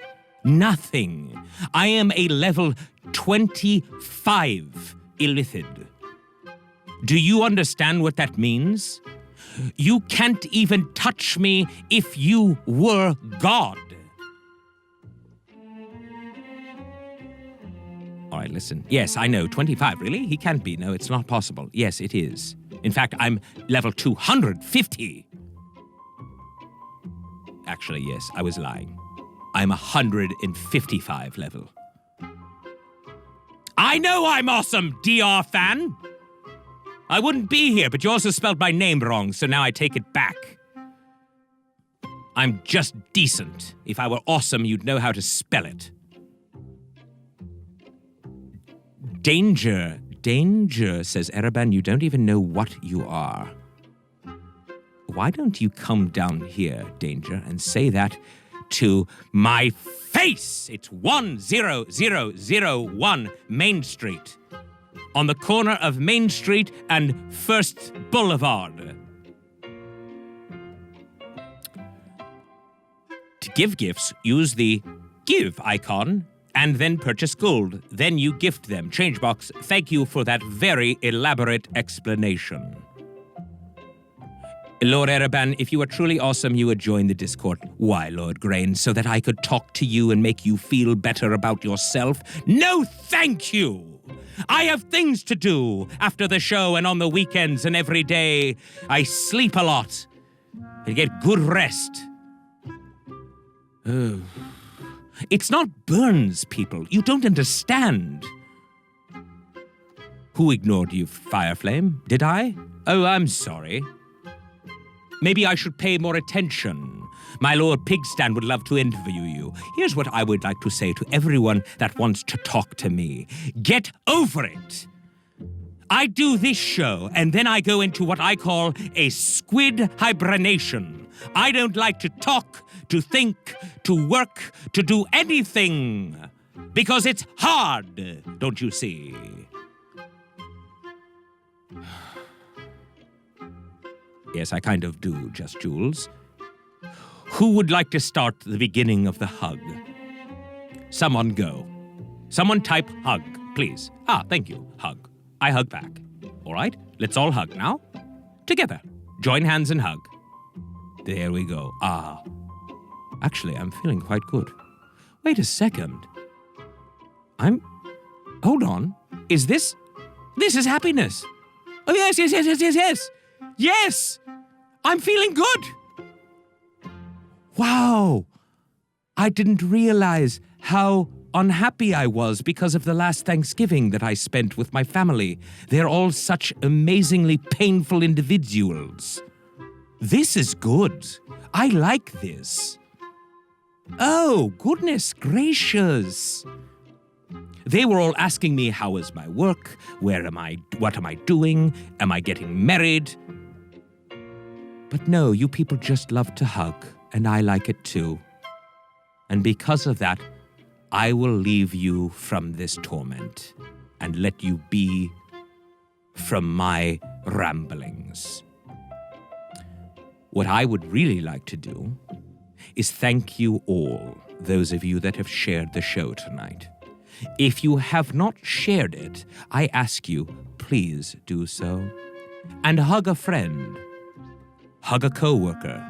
Nothing. I am a level 25 illithid. Do you understand what that means? You can't even touch me if you were God. All right, listen. Yes, I know, 25, really? He can't be. No, it's not possible. Yes, it is. In fact, I'm level 250. Actually, yes, I was lying. I'm 155 level. I know I'm awesome, DR fan! I wouldn't be here, but you also spelled my name wrong, so now I take it back. I'm just decent. If I were awesome, you'd know how to spell it. Danger, danger, says Ereban. You don't even know what you are. Why don't you come down here, Danger, and say that to my face? It's 10001 Main Street. On the corner of Main Street and First Boulevard. To give gifts, use the Give icon and then purchase gold. Then you gift them. Change box, thank you for that very elaborate explanation. Lord Ereban, if you were truly awesome, you would join the Discord. Why, Lord Grain? So that I could talk to you and make you feel better about yourself? No, thank you! I have things to do after the show and on the weekends and every day. I sleep a lot and get good rest. Oh. It's not burns, people. You don't understand. Who ignored you, Fireflame? Did I? Oh, I'm sorry. Maybe I should pay more attention. My Lord Pigstan would love to interview you. Here's what I would like to say to everyone that wants to talk to me. Get over it! I do this show, and then I go into what I call a squid hibernation. I don't like to talk, to think, to work, to do anything. Because it's hard, don't you see? Yes, I kind of do, Just Jules. Who would like to start the beginning of the hug? Someone go. Someone type hug, please. Thank you. Hug. I hug back. All right, let's all hug now. Together. Join hands and hug. There we go. Actually, I'm feeling quite good. Wait a second. Hold on. Is this... This is happiness. Oh, yes. Yes! I'm feeling good. Wow. I didn't realize how unhappy I was because of the last Thanksgiving that I spent with my family. They're all such amazingly painful individuals. This is good. I like this. Oh, goodness gracious. They were all asking me, how is my work? Where am I? What am I doing? Am I getting married? But no, you people just love to hug, and I like it too. And because of that, I will leave you from this torment and let you be from my ramblings. What I would really like to do is thank you all, those of you that have shared the show tonight. If you have not shared it, I ask you, please do so. And hug a friend, hug a coworker,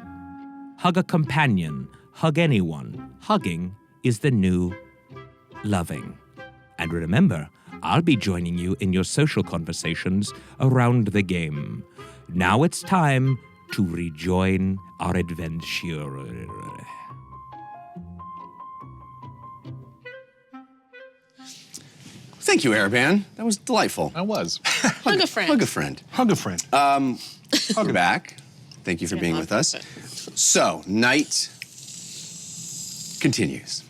hug a companion, hug anyone. Hugging is the new loving. And remember, I'll be joining you in your social conversations around the game. Now it's time to rejoin our adventure. Thank you, Ereban. That was delightful. That was. Hug a friend. Hug a friend. Hug a friend. Hug back. Thank you for being with us. So, night continues.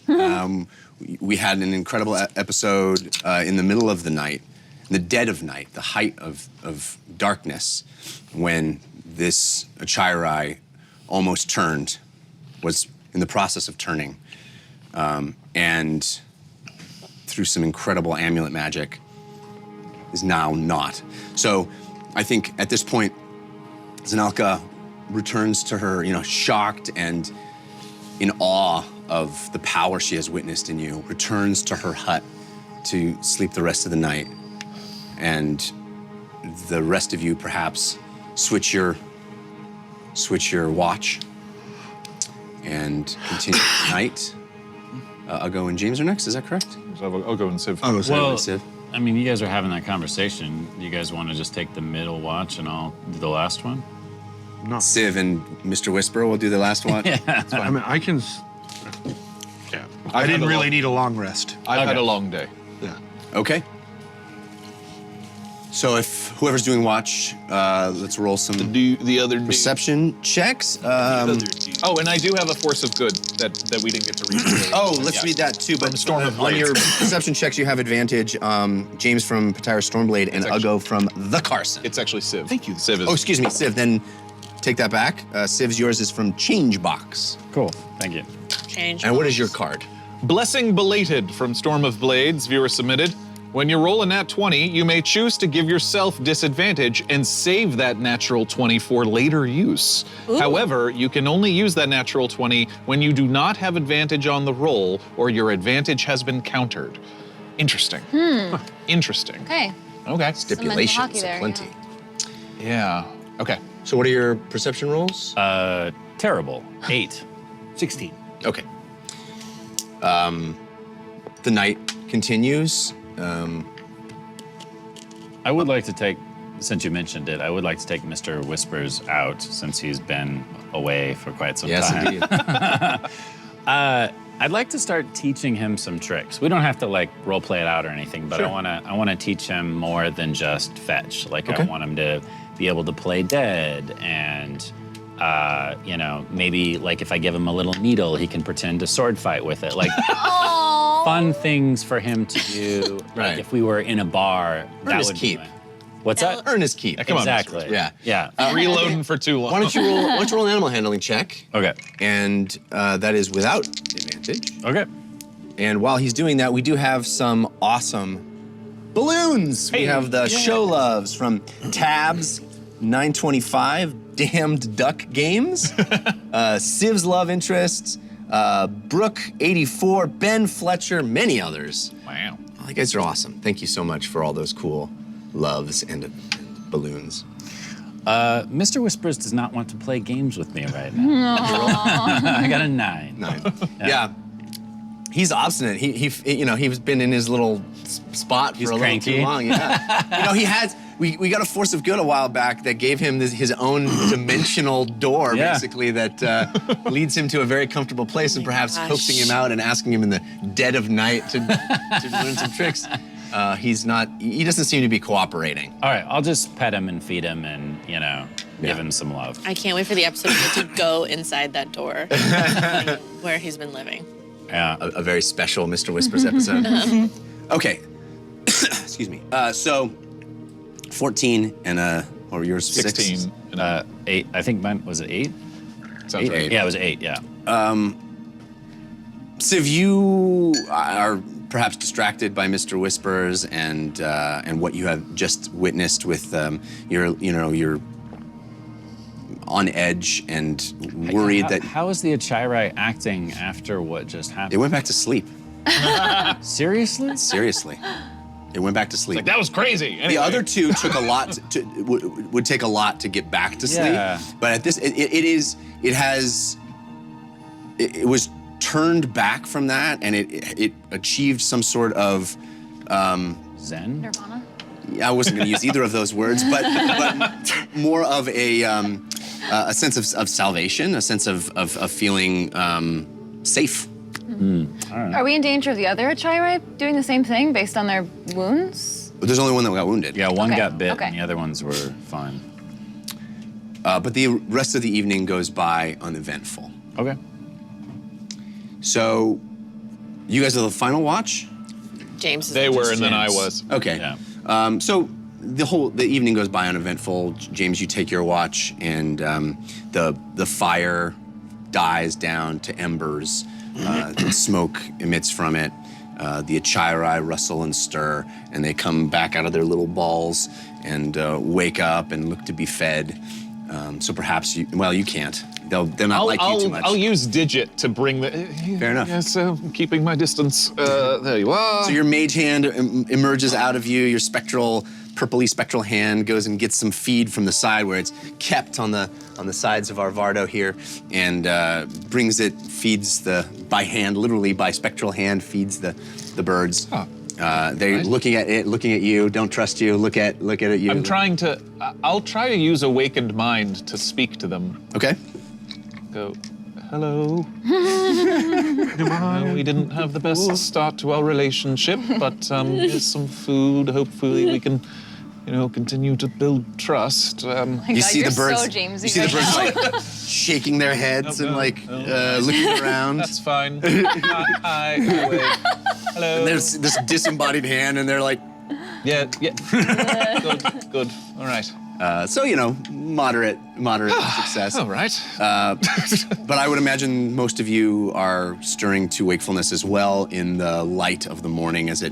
We had an incredible episode in the middle of the night, in the dead of night, the height of darkness, when this Achirai almost turned, was in the process of turning, and through some incredible amulet magic, is now not. So I think at this point, Zanelka returns to her, shocked and in awe of the power she has witnessed in you, returns to her hut to sleep the rest of the night. And the rest of you perhaps switch your watch and continue the night. Ugo and James are next, is that correct? Ugo and Civ. Well, Civ. I mean, you guys are having that conversation. You guys want to just take the middle watch and I'll do the last one? Civ and Mr. Whisperer will do the last watch. I mean, I can. Yeah. I didn't really need a long rest. I've had a long day. Yeah. Okay. So if whoever's doing watch, let's roll some The other dude. perception checks. Oh, and I do have a force of good that we didn't get to read. Oh, let's read that too. But Storm of on Blades. your perception checks, you have advantage. James from Patira Stormblade and Ugo from the Carson. It's actually Civ. Thank you. Civ is. Oh, excuse me, Civ. Then take that back. Civ's yours is from Changebox. Cool, thank you. Change. And what is your card? Blessing Belated from Storm of Blades, viewer submitted. When you roll a nat 20, you may choose to give yourself disadvantage and save that natural 20 for later use. However, you can only use that natural 20 when you do not have advantage on the roll or your advantage has been countered. Interesting. Interesting. Okay. Okay. Stipulations, hockey there, plenty. Yeah. Okay. So what are your perception rolls? Terrible. 8. 16. Okay. The night continues. I would like to take, since you mentioned it, I would like to take Mr. Whispers out since he's been away for quite some Yes, time. indeed. I'd like to start teaching him some tricks. We don't have to like role play it out or anything, but Sure. I wanna teach him more than just fetch. Like Okay. I want him to be able to play dead and you know, maybe like if I give him a little needle, he can pretend to sword fight with it. Like fun things for him to do. Right. Like if we were in a bar, that his would keep. be What's that? Earn his keep. Come on, Exactly. Yeah. Yeah. Reloading for too long. Why don't you roll an animal handling check? Okay. And that is without advantage. Okay. And while he's doing that, we do have some awesome balloons. We have the Show Loves from Tabs 925, Damned Duck Games, Civ's Love Interests, Brooke 84, Ben Fletcher, many others. Wow. Oh, you guys are awesome. Thank you so much for all those cool loves and balloons. Mr. Whispers does not want to play games with me right now. I got a 9. 9. Yeah. He's obstinate. He's been in his little spot for a little too cranky. long. Yeah. We got a force of good a while back that gave him his own dimensional door, Yeah. basically, that leads him to a very comfortable place and perhaps gosh. coaxing him out and asking him in the dead of night to learn some tricks. He doesn't seem to be cooperating. All right, I'll just pet him and feed him and, give him some love. I can't wait for the episode to go inside that door where he's been living. Yeah. A very special Mr. Whispers episode. Okay. Excuse me. So 14 and what were yours? 16. 6? 8. I think mine was it 8? Sounds right. Yeah, it was 8. Yeah. Civ, you are perhaps distracted by Mr. Whispers and what you have just witnessed with you're on edge and worried that How is the Achirai acting after what just it happened? went back to sleep. Seriously? Seriously, it went back to sleep. Like, that was crazy. Anyway. The other two took a lot would take a lot to get back to sleep. Yeah. But at this, it was turned back from that, and it achieved some sort of. Zen? Nirvana? I wasn't going to use either of those words, but more of a sense of salvation, a sense of feeling safe. Are we in danger of the other Achirai doing the same thing based on their wounds? But there's only one that got wounded. Yeah, one Okay, got bit okay. and the other ones were fine. But the rest of the evening goes by uneventful. Okay. So, you guys are the final watch? James is They were, and James. then I was. Okay. Yeah. So the evening goes by uneventful. James, you take your watch, and the fire dies down to embers. Smoke emits from it. The Achirai rustle and stir, and they come back out of their little balls and wake up and look to be fed. So perhaps you can't. They'll not like you too much. I'll use Digit to bring the. Fair enough. Yes, keeping my distance. There you are. So your mage hand emerges out of you. Your purpley spectral hand goes and gets some feed from the side where it's kept on the sides of our Vardo here, and feeds by hand, literally by spectral hand, feeds the birds. Huh. They're Nice. looking at it, looking at you. Don't trust you. Look at you. I'll try to use Awakened Mind to speak to them. Okay. Go, hello. We didn't have the best start to our relationship, but here's some food. Hopefully we can, continue to build trust. My You God, see you're the birds. so Jamesy You see the right birds now. like shaking their heads and looking around. That's fine. Hi. Wait. Hello. And there's this disembodied hand, and they're like, Yeah. Good. All right. moderate success. All right. But I would imagine most of you are stirring to wakefulness as well in the light of the morning as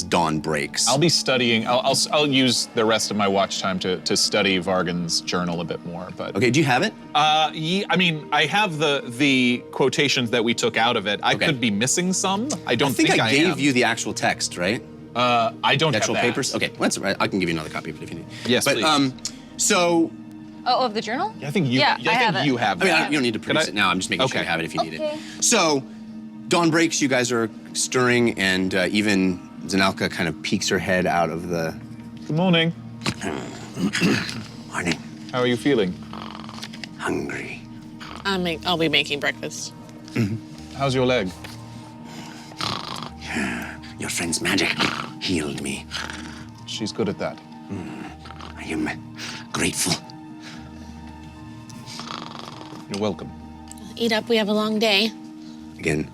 dawn breaks. I'll be studying. I'll use the rest of my watch time to study Vargan's journal a bit more. But Okay, do you have it? I have the quotations that we took out of it. I could be missing some. I don't I think I gave am. you the actual text, right? I don't The actual have that. papers? Okay, well, that's all right. I can give you another copy of it if you need. Yes, but, please. So, Oh, of the journal? I think you. Yeah, I have it. you have I mean, that. you don't need to produce I- it now. I'm just making sure Okay. you have it if you need Okay. it. So, dawn breaks, you guys are stirring, and even Zanelka kind of peeks her head out of the... Good morning. Morning. How are you feeling? Hungry. I'll be making breakfast. How's your leg? Your friend's magic healed me. She's good at that. I am grateful. You're welcome. Eat up, we have a long day. Again,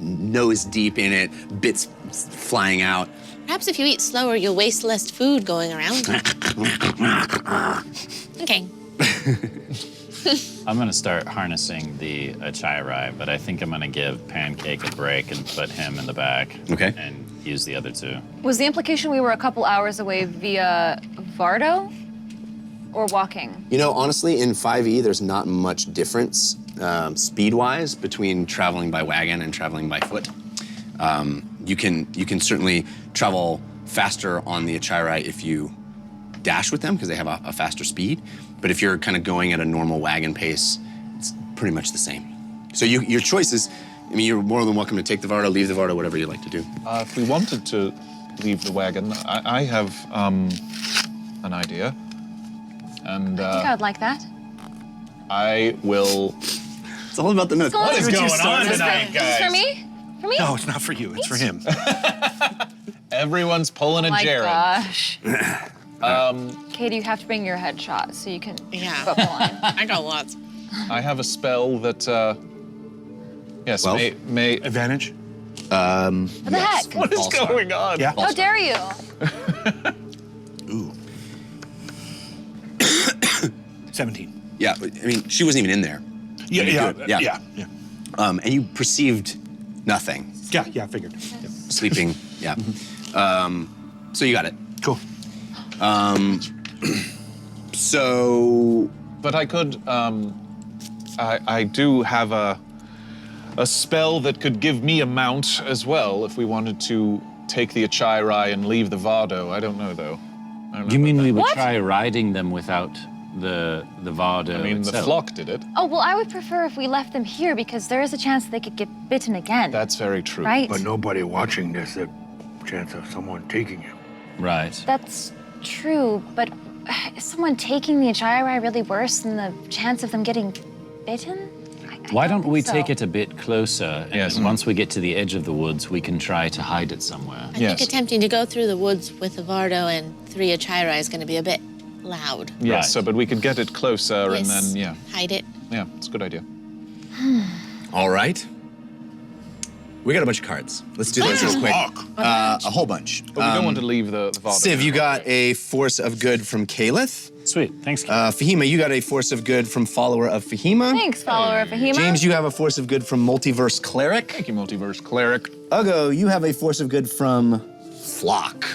nose deep in it, bits flying out. Perhaps if you eat slower, you'll waste less food going around. Okay. I'm gonna start harnessing the Achairai, but I think I'm gonna give Pancake a break and put him in the back. Okay. And use the other two. Was the implication we were a couple hours away via Vardo or walking? Honestly, in 5e, there's not much difference speed-wise between traveling by wagon and traveling by foot. You can certainly travel faster on the Achairai if you dash with them because they have a faster speed. But if you're kind of going at a normal wagon pace, it's pretty much the same. So your choice is, you're more than welcome to take the Vardo, leave the Vardo, whatever you'd like to do. If we wanted to leave the wagon, I have an idea. And I think I would like that. I will. It's all about the notes. What is going on Is this tonight, for, is this for guys? me? For me? No, it's not for you. It's for him. Everyone's pulling a My Jared. gosh. Katie, you have to bring your headshot so you can Yeah. put line. I got lots. I have a spell that. Yes, 12? may. Advantage? What the heck? What is going on? Yeah. How dare you? Ooh. 17. Yeah, she wasn't even in there. Yeah. And you perceived nothing. Yeah, figured. Yeah. Sleeping, yeah. So you got it. Cool. So, But I could. I do have a spell that could give me a mount as well if we wanted to take the Achairai and leave the Vardo. I don't know though. You mean we would What? try riding them without the Vardo I mean, the itself? flock did it. Oh, well, I would prefer if we left them here because there is a chance they could get bitten again. That's very true. right? But nobody watching this, a chance of someone taking him. Right. That's true, but is someone taking the Achairai really worse than the chance of them getting bitten? I Why don't we think so. take it a bit closer, and Yes. once we get to the edge of the woods, we can try to hide it somewhere. I Yes. think attempting to go through the woods with a Vardo and 3 Achairai is going to be a bit loud. Yes, Right. so but we could get it closer and Yes. then Hide it. yeah, it's a good idea. all right. We got a bunch of cards. Let's do this real quick. A whole bunch. But we don't want to leave the Vardo. Civ, you got a force of good from Caliph. Sweet, thanks. Fahima, you got a force of good from follower of Fahima. Thanks, follower of Fahima. James, you have a force of good from multiverse cleric. Thank you, Multiverse Cleric. Ugo, you have a force of good from flock.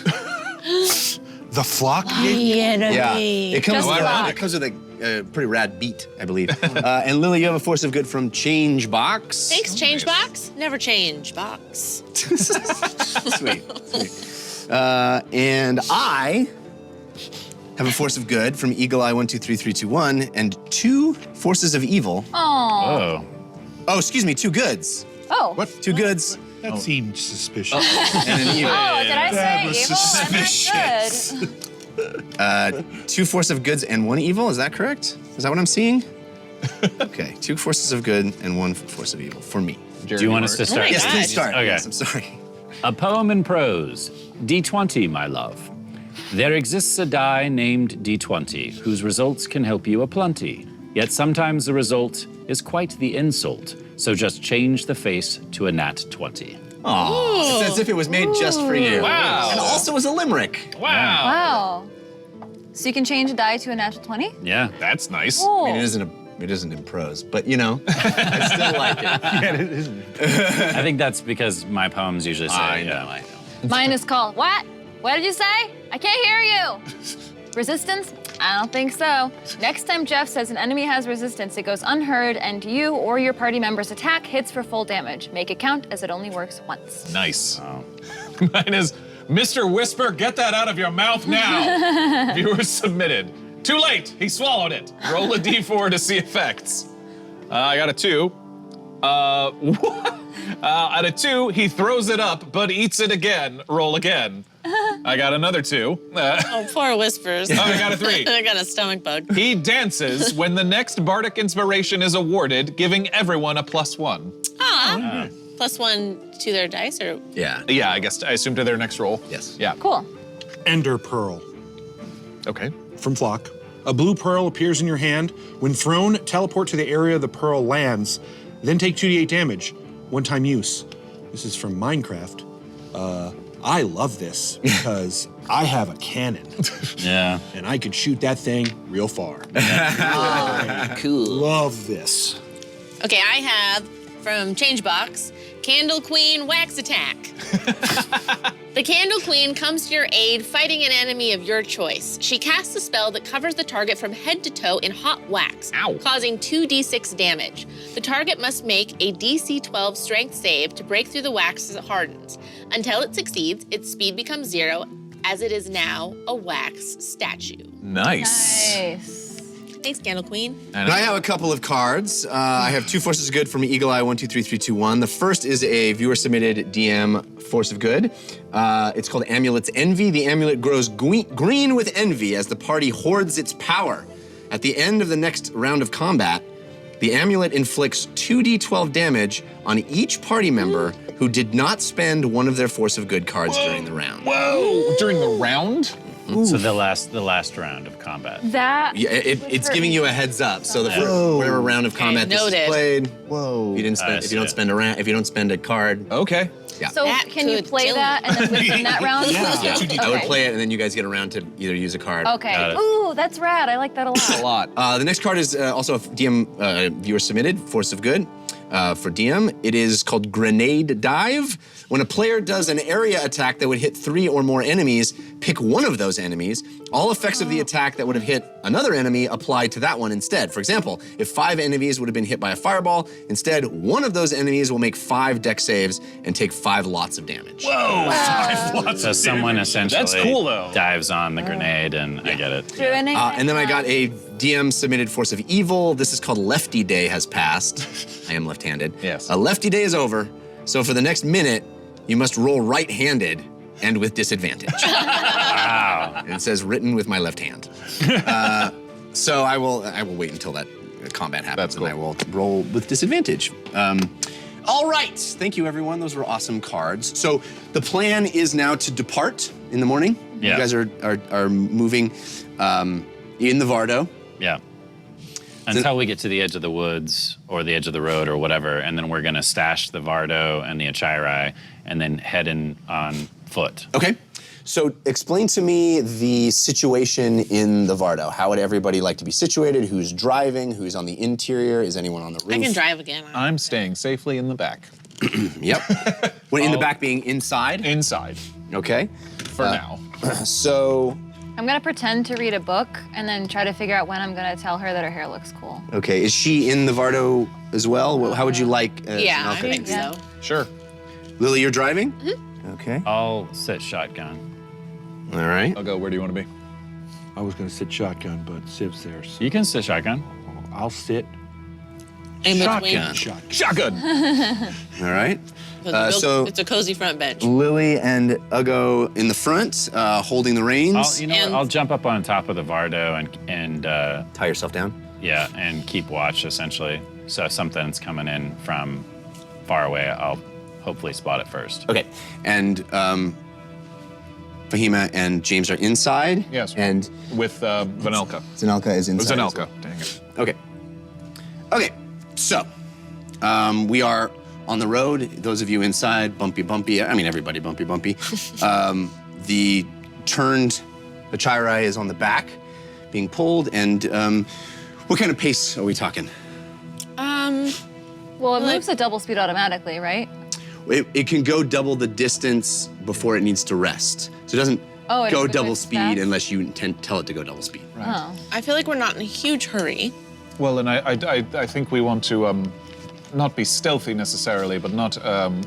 The flock? The enemy. Yeah, it comes Just with luck. it comes with a pretty rad beat, I believe. And Lily, you have a force of good from Change Box. Thanks, change box. Never change box. Sweet. And I have a force of good from Eagle Eye 123321 and 2 forces of evil. Oh. Oh, excuse me, 2 goods. Oh. What? 2 goods That seemed suspicious. and an evil. Oh, did I That say was evil? I'm not good. 2 force of goods and 1 evil. Is that correct? Is that what I'm seeing? Okay, 2 forces of good and 1 force of evil for me. Do you want us to start? my Yes, God. please start. Okay. Yes, I'm sorry. A poem in prose. D20, my love. There exists a die named D20, whose results can help you aplenty. Yet sometimes the result is quite the insult. So just change the face to a nat 20. Aw, it's as if it was made just for you. Wow. And also as a limerick. Wow. Wow. So you can change a die to a natural 20? Yeah. That's nice. Oh. I mean, it isn't in prose, but you know, I still like it. I think that's because my poems usually say, I know, yeah. I know. Mine is called, what? What did you say? I can't hear you. Resistance? I don't think so. Next time Jeff says an enemy has resistance, it goes unheard, and you or your party member's attack hits for full damage. Make it count as it only works once. Nice. Mine is, Mr. Whisper, get that out of your mouth now. Viewer submitted. Too late. He swallowed it. Roll a d4 to see effects. I got a 2. At a 2, he throws it up, but eats it again. Roll again. I got another 2. Oh, poor Whispers. I got a 3. I got a stomach bug. He dances when the next bardic inspiration is awarded, giving everyone a +1. Aw. +1 to their dice, or Yeah. Yeah, I assume to their next roll. Yes. Yeah. Cool. Ender Pearl Okay. from Flock. A blue pearl appears in your hand. When thrown, teleport to the area the pearl lands, then take 2d8 damage. One-time use. This is from Minecraft. I love this because I have a cannon Yeah. and I could shoot that thing real far. Cool. Love this. okay, I have from Changebox, Candle Queen Wax Attack. The Candle Queen comes to your aid fighting an enemy of your choice. She casts a spell that covers the target from head to toe in hot wax, causing 2d6 damage. The target must make a DC 12 strength save to break through the wax as it hardens. Until it succeeds, its speed becomes 0, as it is now a wax statue. Nice. Nice. Thanks, Candle Queen. And I have a couple of cards. I have 2 forces of good from Eagle Eye 123321. The first is a viewer-submitted DM force of good. It's called Amulet's Envy. The amulet grows green with envy as the party hoards its power. At the end of the next round of combat, the amulet inflicts 2d12 damage on each party member who did not spend one of their force of good cards during the round. Whoa! During the round? So the last round of combat. That. Yeah, it's giving you a heads up. So the whatever round of combat this is noted. played, Whoa. if you didn't spend, if you don't see. spend if you don't spend a card, Okay. yeah. So That can you could play kill that and then within that round? Yeah. I would Okay. play it, and then you guys get around to either use a card. Okay. Got it. Ooh, that's rad. I like that a lot. A lot. The next card is also a DM viewer submitted, Force of Good. For DM, it is called Grenade Dive. When a player does an area attack that would hit 3 or more enemies, pick one of those enemies. All effects of the attack that would have hit another enemy apply to that one instead. For example, if 5 enemies would have been hit by a fireball, instead one of those enemies will make 5 dex saves and take 5 lots of damage. So someone essentially That's cool, though. dives on the grenade, and I get it. And then I got a DM submitted Force of Evil. This is called Lefty Day has passed. I am left-handed. Yes. Lefty Day is over. So for the next minute, you must roll right-handed and with disadvantage. Wow. And it says written with my left hand. So I will wait until that combat happens, and I will roll with disadvantage. All right, thank you everyone. Those were awesome cards. So the plan is now to depart in the morning. Yeah. You guys are moving in the Vardo. Yeah. Until we get to the edge of the woods or the edge of the road or whatever, and then we're gonna stash the Vardo and the Achirai and then head in on foot. Okay. So explain to me the situation in the Vardo. How would everybody like to be situated? Who's driving? Who's on the interior? Is anyone on the roof? I can drive again. I'm staying safely in the back. Yep. When in the back being inside? Inside. Okay. For now. So I'm gonna pretend to read a book and then try to figure out when I'm gonna tell her that her hair looks cool. Okay, is she in the Vardo as well? How would you like? Yeah, I Zanelka? think so. Sure. Lily, you're driving. Okay. I'll sit shotgun. All right. I'll go. Where do you want to be? I was gonna sit shotgun, but Civ's there. So You can sit shotgun. I'll sit In between. Shotgun. Shotgun. All right. It's a cozy front bench. Lily and Ugo in the front, holding the reins. I'll jump up on top of the Vardo and Tie yourself down. yeah, and keep watch essentially. So if something's coming in from far away, I'll hopefully spot it first. Okay. And Fahima and James are inside. Yes. And With Vanelka. Zanelka is inside. as Zanelka. well. Dang it. Okay. Okay. So, we are on the road. Those of you inside, bumpy. I mean, everybody bumpy. The Chirai is on the back, being pulled. And what kind of pace are we talking? Well, it moves at double speed automatically, right? It can go double the distance before it needs to rest. So it doesn't it go moves double with speed fast? unless you tell it to go double speed. Oh. I feel like we're not in a huge hurry. Well, and I think we want to not be stealthy necessarily, but not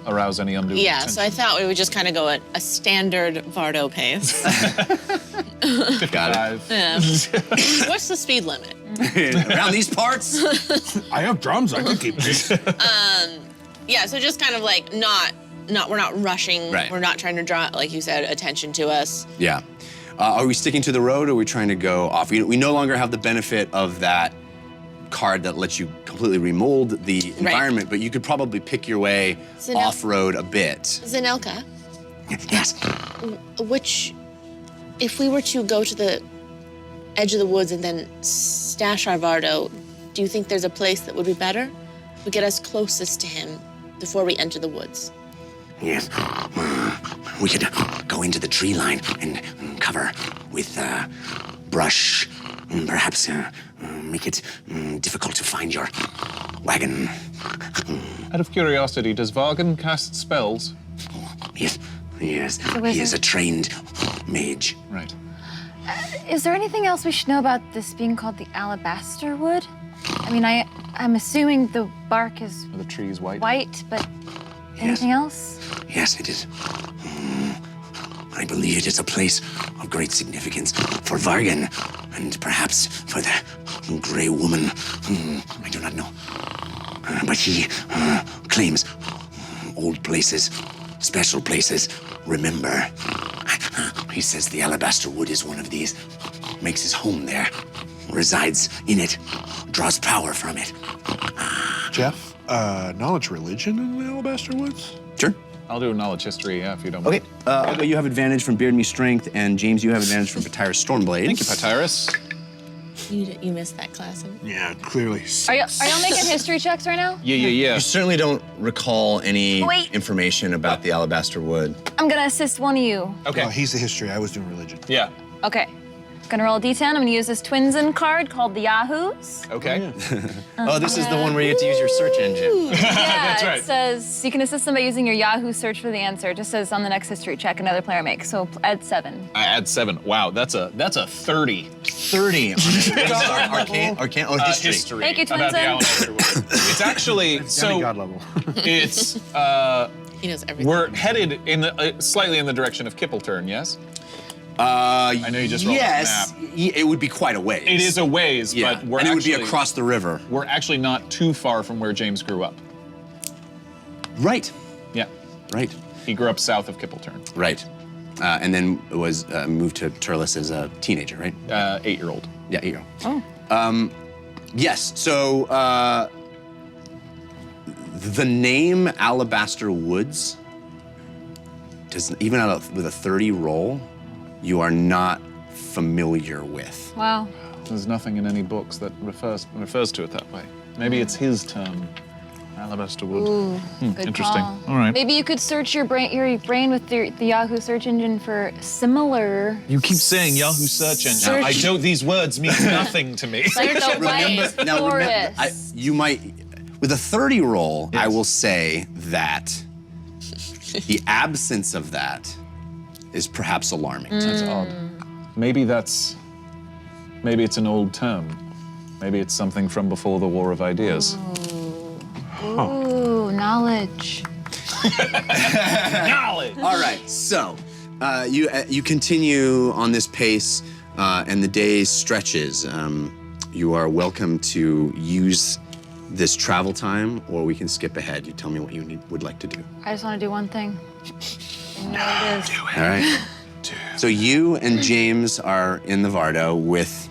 arouse any undue Yeah, attention. so I thought we would just kind of go at a standard Vardo pace. Got it. Yeah. What's the speed limit? Around these parts? I have drums. I can keep this. Yeah, so just kind of like we're not rushing. Right. We're not trying to draw, like you said, attention to us. Yeah. Are we sticking to the road or are we trying to go off? We no longer have the benefit of that card that lets you completely remold the environment, but you could probably pick your way off-road a bit. Zanelka, Yes. if we were to go to the edge of the woods and then stash our Vardo, do you think there's a place that would be better? We get us closest to him before we enter the woods. Yes. We could go into the tree line and cover with brush. Perhaps make it difficult to find your wagon. Out of curiosity, does Vargan cast spells? Yes. Yes. So He is a trained mage. Right. Is there anything else we should know about this being called the Alabaster Wood? I mean, I'm assuming the bark is Are the trees white? white, but anything else? Yes, it is. I believe it is a place of great significance for Vargan and perhaps for the Grey Woman. I do not know. But he claims old places, special places. Remember, he says the Alabaster Wood is one of these. Makes his home there, resides in it, draws power from it. Jeff, knowledge religion in the Alabaster Woods? Sure. I'll do a knowledge history, yeah, if you don't Okay. mind. Ugo, you have advantage from Beard Me Strength, and James, you have advantage from Patyrus Stormblade. Thank you, Patyrus. You missed that class. Yeah, clearly. Are y'all making history checks right now? Yeah. You certainly don't recall any Wait. information about the Alabaster Wood. I'm gonna assist one of you. Okay. He's the history. I was doing religion. Yeah. Okay. Gonna roll a D10. I'm gonna use this Twinsen card called the Yahoos. Okay. Oh, this is the one where you get to use your search engine. Yeah, That's right. It says you can assist them by using your Yahoo search for the answer. It just says on the next history check another player makes. So add 7. I add 7. Wow, that's a 30. 30 on it. Arcane or history. History. Thank you, about the Twinsen. Alabaster Wood. It's actually Demigod level. It's He knows everything. we're headed in the slightly in the direction of Kippleturn. Yes. I know you just rolled up yes, it would be quite a ways. It is a ways, Yeah, but we're and it would actually be across the river. We're actually not too far from where James grew up. Right, Yeah. right, He grew up south of Kippleturn. right. And then was moved to Turles as a teenager, right? 8-year-old. Yeah, here you go. Yes, so the name Alabaster Woods does even with a 30 roll, you are not familiar with. Wow. There's nothing in any books that refers to it that way. Maybe it's his term. Alabaster Wood. Ooh, good Interesting. call. All right. Maybe you could search your brain with the Yahoo search engine for similar. You keep saying Yahoo search engine. Search- I don't. These words mean nothing to me. Like the white forest. You might, with a 30 roll, I Yes. will say that the absence of that is perhaps alarming. That's odd. Maybe it's an old term. Maybe it's something from before the War of Ideas. Ooh, knowledge. Knowledge! All right, so you continue on this pace, and the day stretches. You are welcome to use this travel time, or we can skip ahead. You tell me what you would like to do. I just want to do one thing. You know what it is. All right. So you and James are in the Vardo with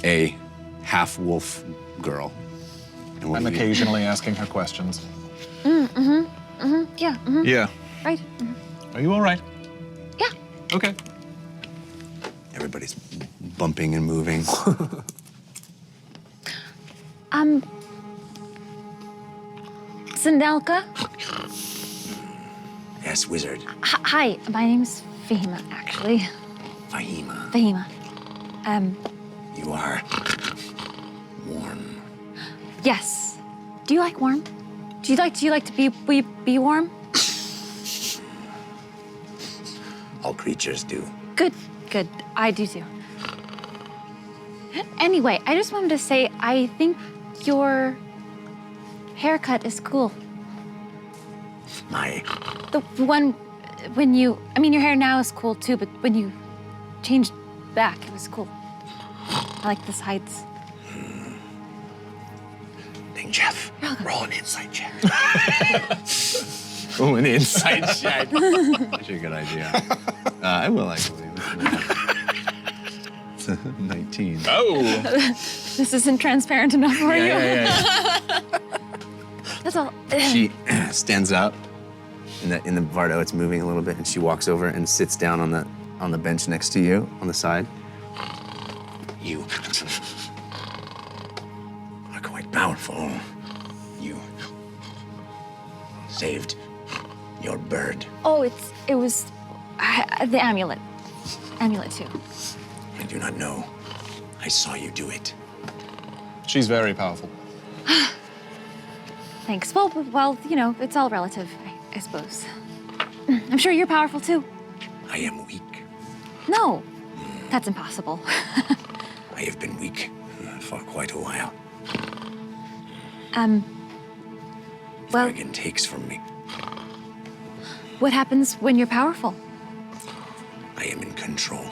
a half-wolf girl. And what I'm do you- occasionally asking her questions. Yeah. Yeah. Right. Are you all right? Yeah. Okay. Everybody's bumping and moving. Zanelka. Yes, wizard. Hi, my name's Fahima, actually. Fahima. Fahima. You are warm. Yes. Do you like warm? Do you like to be warm? All creatures do. Good. I do too. Anyway, I just wanted to say I think your haircut is cool. The one when you, I mean, your hair now is cool too, but when you changed back, it was cool. I like the sides. Then Jeff, roll an insight check. Oh, an inside check. That's a good idea. I will actually. It's a 19. Oh! This isn't transparent enough for you. Yeah. That's all. She stands up. In the Vardo, it's moving a little bit, and she walks over and sits down on the bench next to you on the side. You are quite powerful. You saved your bird. Oh, it was the amulet. Amulet too. I do not know. I saw you do it. She's very powerful. Thanks. Well, you know, it's all relative, I suppose. I'm sure you're powerful too. I am weak. No, that's impossible. I have been weak for quite a while. Well, Dragon takes from me. what happens when you're powerful? I am in control.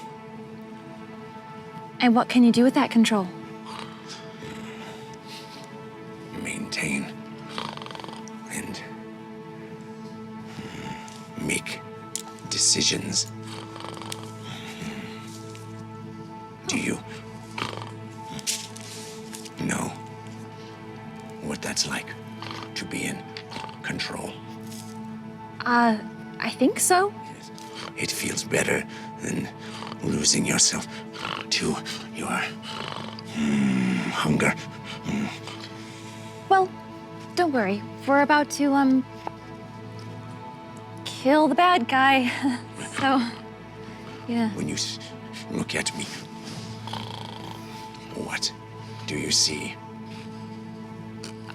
And what can you do with that control? Maintain and make decisions. Do you know what that's like to be in control? I think so. It feels better than losing yourself to your hunger. Well, don't worry. We're about to, kill the bad guy. So, yeah. When you look at me, what do you see?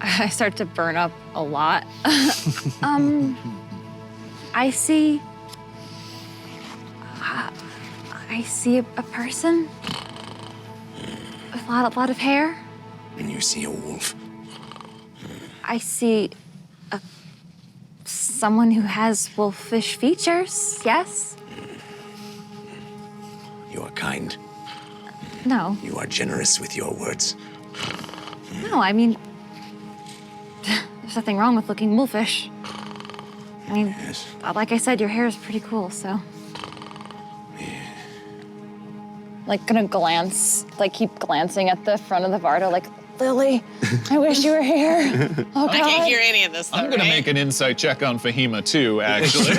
I start to burn up a lot. I see a person with a lot of hair. And you see a wolf. I see someone who has wolfish features, yes? You are kind. No, You are generous with your words. no, I mean, there's nothing wrong with looking wolfish. I mean, Yes. like I said, your hair is pretty cool, so. Like, gonna glance, like, keep glancing at the front of the Vardo, like, Lily, I wish you were here. Oh, I God. can't hear any of this, though, I'm gonna right? make an insight check on Fahima too, actually.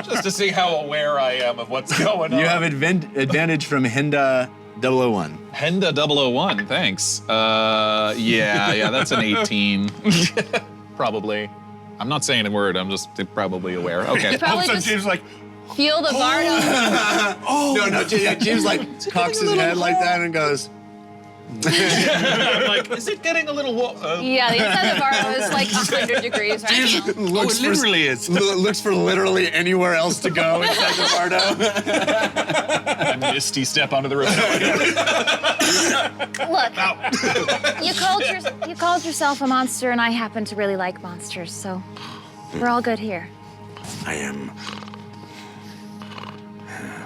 Just to see how aware I am of what's going on. You have advantage from Hinda 001. Henda 001, thanks. Yeah, that's an 18. Probably. I'm not saying a word, I'm just probably aware. Okay. Probably just James like, feel the Vardo. No, James like cocks his head like that and goes, I'm like, is it getting a little Yeah, the inside of Vardo is like 100 degrees right now. Looks literally is. Looks for literally anywhere else to go inside the Vardo. misty step onto the roof? Look, you called yourself a monster, and I happen to really like monsters, so we're all good here. I am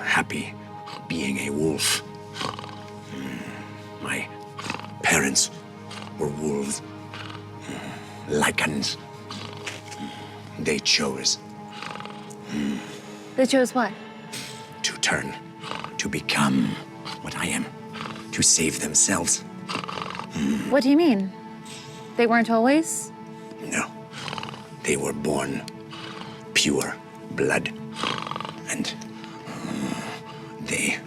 happy being a wolf. My parents were wolves, lycans. They chose They chose what? to turn, to become what I am, to save themselves. What do you mean? They weren't always? No, they were born pure blood, and they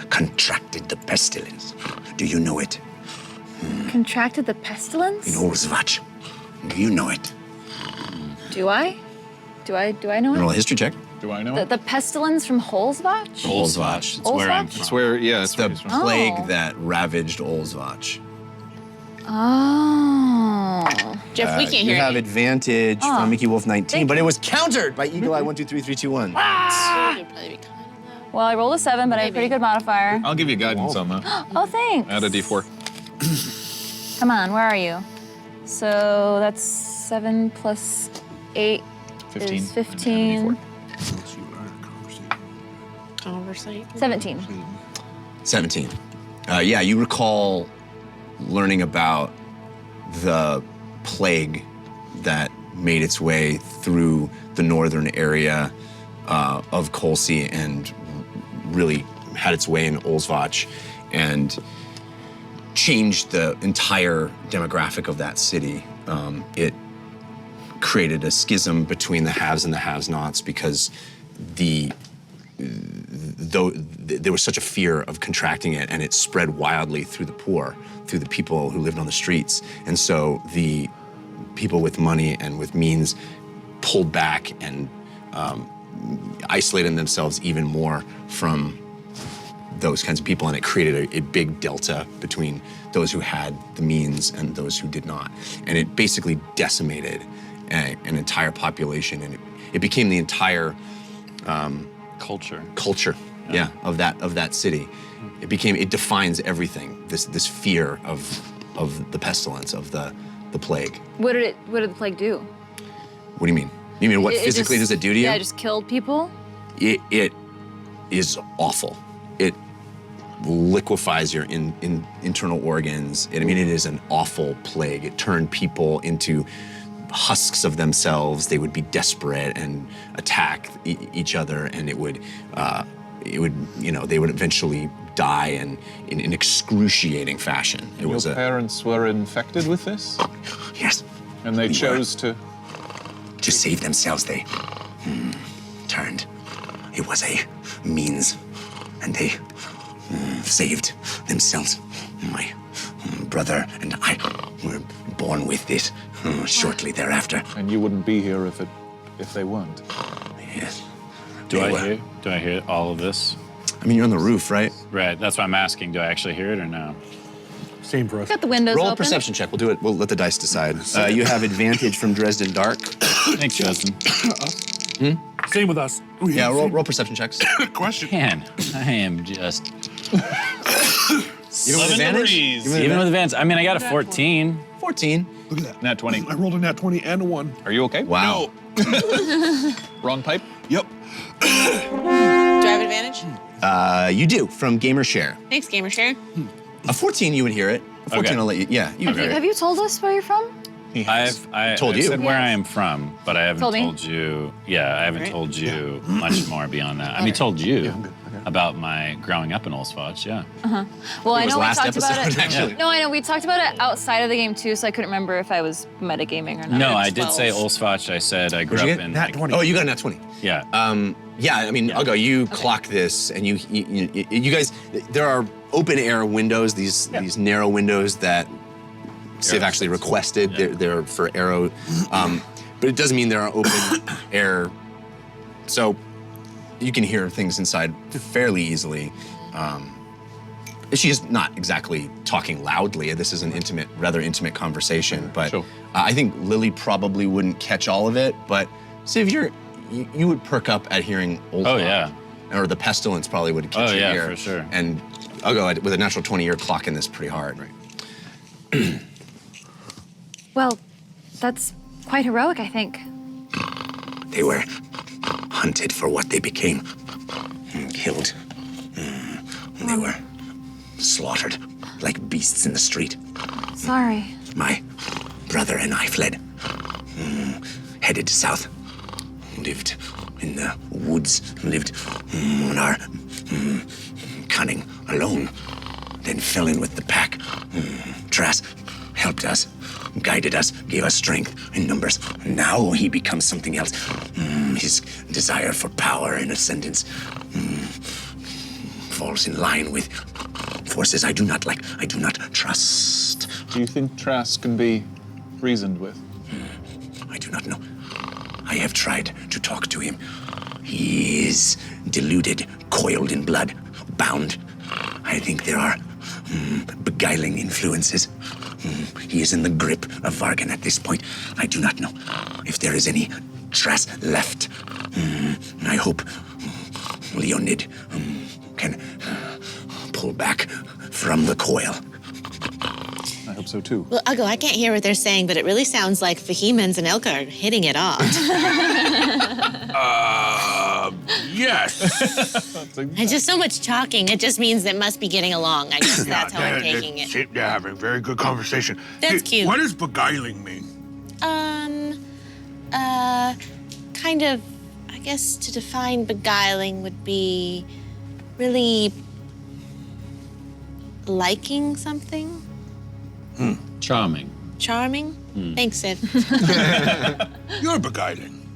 contracted the pestilence. Do you know it? Contracted the pestilence? In Olsvach. Do you know it? Do I? Do I know Roll a it? history check. Do I know? The pestilence from Holzbach? Olsvach. It's where I'm Olsvach? from. It's where, yeah, it's The where he's from. plague Oh. that ravaged Olsvach. Oh. Jeff, we can't You hear have you. advantage Oh. from Mickey Wolf 19, Thank but you. it was countered by Eagle Eye 1, 2, 3, 3, 2, 1. You'd probably be kind of low. Well, I rolled a 7, but I have a pretty good modifier. I'll give you guidance on that. Oh, thanks. Add a d4. Come on, where are you? So that's 7 plus 8 15. is 15. Oversight. 17. 17. Yeah, you recall learning about the plague that made its way through the northern area of Colsey and really had its way in Olsvach and changed the entire demographic of that city. It created a schism between the haves and the have-nots because though there was such a fear of contracting it, and it spread wildly through the poor, through the people who lived on the streets. And so the people with money and with means pulled back and isolated themselves even more from those kinds of people, and it created a big delta between those who had the means and those who did not. And it basically decimated an entire population, and it became the entire culture, yeah, of that city. It defines everything. This fear of the pestilence, of the plague. What did the plague do? What do you mean? You mean what It physically just- does it do to you? Yeah, it just killed people? It is awful. It liquefies your internal organs. It is an awful plague. It turned people into husks of themselves. They would be desperate and attack each other, and they would eventually die in excruciating fashion. It was Your parents were infected with this? Yes. And they chose to... To save themselves, they turned. It was a means, and they saved themselves. My brother and I were born with this shortly thereafter. And you wouldn't be here if they weren't. Yes. Do They I were. hear all of this? you're on the roof, right? Right, that's why I'm asking. Do I actually hear it or no? Same for us. Got the windows Roll a open. perception check. We'll do it. We'll let the dice decide. You have advantage from Dresden Dark. Thanks, Justin. Same with us. Yeah, roll perception checks. Question. Man, I am just... Even with advantage? Even with advance, I got a 14. 14. Look at that. Nat 20. I rolled a nat 20 and a 1. Are you okay? Wow. Wrong pipe? Yep. Do I have advantage? You do, from Gamer Share. Thanks, Gamer Share. A 14, you would hear it. A 14 Okay. will let you, yeah, you would hear Have it. you told us where you're from? I've Told you. said where I am from, but I haven't Told me. told you. Yeah, I haven't Right. told you much more beyond that. Told you about my growing up in Olsvach. Yeah. Well, I was know we last talked about episode, it. actually. No, I know we talked about it outside of the game too, so I couldn't remember if I was metagaming or not. No, I 12. did say Olsvach. I said I grew What'd you up get? in Nat like, 20. Oh, you got a nat 20. Yeah. Yeah, I'll go. You clock this, and you guys, there are open air windows, these narrow windows that Civ actually requested. Yeah. They're for arrow, but it doesn't mean there are open air. So you can hear things inside fairly easily. She is not exactly talking loudly. This is an rather intimate conversation, but I think Lily probably wouldn't catch all of it. But Civ, you would perk up at hearing old talk. yeah. Or the pestilence probably would catch your ear. For sure. And I'll go with a natural 20, you're clocking this pretty hard. Right. Well, that's quite heroic, I think. They were hunted for what they became, killed. They were slaughtered like beasts in the street. Sorry. My brother and I fled, headed south, lived in the woods, lived on our cunning alone, then fell in with the pack. Tras helped us, guided us, gave us strength in numbers. Now he becomes something else. His desire for power and ascendance falls in line with forces I do not like, I do not trust. Do you think Trask can be reasoned with? I do not know. I have tried to talk to him. He is deluded, coiled in blood, bound. I think there are beguiling influences. He is in the grip of Vargan at this point. I do not know if there is any Tras left. I hope Leonid can pull back from the coil. I hope so too. Well, Uggo, I can't hear what they're saying, but it really sounds like Fahim and Zanelka are hitting it off. Yes. And just so much talking, it just means it must be getting along. I guess that's how I'm taking it. They're having very good conversation. That's cute. What does beguiling mean? Kind of, I guess to define beguiling would be really liking something. Charming. Charming? Thanks, Sid. You're beguiling.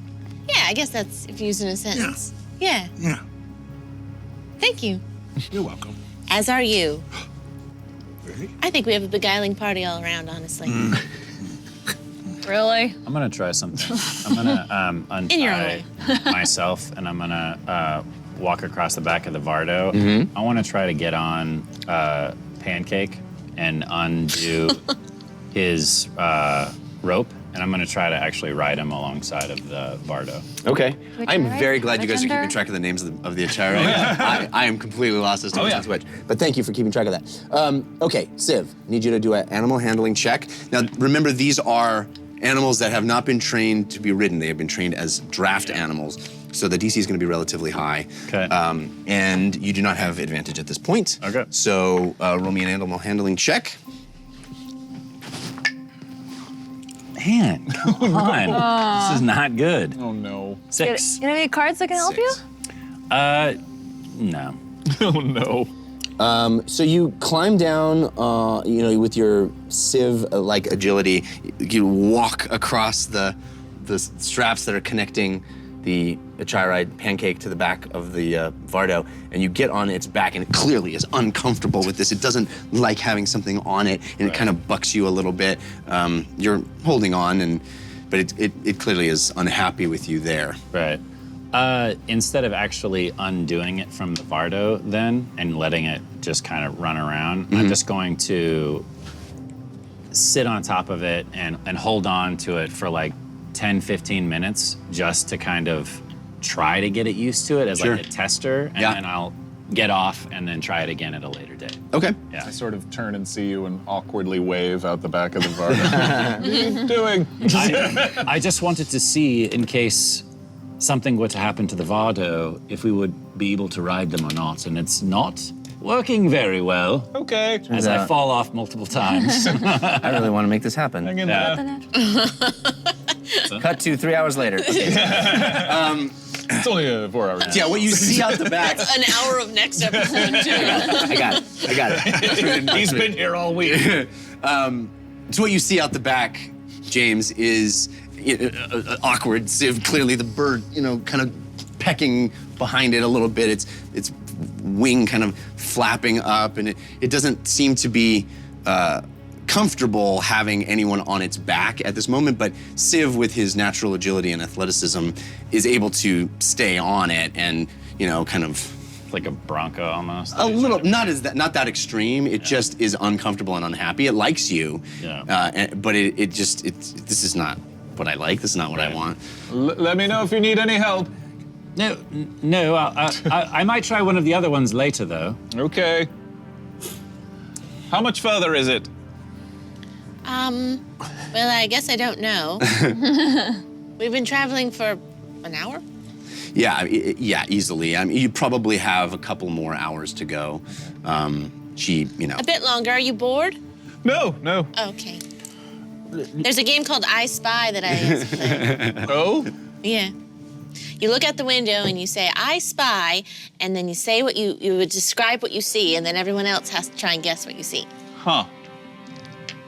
Yeah, I guess that's if used in a sentence. Yeah. Yeah. Thank you. You're welcome. As are you. Really? I think we have a beguiling party all around, honestly. Really? I'm gonna try something. I'm gonna In your own untie way. myself, and I'm gonna walk across the back of the Vardo. I want to try to get on Pancake and undo his rope, and I'm gonna try to actually ride him alongside of the Vardo. Okay. Which I'm I very write? glad you guys are Legender? keeping track of the names of the Achara. I am completely lost as to which one's which. But thank you for keeping track of that. Okay, Civ, need you to do an animal handling check. Now, remember, these are animals that have not been trained to be ridden. They have been trained as draft animals. So the DC is going to be relatively high. Okay. And you do not have advantage at this point. Okay. So roll me an animal handling check. Man, come on. This is not good. Oh no. 6. You have any cards that can help you? No. Oh no. So you climb down, with your Civ-like agility. You walk across the straps that are connecting the Achiride Pancake to the back of the Vardo, and you get on its back, and it clearly is uncomfortable with this. It doesn't like having something on it, and it kind of bucks you a little bit. You're holding on, but it clearly is unhappy with you there. Right. Instead of actually undoing it from the Vardo then and letting it just kind of run around, I'm just going to sit on top of it and hold on to it for like 10, 15 minutes just to kind of try to get it used to it as like a tester, and then I'll get off and then try it again at a later date. Okay. Yeah. I sort of turn and see you and awkwardly wave out the back of the Vardo. What are you doing? I just wanted to see, in case something were to happen to the Vardo, if we would be able to ride them or not, and it's not working very well. Okay. As I fall off multiple times. I really want to make this happen. Hang in Yeah. there. Cut to 3 hours later. Okay. It's only a 4 hour day. Yeah, what you see out the back. An hour of next episode, too. I got it. He's been here all week. So what you see out the back, James, is awkward Civ. Clearly, the bird, kind of pecking behind it a little bit. Its wing kind of flapping up, and it doesn't seem to be comfortable having anyone on its back at this moment. But Civ, with his natural agility and athleticism, is able to stay on it and kind of Like a Bronco almost. A little, not that extreme. It just is uncomfortable and unhappy. It likes you, but this is not what I like. This is not what I want. Let me know if you need any help. No. I might try one of the other ones later, though. Okay. How much further is it? Well, I guess I don't know. We've been traveling for an hour? Yeah, easily. I mean, you probably have a couple more hours to go. A bit longer. Are you bored? No. Okay. There's a game called I Spy that I used to play. Oh? Yeah. You look out the window and you say, I spy, and then you say what you would describe what you see, and then everyone else has to try and guess what you see. Huh.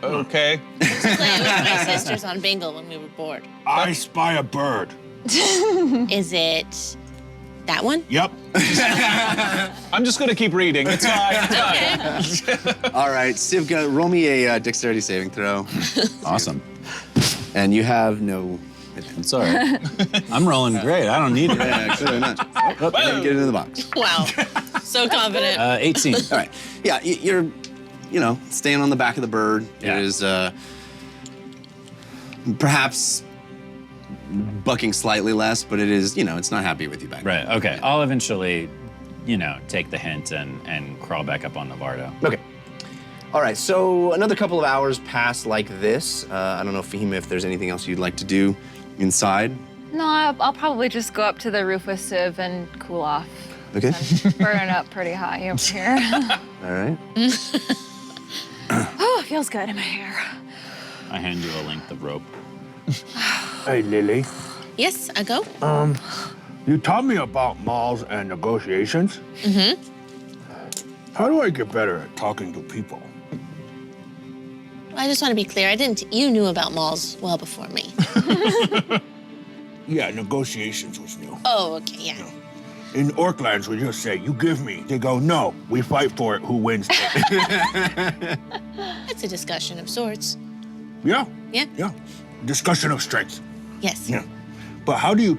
Okay. I used to play it with my sisters on Bingle when we were bored. I spy a bird. Is it that one? Yep. I'm just gonna keep reading. It's fine. Okay. All right, Sivka, roll me a dexterity saving throw. Awesome. And you have no... It's all right. I'm rolling great. I don't need it. Yeah, clearly not. Oh, get it in the box. Wow. So confident. 18. All right. Yeah, you're, staying on the back of the bird. Yeah. It is perhaps bucking slightly less, but it is, it's not happy with you back there. Right, okay. I'll eventually, take the hint and crawl back up on Navardo. Okay. All right, so another couple of hours pass like this. I don't know, Fahima, if there's anything else you'd like to do inside. No, I'll probably just go up to the roof with Civ and cool off. Okay. I'm burning up pretty high over here. All right. Oh, it feels good in my hair. I hand you a length of rope. Hey, Lily. Yes, I go. You taught me about malls and negotiations. Mm-hmm. How do I get better at talking to people? I just want to be clear. You knew about malls well before me. Yeah, negotiations was new. Oh, okay, yeah. In Orklands, we just say, you give me. They go, no, we fight for it. Who wins? It's a discussion of sorts. Yeah. Yeah? Yeah. Discussion of strength. Yes. Yeah. But how do you,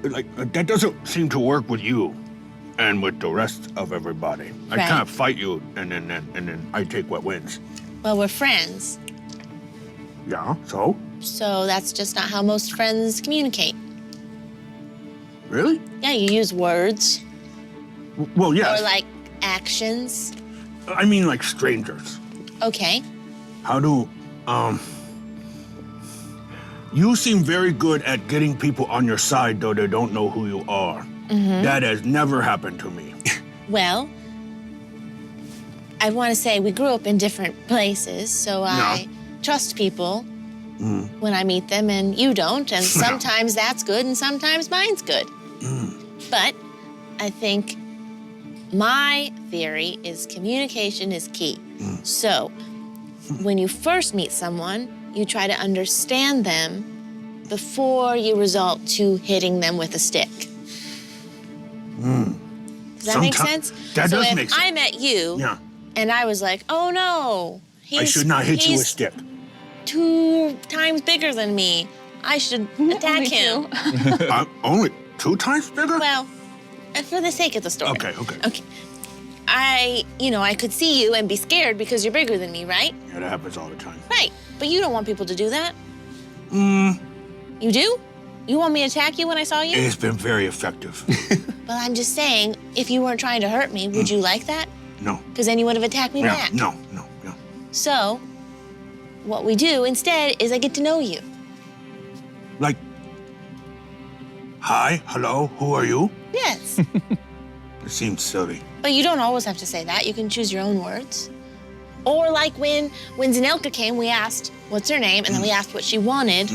that doesn't seem to work with you and with the rest of everybody. I Right. can't fight you and then I take what wins. Well, we're friends, Yeah, so? so that's just not how most friends communicate. Really? Yeah, you use words Well, yes. or like actions. I mean like strangers. Okay. How do, you seem very good at getting people on your side, though they don't know who you are. Mm-hmm. That has never happened to me. Well, I want to say we grew up in different places, so I trust people when I meet them, and you don't. And sometimes that's good, and sometimes mine's good. But I think my theory is communication is key. So when you first meet someone, you try to understand them before you resort to hitting them with a stick. Does that make sense? That so does if make sense. I met you Yeah. and I was like, oh no, I should not hit you with a he's stick. 2 times bigger than me. I should attack him. Only 2 times bigger? Well, for the sake of the story. Okay. Okay. I could see you and be scared because you're bigger than me, right? Yeah, that happens all the time. Right. But you don't want people to do that. You do? You want me to attack you when I saw you? It's been very effective. Well, I'm just saying, if you weren't trying to hurt me, would you like that? No. Because then you would have attacked me Yeah, back. no. So, what we do instead is I get to know you. Like, hi, hello, who are you? Yes. It seems silly. But you don't always have to say that. You can choose your own words. Or like when Zanelka came, we asked, what's her name? And then we asked what she wanted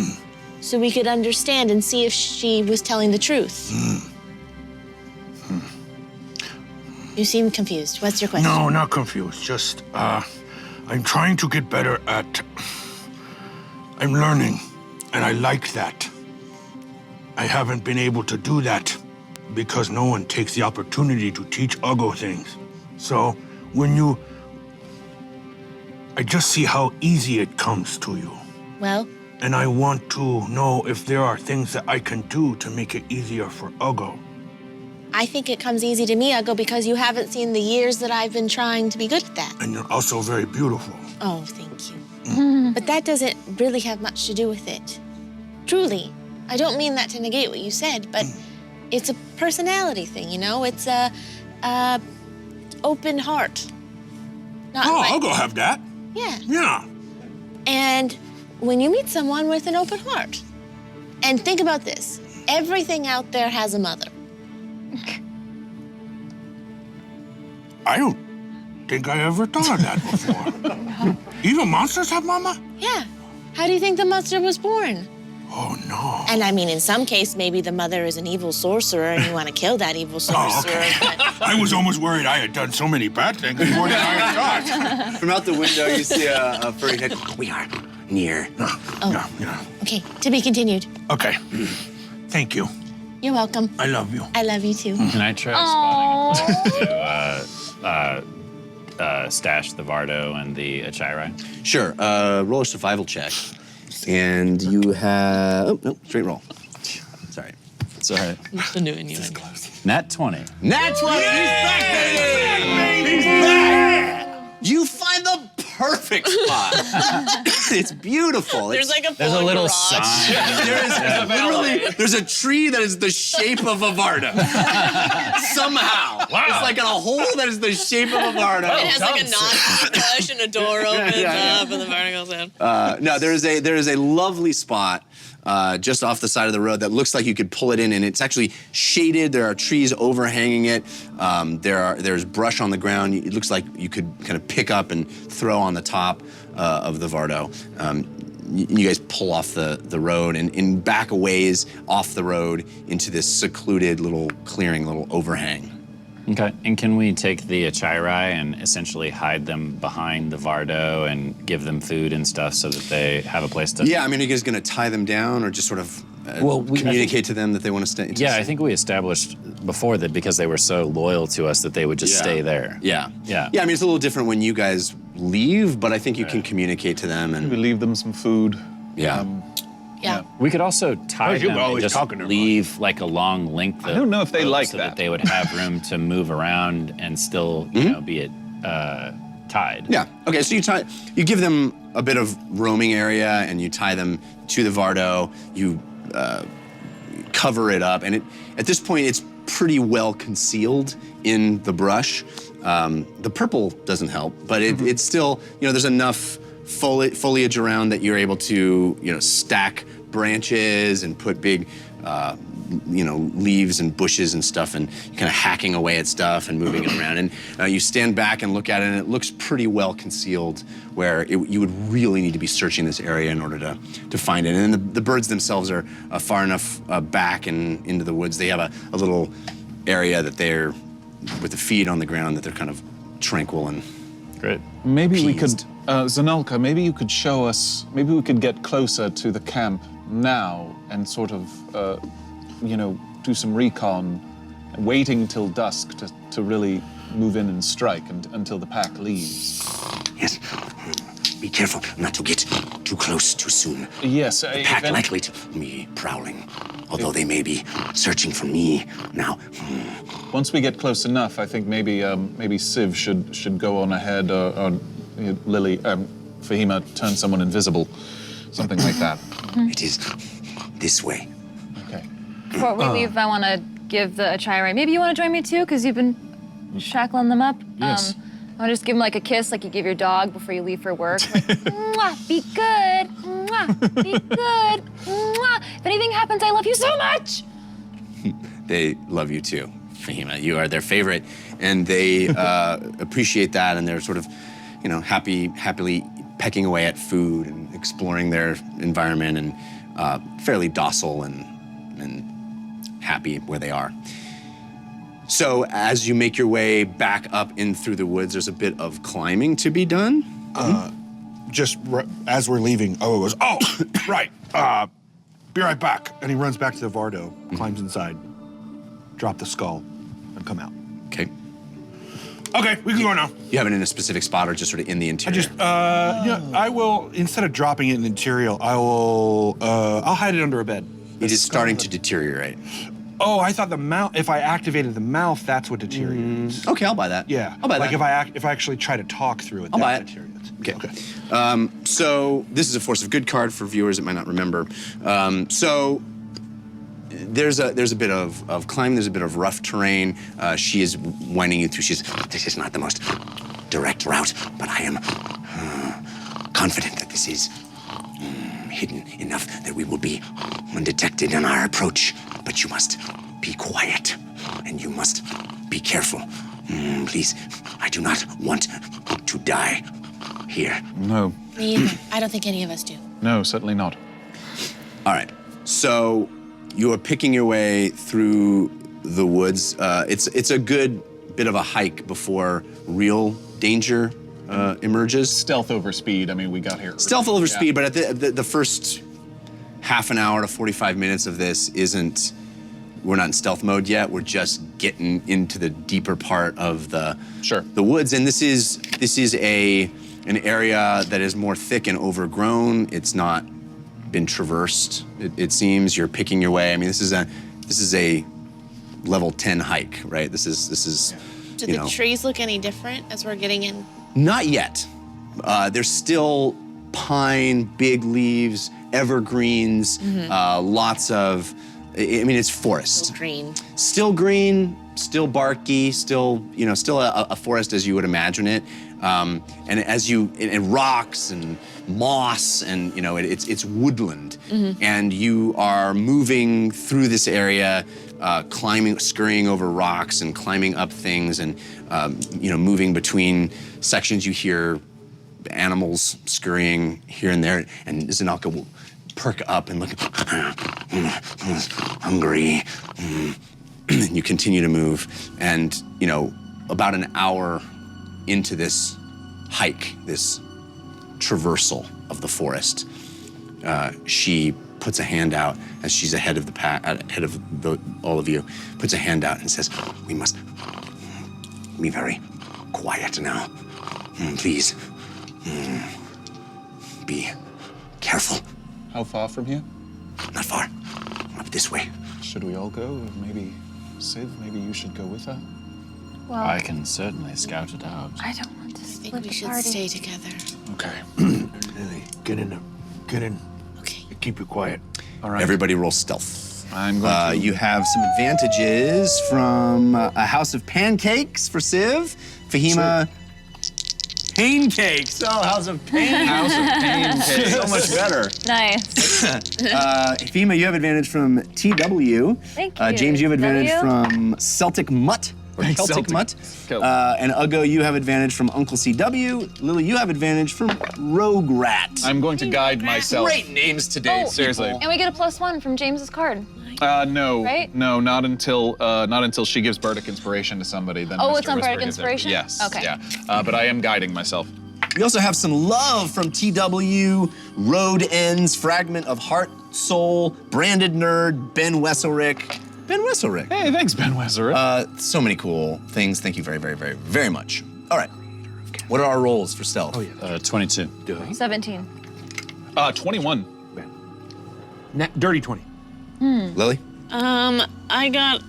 so we could understand and see if she was telling the truth. You seem confused. What's your question? No, not confused. Just, I'm trying to get better at... I'm learning, and I like that. I haven't been able to do that because no one takes the opportunity to teach Uggo things. So, when you... I just see how easy it comes to you. Well, And I want to know if there are things that I can do to make it easier for Uggo. I think it comes easy to me. I go, because you haven't seen the years that I've been trying to be good at that. And you're also very beautiful. Oh, thank you. But that doesn't really have much to do with it. Truly. I don't mean that to negate what you said, but it's a personality thing, you know? It's a open heart. Not Oh, like, I'll go have that. yeah. Yeah. And when you meet someone with an open heart, and think about this, everything out there has a mother. I don't think I ever thought of that before. Even monsters have mama? Yeah. How do you think the monster was born? Oh, no. And I mean, in some case, maybe the mother is an evil sorcerer and you want to kill that evil sorcerer. Oh, okay. But I was almost worried I had done so many bad things more than I had thought. From out the window, you see a furry head. We are near. Yeah. okay, to be continued. Okay. Thank you. You're welcome. I love you. I love you too. Can I try spotting a place to stash the Vardo and the Achirai? Sure. Roll a survival check. And you have... Oh, no, straight roll. Sorry. It's all right. I knew it. Nat 20. Nat 20! He's back, baby! He's back! You find the perfect spot. It's beautiful. There's like a There's a full little garage. sign. There's a tree that is the shape of a Varda. Somehow. Wow. It's like a hole that is the shape of a Varda. It has like a knob push and a door opens up and the barn goes in. No, there is a lovely spot just off the side of the road that looks like you could pull it in, and it's actually shaded. There are trees overhanging it. There's brush on the ground. It looks like you could kind of pick up and throw on the top of the Vardo. You guys pull off the road and back a ways off the road into this secluded little clearing, little overhang. Okay. And can we take the Achirai and essentially hide them behind the Vardo and give them food and stuff so that they have a place to... Yeah, I mean, are you guys going to tie them down or just sort of communicate to them that they want to stay? Yeah, I think we established before that because they were so loyal to us that they would just stay there. Yeah. Yeah. Yeah, I mean, it's a little different when you guys leave, but I think you can communicate to them and... We leave them some food. Yeah. Yeah. We could also tie you them were and always just talking to her. leave like a long length of I don't know if they rope like so that. they would have room to move around and still, you know, be tied. Yeah. Okay, so you give them a bit of roaming area and you tie them to the Vardo. You cover it up, and at this point it's pretty well concealed in the brush. The purple doesn't help, but it's still, there's enough foliage around that you're able to, stack branches and put big, leaves and bushes and stuff, and kind of hacking away at stuff and moving it around. And you stand back and look at it, and it looks pretty well concealed, where you would really need to be searching this area in order to find it. And then the birds themselves are far enough back and into the woods. They have a little area that they're, with the feet on the ground, that they're kind of tranquil and Great. Maybe we appeased. could, Zanelka, maybe you could show us, maybe we could get closer to the camp now and sort of, do some recon, waiting till dusk to really move in and strike until the pack leaves. Yes. Be careful not to get too close too soon. Yes. The pack likely to be prowling, although they may be searching for me now. Once we get close enough, I think maybe Civ should go on ahead, or Lily, Fahima, turn someone invisible, something like that. It is this way. Okay. Before we leave, I want to give the Achirai. Maybe you want to join me too, because you've been shackling them up. Yes. I want to just give them like a kiss, like you give your dog before you leave for work. Like, mwah, be good. Mwah, be good. Mwah. If anything happens, I love you so much. They love you too, Fahima. You are their favorite, and they appreciate that, and they're sort of, happily pecking away at food and exploring their environment, and fairly docile and happy where they are. So as you make your way back up in through the woods, there's a bit of climbing to be done. As we're leaving, Oa goes, oh, right, be right back. And he runs back to the Vardo, climbs inside, drop the skull, and come out. Okay. Okay, we can go now. You have it in a specific spot or just sort of in the interior? I will, instead of dropping it in the interior, I'll hide it under a bed. It is starting to deteriorate. Oh, I thought the mouth. If I activated the mouth, that's what deteriorates. Okay, I'll buy that. Yeah, I'll buy like that. if I actually try to talk through it, I'll buy that it. deteriorates. Okay. So this is a force of good card for viewers that might not remember. So there's a bit of climb. There's a bit of rough terrain. She is winding you through. This is not the most direct route, but I am confident that this is hidden enough that we will be undetected in our approach. But you must be quiet, and you must be careful. Please, I do not want to die here. No. Me either. I don't think any of us do. No, certainly not. All right. So you are picking your way through the woods. It's a good bit of a hike before real danger emerges. Stealth over speed. I mean, we got here. Stealth early. over Yeah. speed, but at the first half an hour to 45 minutes of this we're not in stealth mode yet. We're just getting into the deeper part of the woods, and this is an area that is more thick and overgrown. It's not been traversed. It seems you're picking your way. I mean, this is a level 10 hike, right? This is. Do the trees look any different as we're getting in? Not yet. There's still pine, big leaves, evergreens, lots of. I mean, it's forest. Still green. Still green, still barky, still a forest as you would imagine it. And rocks and moss and it's woodland. And you are moving through this area, scurrying over rocks and climbing up things and moving between sections. You hear animals scurrying here and there, and Zanelka will perk up and look. Hungry. You continue to move, and about an hour into this hike, this traversal of the forest, she puts a hand out as she's ahead of all of you. Puts a hand out and says, We must be very quiet now. Please. Be careful. How far from here? Not far. Up this way. Should we all go? Maybe Civ, maybe you should go with her? Well, I can certainly scout it out. I don't want to I think split we the should party. stay together. Okay. Lily, get in. Okay. Keep it quiet. All right. everybody roll stealth. I'm going to. You have some advantages from a house of pancakes for Civ. Fahima, pancakes. Oh, house of pancakes. House of Pancakes. So much better. Nice. Fahima, you have advantage from TW. Thank you. James, you have advantage W? from Celtic Mutt. Or Celtic Celtic. Mutt. Go. And Uggo, you have advantage from Uncle CW. Lily, you have advantage from Rogue Rat. I'm going to guide myself. Great names today. Oh, Seriously. And we get a +1 from James's card. No. Right? No, not until she gives Bardic Inspiration to somebody. Then Oh, Mr. it's on Whisper Bardic gets it. Inspiration? Yes. Okay. Yeah. But I am guiding myself. We also have some love from TW, Road Ends, Fragment of Heart, Soul, Branded Nerd, Ben Wesselrick. Ben Wesselrick. Hey, thanks, Ben Wesser. So many cool things. Thank you very, very, very, very much. All right. What are our rolls for stealth? 22. 17. 21. Dirty 20. Lily? I got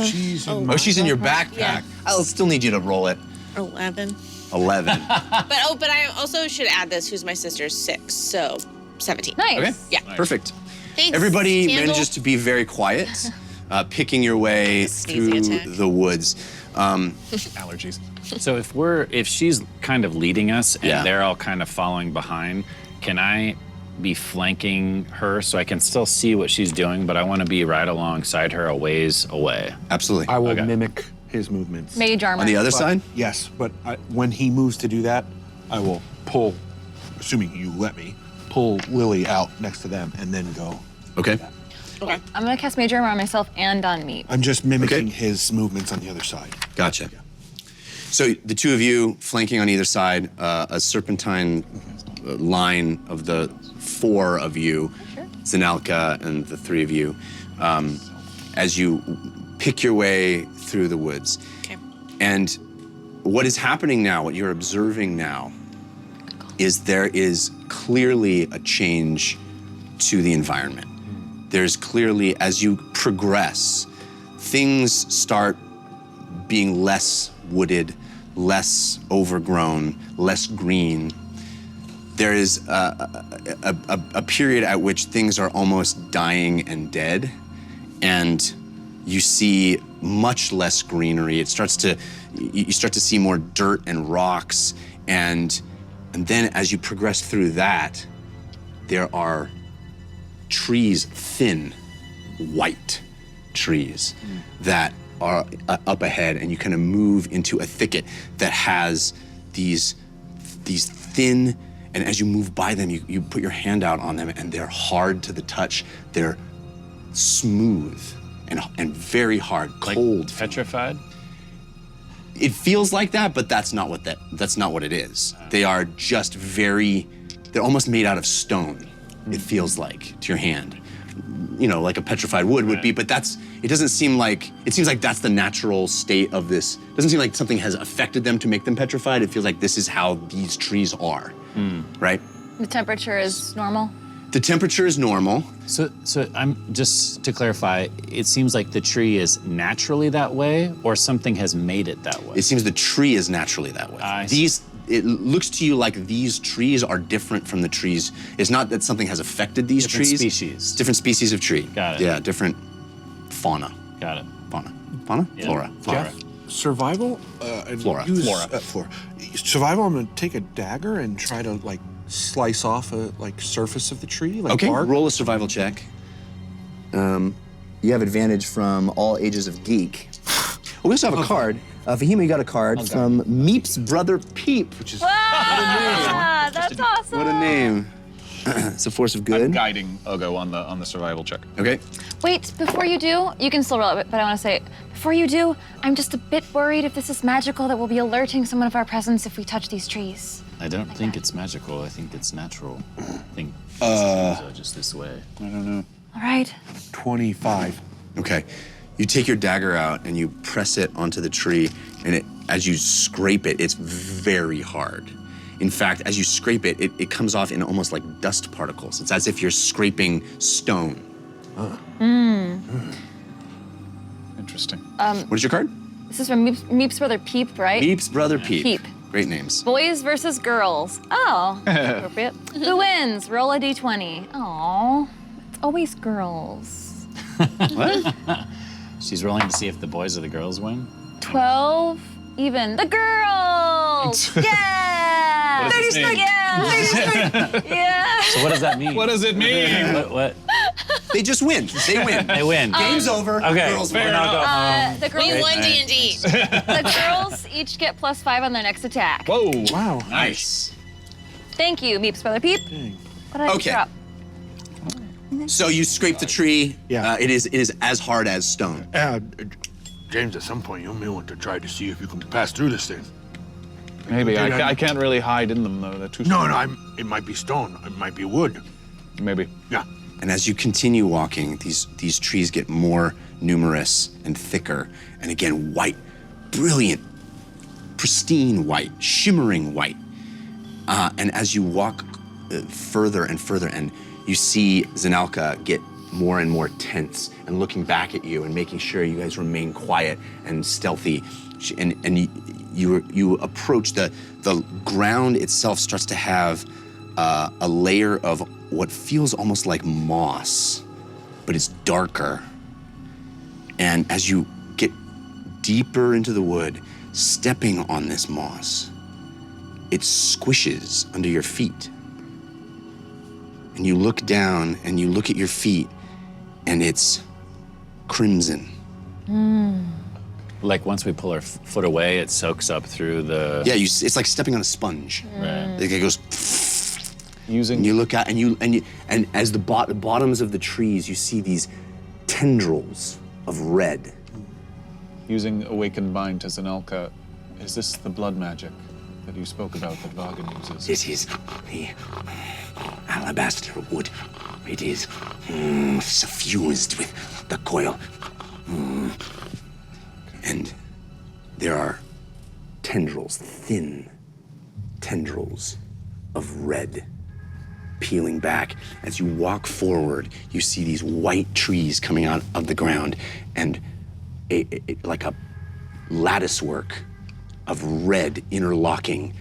She's in Oh, she's in your backpack. Yeah. I'll still need you to roll it. 11. 11. But I also should add this, who's my sister's 6, so 17. Nice. Okay. Yeah. Perfect. Thanks, Everybody Candle. manages to be very quiet, picking your way Sneezing through attack. the woods. Allergies. So if she's kind of leading us and Yeah. they're all kind of following behind, can I be flanking her so I can still see what she's doing, but I want to be right alongside her a ways away? Absolutely. I will Okay. mimic his movements. Mage armor. On the other side? Yes, but when he moves to do that, I will pull, assuming you let me, pull Lily out next to them and then go. Okay. Okay. I'm gonna cast Mage armor on myself and on Meat. I'm just mimicking Okay. his movements on the other side. Gotcha. So the two of you flanking on either side, a serpentine line of the four of you, Zanelka and the three of you, as you pick your way through the woods. Okay. And what is happening now, what you're observing now, is there is clearly a change to the environment. There's clearly, as you progress, things start being less wooded, less overgrown, less green, there is a period at which things are almost dying and dead, and you see much less greenery. You start to see more dirt and rocks, and then as you progress through that, there are trees, thin, white trees that are up ahead, and you kind of move into a thicket that has these thin, and as you move by them, you put your hand out on them, and they're hard to the touch. They're smooth and very hard, cold. Like petrified? It feels like that, but that's not what it is. They are just they're almost made out of stone, it feels like, to your hand. You know, like a petrified wood would be, but it seems like that's the natural state of this. It doesn't seem like something has affected them to make them petrified. It feels like this is how these trees are, right? The temperature is normal? The temperature is normal. So I'm just to clarify, it seems like the tree is naturally that way, or something has made it that way? It seems the tree is naturally that way. It looks to you like these trees are different from the trees. It's not that something has affected these trees. Different species. Different species of tree. Got it. Yeah, different fauna. Got it. Fauna? Yeah. Flora. Flora. Survival? And Flora. use, Flora. Survival, I'm gonna take a dagger and try to slice off a surface of the tree, Okay, bark. roll a survival check. You have advantage from all ages of geek. We also have a card. Fahima, you got a card from Meep's brother Peep, which is That's awesome. what a name. It's a force of good. I'm guiding Ogo on the survival check. Okay. Wait, before you do, you can still roll it, but I want to say, before you do, I'm just a bit worried if this is magical that we'll be alerting someone of our presence if we touch these trees. I don't think it's magical. I think it's natural. I think these trees are just this way. I don't know. All right. 25. Okay. You take your dagger out and you press it onto the tree, and as you scrape it, it's very hard. In fact, as you scrape it, it comes off in almost like dust particles. It's as if you're scraping stone. Interesting. What is your card? This is from Meep's brother Peep, right? Meep's brother Peep. Peep. Great names. Boys versus girls. Oh, that's appropriate. Who wins? Roll a d20. Oh, it's always girls. What? She's rolling to see if the boys or the girls win? 12 even. The girls! Yeah! What does this mean? Yeah! Yeah! So what does that mean? What does it mean? What? They just win. They win. They win. Game's over. Okay, Girls fair win. enough. The girls, We won D&D. the girls each get +5 on their next attack. Whoa. Wow. Nice. Thank you, Meep's brother Peep. What did I Okay. drop? So you scrape the tree. Yeah. It is as hard as stone. James, at some point, you may want to try to see if you can pass through this thing. Maybe. Okay, I can't really hide in them, though. They're too No, small. no, it might be stone. It might be wood. Maybe. Yeah. And as you continue walking, these trees get more numerous and thicker, and again, white, brilliant, pristine white, shimmering white. And as you walk further and further, and you see Zanelka get more and more tense and looking back at you and making sure you guys remain quiet and stealthy. And you approach the ground itself starts to have a layer of what feels almost like moss, but it's darker. And as you get deeper into the wood, stepping on this moss, it squishes under your feet. And you look down and you look at your feet, and it's crimson. Like once we pull our foot away, it soaks up through the. Yeah, it's like stepping on a sponge. Right. Like it goes. Using. And you look out, and as the bottoms of the trees, you see these tendrils of red. Using Awakened Mind to Zanelka, is this the blood magic that you spoke about that Vagan uses? This is the alabaster wood. It is suffused with the coil. And there are tendrils, thin tendrils of red peeling back. As you walk forward, you see these white trees coming out of the ground, and like a lattice work of red interlocking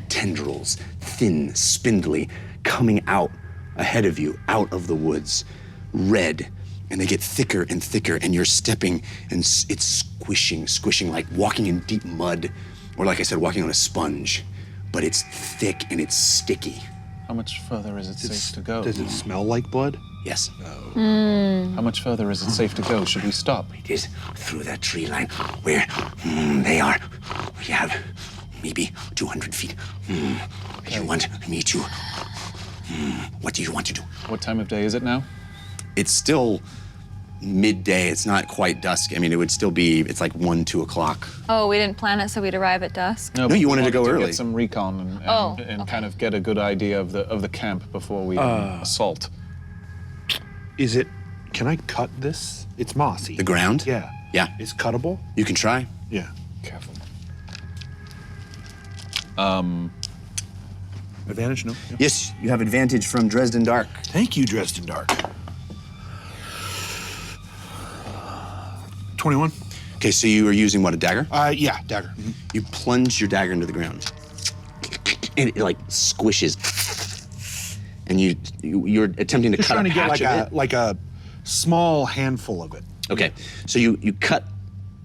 tendrils, thin, spindly, coming out ahead of you, out of the woods, red. And they get thicker and thicker, and you're stepping, and it's squishing, like walking in deep mud, or like I said, walking on a sponge. But it's thick and it's sticky. How much further is it safe to go? Does it smell like blood? Yes. How much further is it safe to go? Should we stop? It is through that tree line where they are. We have maybe 200 feet. You want me to? What do you want to do? What time of day is it now? It's still midday. It's not quite dusk. I mean, it would still be, it's like 1, 2 o'clock. Oh, we didn't plan it, so we'd arrive at dusk. No, you wanted to go early. Get some recon and okay. kind of get a good idea of the camp before we assault. Is it? Can I cut this? It's mossy. The ground? Yeah. Yeah. It's cuttable? You can try. Yeah. Careful. Advantage? No. Yeah. Yes, you have advantage from Dresden Dark. Thank you, Dresden Dark. 21. Okay, so you are using what, a dagger? Yeah, dagger. You plunge your dagger into the ground. And it like squishes. And you're attempting to Just cut trying a to get patch of it. like a small handful of it. Okay, so you cut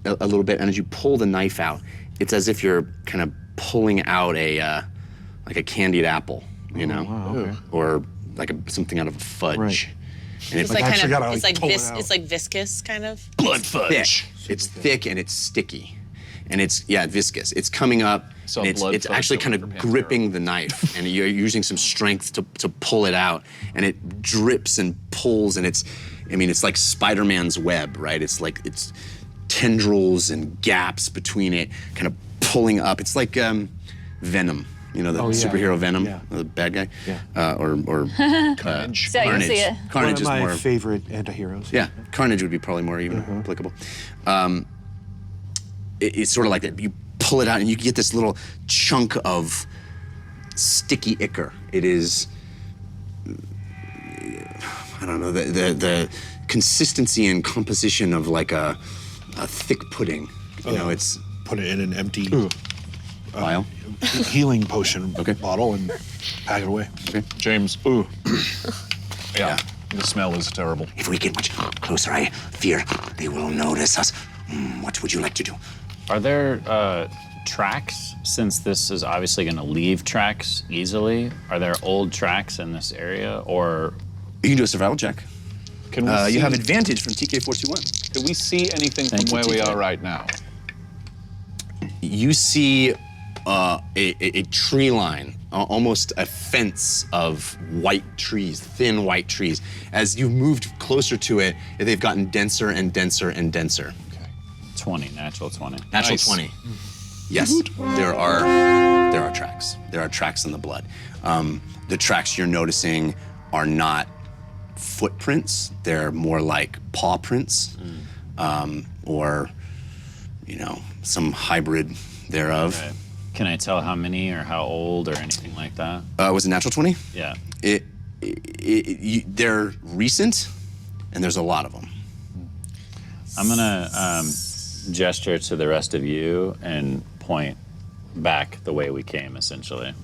a little bit, and as you pull the knife out, it's as if you're kind of pulling out like a candied apple, you know, wow, okay. or like something out of fudge. Right. And It's like actually kind gotta, of, it's like, like pull it out. it's like viscous kind of. blood fudge. It's thick and it's sticky, and it's viscous. It's coming up, So and blood it's fudge actually kind over of Pantera. gripping the knife, and you're using some strength to pull it out, and it drips and pulls, and it's like Spider-Man's web, right? It's like it's tendrils and gaps between it, kind of pulling up. It's like Venom. You know, the superhero Venom, the bad guy? Yeah. Or Carnage. So you Carnage. see it. Carnage One is of my more. favorite antiheroes. Yeah, Carnage would be probably more even applicable. It's sort of like that. You pull it out and you get this little chunk of sticky ichor. It is, I don't know, the consistency and composition of like a thick pudding. You know, it's Put it in an empty vial. healing potion Okay. bottle and pack it away. James, ooh. Yeah, the smell is terrible. If we get much closer, I fear they will notice us. What would you like to do? Are there tracks, since this is obviously going to leave tracks easily? Are there old tracks in this area, or You can do a survival check. Can we see, You have advantage from TK421. Can we see anything Thank from you, where we TK. are right now? You see a tree line, almost a fence of white trees, thin white trees. As you've moved closer to it, they've gotten denser and denser and denser. 20, natural 20? Natural Nice. 20. Yes, there are tracks. There are tracks in the blood. The tracks you're noticing are not footprints. They're more like paw prints, or some hybrid thereof. Right. Can I tell how many or how old or anything like that? Was it natural 20? Yeah. They're recent, and there's a lot of them. I'm gonna gesture to the rest of you and point back the way we came, essentially.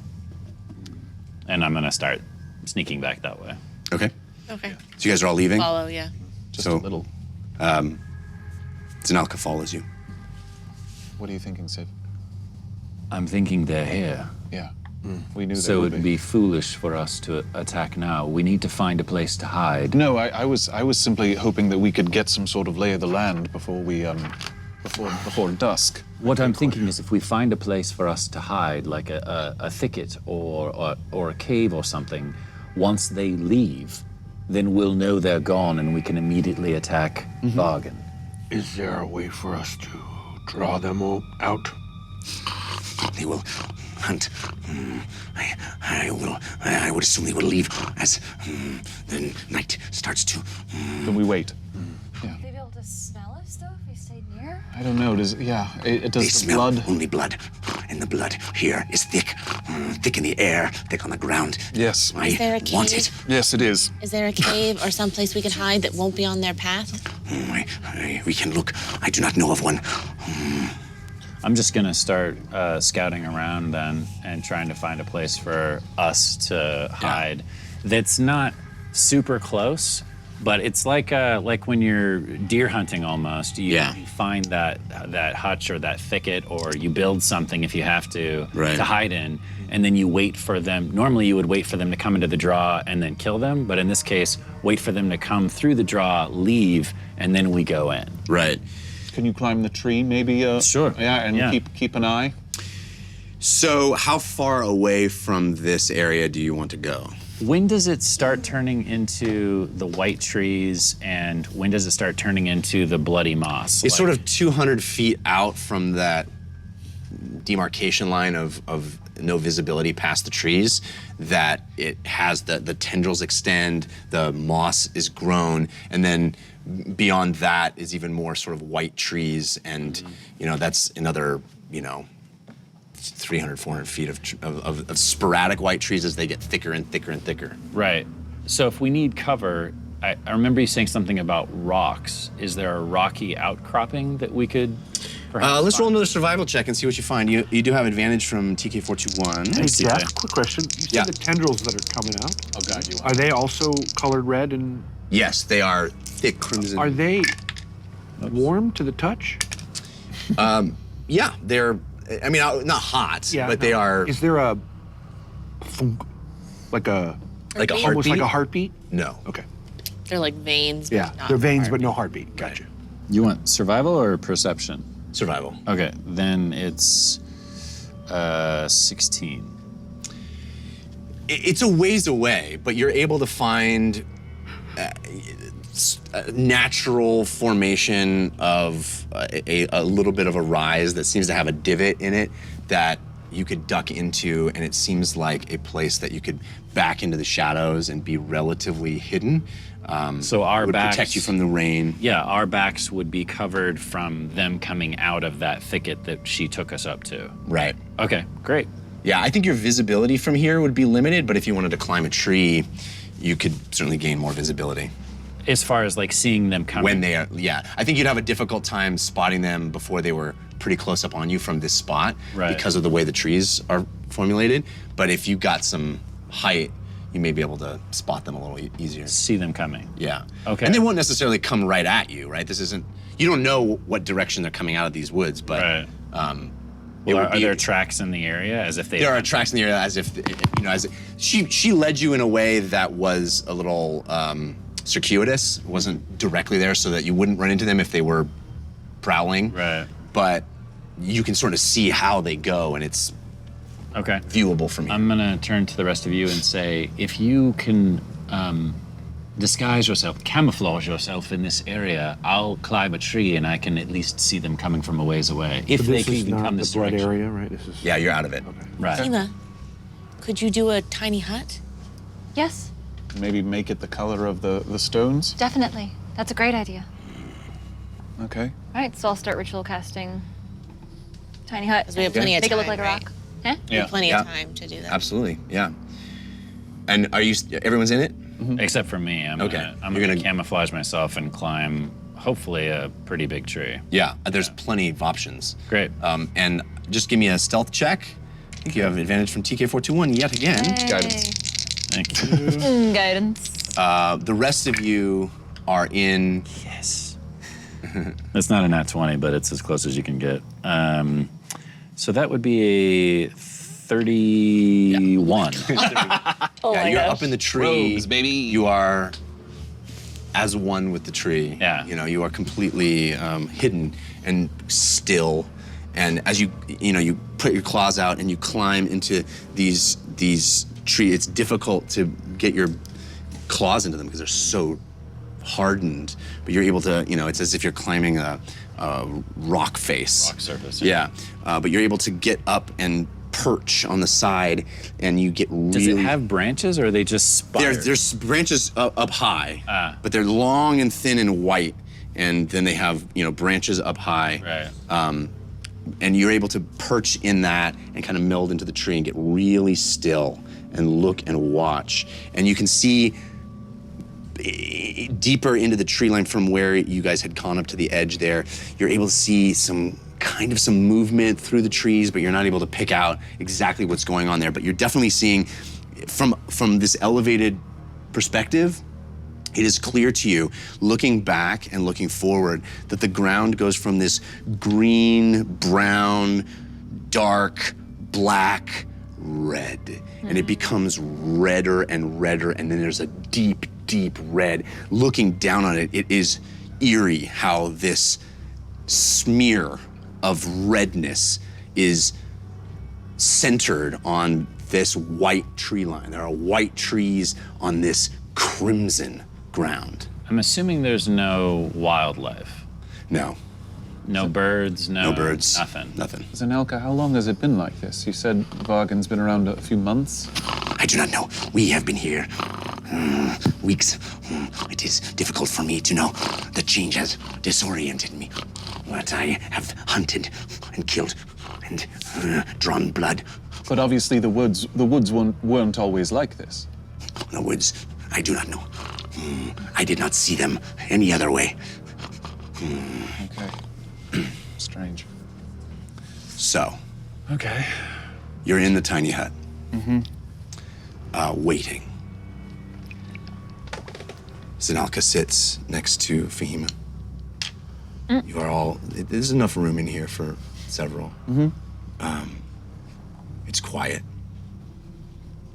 And I'm gonna start sneaking back that way. Okay. Okay. So you guys are all leaving? Follow, yeah. Just So- a little. Zanelka follows you. What are you thinking, Sid? I'm thinking they're here. Yeah. We knew they So would it'd be foolish for us to attack now. We need to find a place to hide. No, I was simply hoping that we could get some sort of lay of the land before we before dusk. What I'm thinking is if we find a place for us to hide, like a thicket or a cave or something, once they leave, then we'll know they're gone and we can immediately attack Bargain. Is there a way for us to draw them all out? They will hunt. I would assume they will leave as the night starts to. Then we wait. Would they be able to smell us though if we stayed near? I don't know. Does They the smell blood? only blood, and the blood here is thick, thick in the air, thick on the ground. Yes. I Is there a want cave? it. Yes, it is. Is there a cave or someplace we can hide that won't be on their path? We can look. I do not know of one. I'm just gonna start scouting around then and trying to find a place for us to hide that's not super close, but it's like when you're deer hunting almost. You find that hutch or that thicket, or you build something if you have to hide in, and then you wait for them. Normally you would wait for them to come into the draw and then kill them, but in this case, wait for them to come through the draw, leave, and then we go in. Right. Can you climb the tree, maybe? Sure. Yeah, and keep an eye. So how far away from this area do you want to go? When does it start turning into the white trees, and when does it start turning into the bloody moss? It's sort of 200 feet out from that demarcation line of no visibility past the trees, that it has the tendrils extend, the moss is grown, and then beyond that is even more sort of white trees, and that's another 300, 400 feet of sporadic white trees as they get thicker and thicker and thicker. Right. So if we need cover, I remember you saying something about rocks. Is there a rocky outcropping that we could perhaps Let's roll another survival check and see what you find. You do have advantage from TK421. Hey, Jeff, quick question. You said the tendrils that are coming out, Oh, God, you are they also colored red and... Yes, they are thick crimson. Are they warm to the touch? Yeah, they're, I mean, not hot, but they are... Is there a funk, like a heartbeat? almost like a heartbeat? No. Okay. They're like veins. Yeah, but not they're veins, but heartbeat. no heartbeat. Gotcha. You want survival or perception? Survival. Okay, then it's 16. It's a ways away, but you're able to find a natural formation of a little bit of a rise that seems to have a divot in it that you could duck into, and it seems like a place that you could back into the shadows and be relatively hidden. So our would backs protect you from the rain. Yeah, our backs would be covered from them coming out of that thicket that she took us up to. Right. Okay, great. Yeah, I think your visibility from here would be limited, but if you wanted to climb a tree, you could certainly gain more visibility. As far as like seeing them coming. When they are, yeah. I think you'd have a difficult time spotting them before they were pretty close up on you from this spot because of the way the trees are formulated. But if you got some height, you may be able to spot them a little easier. See them coming. Yeah. Okay. And they won't necessarily come right at you, right? This isn't, you don't know what direction they're coming out of these woods, but are there tracks in the area as if they... There are tracks in the area as if, she led you in a way that was a little circuitous, wasn't directly there so that you wouldn't run into them if they were prowling. Right. But you can sort of see how they go, and it's viewable from here. I'm gonna turn to the rest of you and say, if you can disguise yourself, camouflage yourself in this area, I'll climb a tree and I can at least see them coming from a ways away. If So they this can is even not come the this blood direction. area, right? This is... Yeah, you're out of it. Right. Tina, could you do a tiny hut? Yes, Maybe make it the color of the stones? definitely. That's a great idea. Okay. All right, so I'll start ritual casting tiny hut. 'Cause we have plenty of Make it look time, like a right? rock. Huh? We have plenty of time to do that. Absolutely, yeah. And are you, everyone's in it? Except for me. I'm gonna camouflage myself and climb, hopefully, a pretty big tree. Yeah, there's plenty of options. Great. And just give me a stealth check. I think you have advantage from TK421 yet again. Yay. Guidance. Thank you. Guidance. The rest of you are in... Yes. That's not a nat 20, but it's as close as you can get. So that would be a 31. Yeah, you're up in the tree. Robes, baby. You are as one with the tree. Yeah. You are completely hidden and still. And as you put your claws out and you climb into these trees, it's difficult to get your claws into them because they're so hardened. But you're able to, it's as if you're climbing a rock face. Rock surface. Yeah. But you're able to get up and perch on the side, and you get really... Does it have branches, or are they just spires? There's branches up high, but they're long and thin and white, and then they have branches up high. Right. And you're able to perch in that and kind of meld into the tree and get really still and look and watch. And you can see deeper into the tree line from where you guys had gone up to the edge there, you're able to see some movement through the trees, but you're not able to pick out exactly what's going on there. But you're definitely seeing from this elevated perspective, it is clear to you, looking back and looking forward, that the ground goes from this green, brown, dark, black, red. And it becomes redder and redder, and then there's a deep, deep red. Looking down on it, it is eerie how this smear of redness is centered on this white tree line. There are white trees on this crimson ground. I'm assuming there's no wildlife. No. No birds, No birds. Nothing. Nothing. Zanelka, how long has it been like this? You said Vargan's been around a few months? I do not know. We have been here weeks. It is difficult for me to know. The change has disoriented me. But I have hunted and killed and drawn blood. But obviously the woods weren't always like this. The woods, I do not know. I did not see them any other way. Okay. Strange. So, Okay. you're in the tiny hut, waiting. Zanelka sits next to Fahima. You are all, there's enough room in here for several. It's quiet.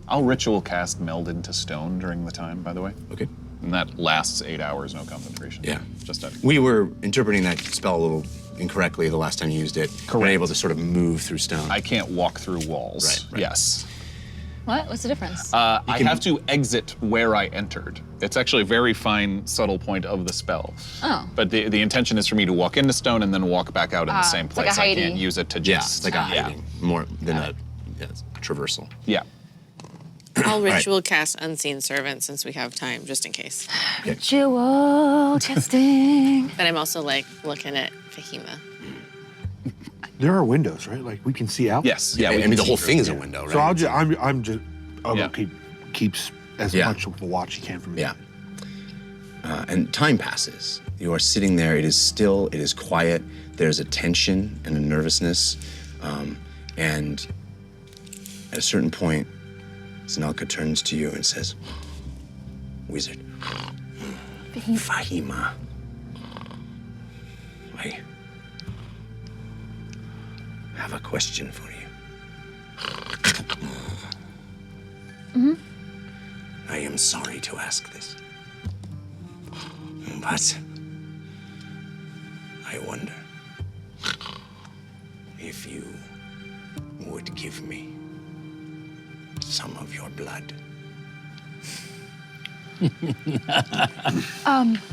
I'll ritual cast meld into stone during the time, by the way. Okay. And that lasts 8 hours, no concentration. Yeah. Just that. We were interpreting that spell a little incorrectly the last time you used it. Correct. We're able to sort of move through stone. I can't walk through walls. Right. Yes. What? What's the difference? I have to exit where I entered. It's actually a very fine, subtle point of the spell. Oh. But the intention is for me to walk into stone and then walk back out in the same it's like place. a I hidey. can't use it to Yeah, just. it's like a hiding, more than a traversal. Yeah. I'll ritual cast Unseen Servant since we have time, just in case. Ritual casting. But I'm also like looking at Fahima. There are windows, right? Like we can see out. Yes. Yeah, we I can mean the see whole through. thing is a window, right? So I'm just Yeah. keeps as Yeah. much of a watch you can from me. Yeah. And time passes. You are sitting there. It is still. It is quiet. There's a tension and a nervousness. And at a certain point, Zanelka turns to you and says, "Wizard, Fahima, I have a question for you." I am sorry to ask this, but I wonder if you would give me some of your blood.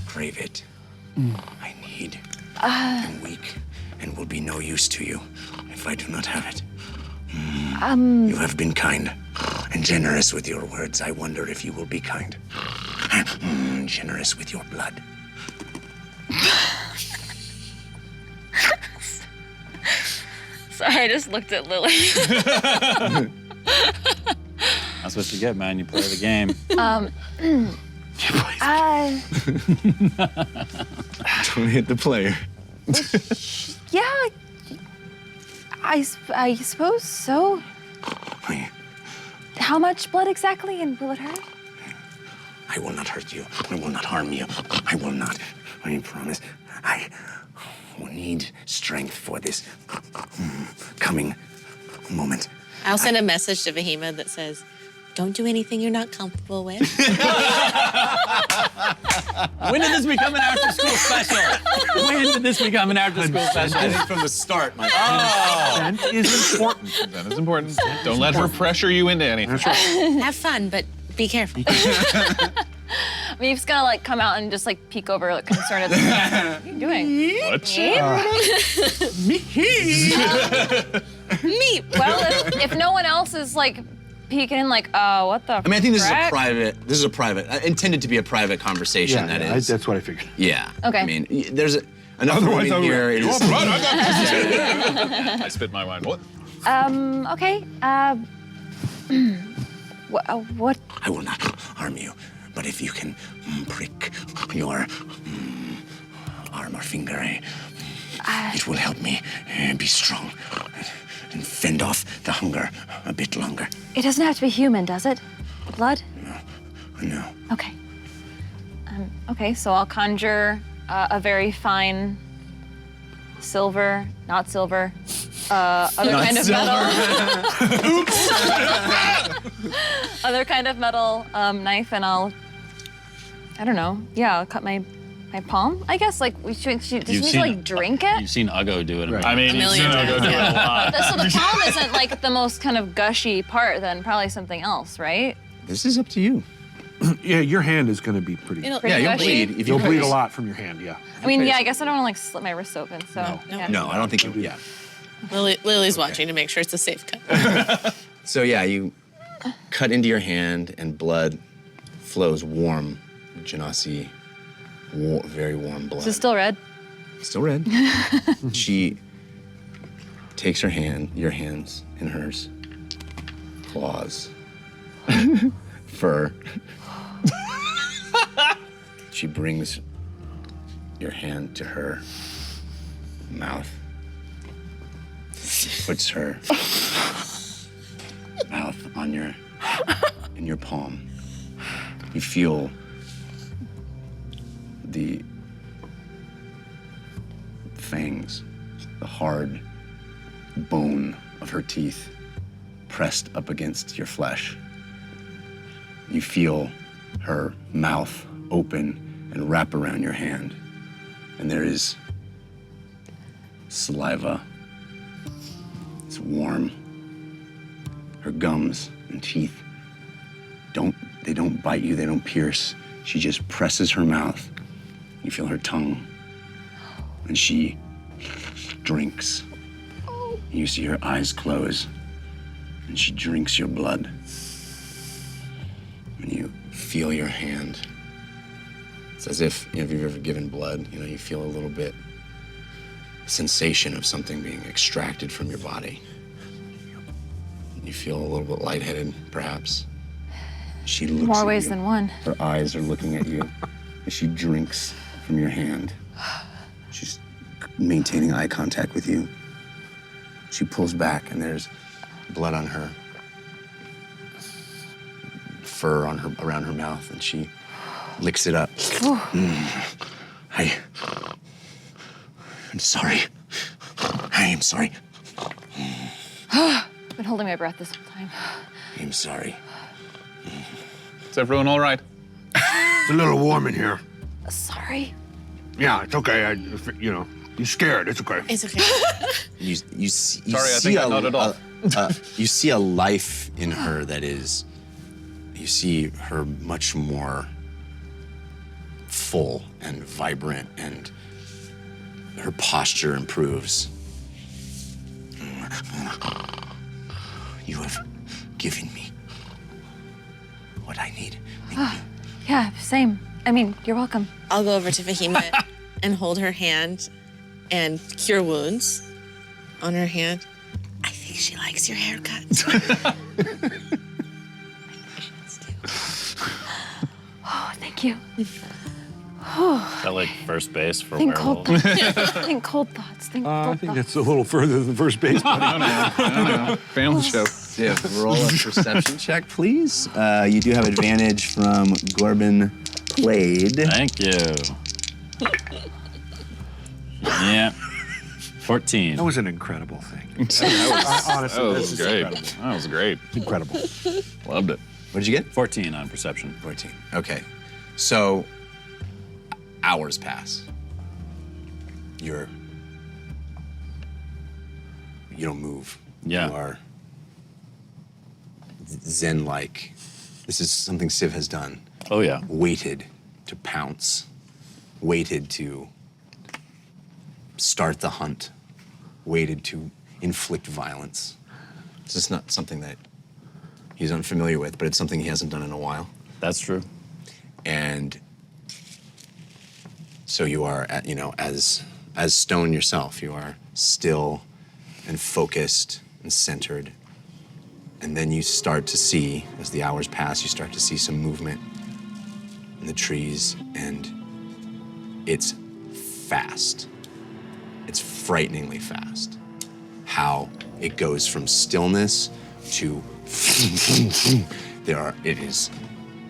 Crave it. I need. I'm weak and will be no use to you if I do not have it. You have been kind and generous with your words. I wonder if you will be kind and generous with your blood. Sorry, I just looked at Lily. That's what you get, man. You play the game. Don't hit the player. Yeah, I suppose so. How much blood exactly, and will it hurt? I will not hurt you. I will not harm you. I will not. I promise. I will need strength for this coming moment. I'll send a message to Fahima that says, "Don't do anything you're not comfortable with." When did this become an after-school special? When did this become an after-school special? I think from the start, my Consent is important. That is important. Don't let her pressure you into anything. Have fun, but be careful. I mean, you've just gotta like come out and just like peek over, like concerned at the what are you doing? What? Me. Well, if no one else is like peeking in, like, oh, what the? I mean, I think this frick? is a private, intended to be a private conversation. That's what I figured. Yeah. Okay. I mean, there's enough room in here. It is. I spit my wine. What? Okay. What? I will not harm you, But if you can prick your arm or finger, it will help me be strong and fend off the hunger a bit longer. It doesn't have to be human, does it? Blood? No. Okay. Okay, so I'll conjure a very fine silver, not silver, other Not kind of metal. Oops. Other kind of metal knife, and I don't know. Yeah, I'll cut my palm. I guess like does she need to like drink it? You've seen Uggo do it. I mean, A million you've seen times, Uggo do it a lot. So the palm isn't like the most kind of gushy part. Then probably something else, right? This is up to you. Yeah, your hand is going to be pretty. It'll- Pretty Yeah, you'll gushy? bleed. If You'll you bleed a lot from your hand. Yeah. I mean, yeah, I guess I don't want to like slit my wrists open. So yeah. No, I don't think you. Yeah. Lily's watching to make sure it's a safe cut. So yeah, you cut into your hand, and blood flows warm, Genasi, very warm blood. Is it still red? Still red. She takes her hand, your hands in hers, claws, fur. She brings your hand to her mouth, puts her mouth on in your palm. You feel the fangs, the hard bone of her teeth pressed up against your flesh. You feel her mouth open and wrap around your hand. And there is saliva. It's warm. Her gums and teeth they don't bite you, they don't pierce. She just presses her mouth. You feel her tongue. And she drinks. You see her eyes close. And she drinks your blood. And you feel your hand. It's as if you've ever given blood, you feel a little bit sensation of something being extracted from your body. You feel a little bit lightheaded, perhaps. She looks More at ways you. than one. Her eyes are looking at you as she drinks from your hand. She's maintaining eye contact with you. She pulls back, and there's blood on her fur around her mouth, and she licks it up. I'm sorry. I am sorry. I've been holding my breath this whole time. I'm sorry. Is everyone all right? It's a little warm in here. Sorry. Yeah, it's okay. You're scared. It's okay. It's okay. You see Sorry, I think I nodded off. You see a life in her that is. You see her much more full and vibrant, and her posture improves. You have given me what I need. Thank you. Yeah, same. I mean, you're welcome. I'll go over to Fahima and hold her hand and cure wounds on her hand. I think she likes your haircut. Oh, thank you. Is that like first base for Think cold werewolves? thoughts. Think cold thoughts. Think I cold think thoughts. that's a little further than first base. buddy. Family show. Yeah, roll a perception check, please. You do have advantage from Gorbin Played. Thank you. Yeah. 14. That was an incredible thing. Honestly, Honestly, this is great. incredible. That was great. Incredible. Loved it. What did you get? 14 on perception. 14. Okay. So, hours pass. You don't move. Yeah. You are zen-like. This is something Civ has done. Oh, yeah. Waited to pounce. Waited to start the hunt. Waited to inflict violence. This is not something that he's unfamiliar with, but it's something he hasn't done in a while. That's true. And so you are, as stone yourself, you are still and focused and centered. And then you start to see, as the hours pass, you start to see some movement the trees, and it's fast. It's frighteningly fast. How it goes from stillness to it is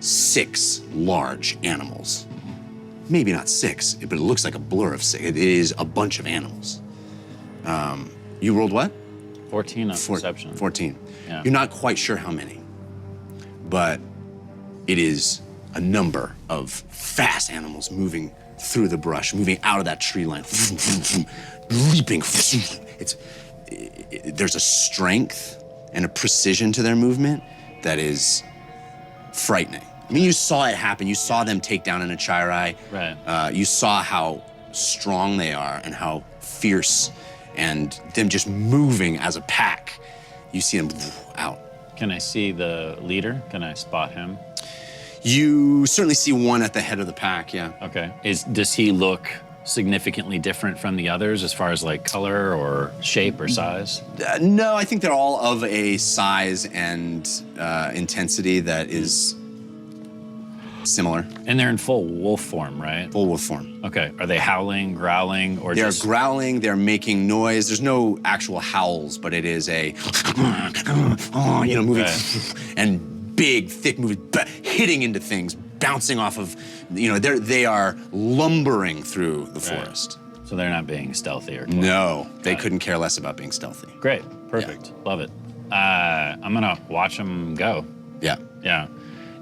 6 large animals. Maybe not 6, but it looks like a blur of 6. It is a bunch of animals. You rolled what? 14 on perception. 14. Yeah. You're not quite sure how many, but it is a number of fast animals moving through the brush, moving out of that tree line, leaping. There's a strength and a precision to their movement that is frightening. I mean, you saw it happen. You saw them take down an Achirai. Right. You saw how strong they are and how fierce, and them just moving as a pack. You see them out. Can I see the leader? Can I spot him? You certainly see one at the head of the pack, yeah. Okay. Does he look significantly different from the others as far as like color or shape or size? No, I think they're all of a size and intensity that is similar. And they're in full wolf form, right? Full wolf form. Okay. Are they howling, growling, or they're just... growling, they're making noise. There's no actual howls, but it is a, moving, and big, thick moving, hitting into things, bouncing off of, they are lumbering through the forest. So they're not being stealthy or close. No, they couldn't care less about being stealthy. Great. Perfect. Love it. I'm gonna watch them go. Yeah. Yeah.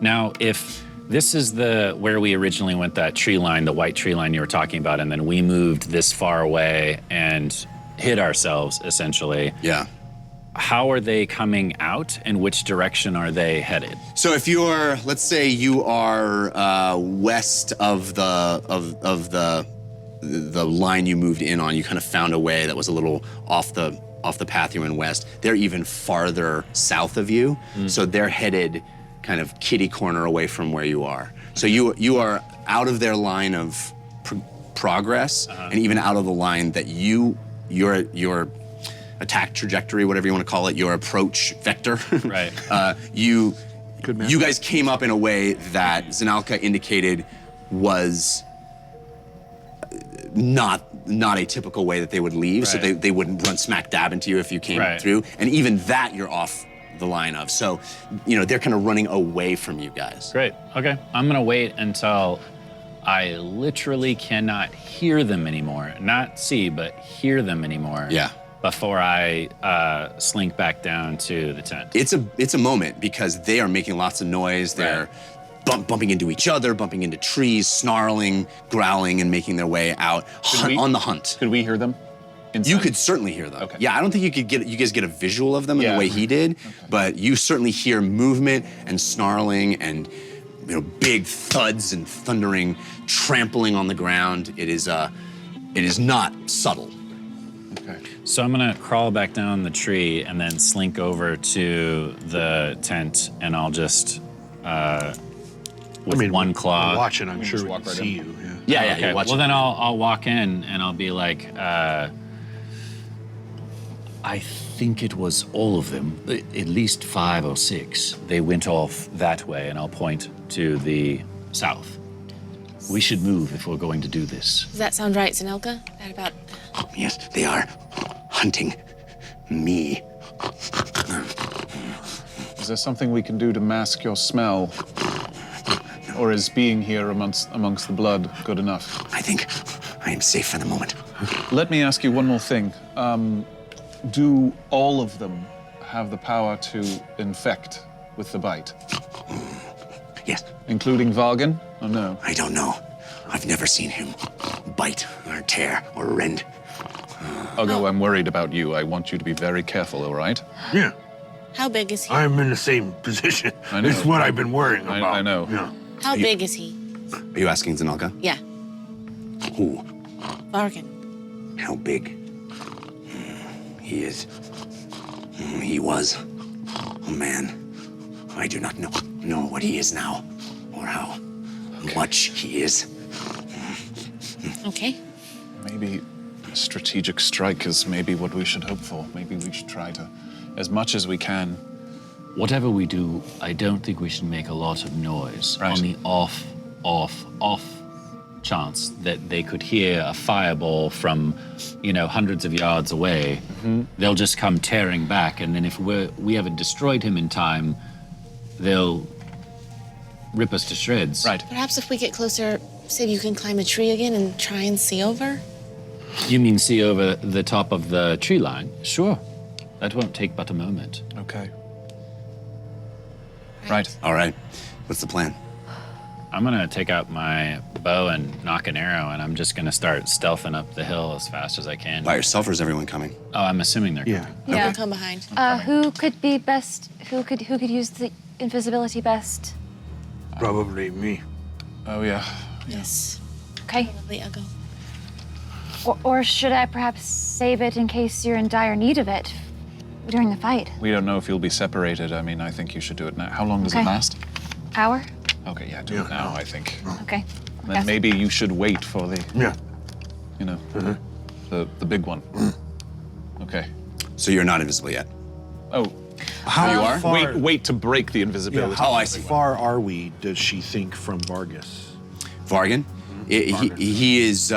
Now, if this is where we originally went, that tree line, the white tree line you were talking about, and then we moved this far away and hid ourselves, essentially. Yeah. How are they coming out, and which direction are they headed? So if you're, let's say you are west of the line you moved in on, you kind of found a way that was a little off the path you went west. They're even farther south of you, so they're headed kind of kitty corner away from where you are. So you are out of their line of progress, and even out of the line that your attack trajectory, whatever you want to call it, your approach vector. Right. You guys came up in a way that Zanelka indicated was not a typical way that they would leave, so they wouldn't run smack dab into you if you came through. And even that you're off the line of. So, they're kind of running away from you guys. Great. Okay. I'm gonna wait until I literally cannot hear them anymore. Not see, but hear them anymore. Yeah. Before I slink back down to the tent. It's a moment because they are making lots of noise. They're bumping into each other, bumping into trees, snarling, growling, and making their way out on the hunt. Could we hear them? Inside? You could certainly hear them. Okay. Yeah, I don't think you guys get a visual of them in the way he did, but you certainly hear movement and snarling and big thuds and thundering, trampling on the ground. It is not subtle. Okay. So I'm gonna crawl back down the tree and then slink over to the tent, and I'll just with one claw. Watching, I'm sure we walk can right see in. you. Yeah, Okay. Well, then I'll walk in and I'll be like, I think it was all of them, at least 5 or 6. They went off that way, and I'll point to the south. We should move if we're going to do this. Does that sound right, Zanelka? That about... Yes, they are hunting me. Is there something we can do to mask your smell? Or is being here amongst the blood good enough? I think I am safe for the moment. Let me ask you one more thing. Do all of them have the power to infect with the bite? Yes. Including Vargan? Or no? I don't know. I've never seen him bite or tear or rend. Although I'm worried about you, I want you to be very careful, all right? Yeah, How big is he? I'm in the same position. I know. It's what I've been worrying about. I know. Yeah. How big is he? Are you asking Zanelka? Yeah, Who? Vargan. How big? He is. He was a man. I do not know what he is now, or how much he is. Okay. Maybe a strategic strike is maybe what we should hope for. Maybe we should try to, as much as we can. Whatever we do, I don't think we should make a lot of noise. Right. On the off off chance that they could hear a fireball from, hundreds of yards away, they'll just come tearing back, and then if we haven't destroyed him in time, they'll rip us to shreds. Right. Perhaps if we get closer, say you can climb a tree again and try and see over? You mean see over the top of the tree line? Sure. That won't take but a moment. Okay. Right. All right. What's the plan? I'm gonna take out my bow and knock an arrow, and I'm just gonna start stealthing up the hill as fast as I can. By yourself, or is everyone coming? Oh, I'm assuming they're coming. Yeah. We'll come behind. Who could be best? Who could use the invisibility best? Probably me. Oh, yeah. Yes. Okay. Probably Uggo. Or should I perhaps save it in case you're in dire need of it during the fight? We don't know if you'll be separated. I mean, I think you should do it now. How long does it Okay. last? Hour? Okay, yeah, do it now, I think. Okay. And then maybe you should wait for the, Yeah. the big one. Okay. So you're not invisible yet. Oh, How you are? far? wait to break the Yeah, invisibility. how I see. far are we? Does she think from Vargas? Vargan? He is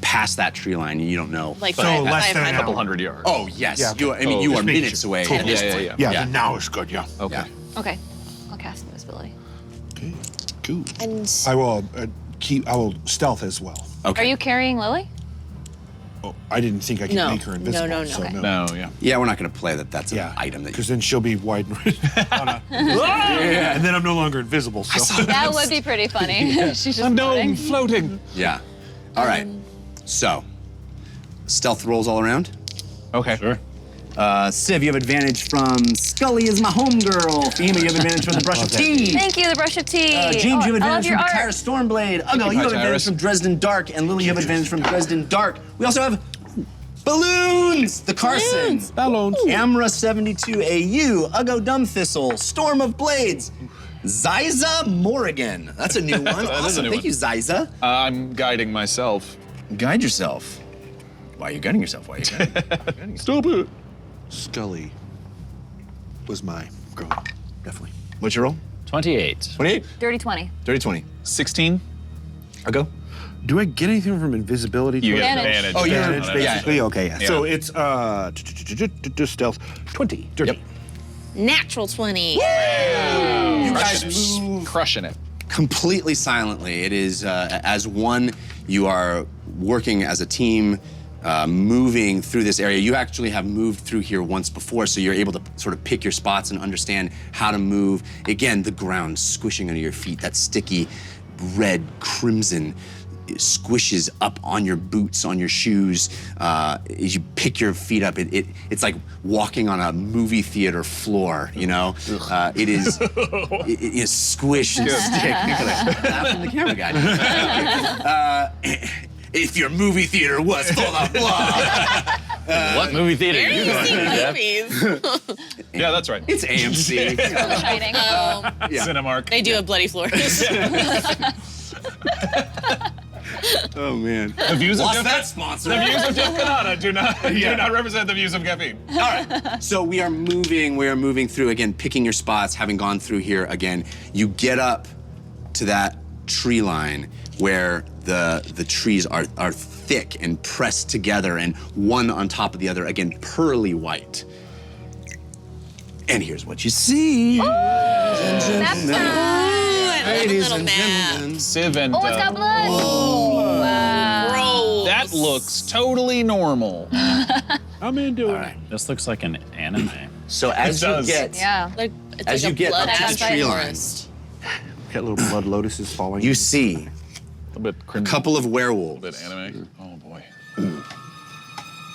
past that tree line, and you don't know. Like So five, less than an 500. a couple hundred yards. Oh yes, Yeah, you. I mean, you just are making minutes sure. away. Totally. at this Yeah, point. yeah. Yeah, Yeah. then now is good, yeah. Okay. Yeah. Okay. I'll cast invisibility. Okay, cool. And I will I will stealth as well. Okay. Are you carrying Lily? Oh, I didn't think I could No. make her invisible. No. So Okay. No, yeah. Yeah, we're not going to play that. That's Yeah, an item that because you. then she'll be wide. And then I'm no longer invisible. So That would be pretty funny. She's just floating. floating. Yeah. All right. So, stealth rolls all around. Okay. Sure. Civ, you have advantage from Scully is my homegirl. Fema, you have advantage from the brush of tea. Thank you, the brush of tea. James, you have I love advantage your from art. Tyrus Stormblade. Uggo, you have advantage Tyrus. from Dresden Dark, and Lily, you have advantage from Dresden Dark. We also have balloons. The Carson. balloons. Amra 72 AU. Uggo Dumbthistle. Storm of Blades. Zyza Morrigan. That's a new one. That is a Awesome. new Thank one. you, Zyza. I'm guiding myself. Guide yourself. Why are you guiding yourself? Why are you guiding yourself? Stop it. Scully was my girl, definitely. What's your roll? 28. 28. Dirty 20. Dirty 20. 16. Uggo. Do I get anything from invisibility? You to get Advantage. advantage. Oh, you're- advantage, yeah. basically? Okay, yeah. Yeah. So it's stealth 20. Dirty. Yep. natural 20. You guys Crushing it. move Crushing it. completely silently. It is as one. You are working as a team, moving through this area. You actually have moved through here once before, so you're able to sort of pick your spots and understand how to move. Again, the ground squishing under your feet. That sticky red crimson squishes up on your boots, on your shoes. As you pick your feet up, it's like walking on a movie theater floor. You know, it is squish and stick. Laugh from the camera guy. If your movie theater was full of blood. What movie theater are you You've going seen to, Jeff? movies. Yeah, that's right. It's AMC. Shining. Yeah. Cinemark. They do have bloody floors. Oh man. The views of Lost Jeff that sponsor. The views of Jeff Canada do not represent the views of Caffeine. All right. So we are moving through again, picking your spots, having gone through here again. You get up to that tree line where the trees are thick and pressed together and one on top of the other, again, pearly white. And here's what you see. That's Ladies Little and map. gentlemen. Civ and Oh, it's got blood. Wow. Gross. that looks totally normal. I'm into it. This looks like an anime. So as you does. get Yeah. Like, it's As like you a get blood up to the asphalt tree line. forest. Got little blood lotuses falling. you see A bit crimson. couple of A werewolves. bit anime. Oh boy.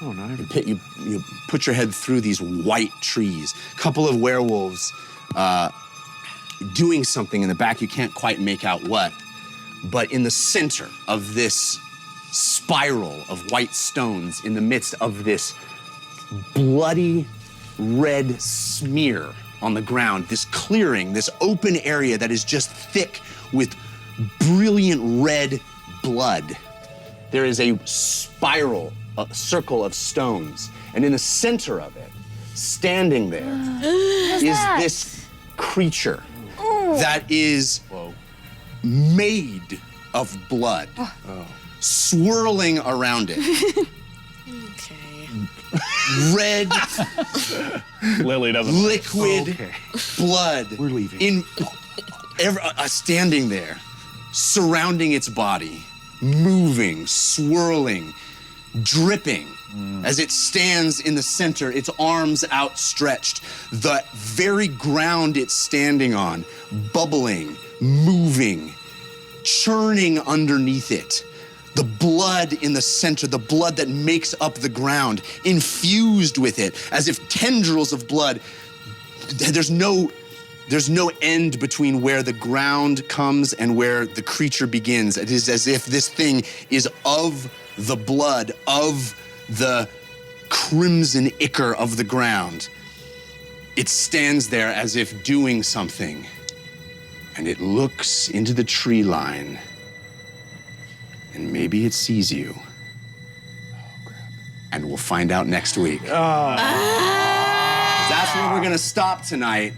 Oh, no. You put your head through these white trees. Couple of werewolves doing something in the back. You can't quite make out what. But in the center of this spiral of white stones, in the midst of this bloody red smear on the ground, this clearing, this open area that is just thick with brilliant red blood, there is a spiral, a circle of stones. And in the center of it, standing there, is that? this creature that is made of blood, swirling around it. Okay. Red, Lily doesn't. liquid blood. We're leaving. Standing there, surrounding its body, moving, swirling, dripping. As it stands in the center, its arms outstretched, the very ground it's standing on, bubbling, moving, churning underneath it. The blood in the center, the blood that makes up the ground, infused with it, as if tendrils of blood. There's no end between where the ground comes and where the creature begins. It is as if this thing is of the blood, of the crimson ichor of the ground. It stands there as if doing something, and it looks into the tree line, and maybe it sees you. And we'll find out next week. That's where we're gonna stop tonight,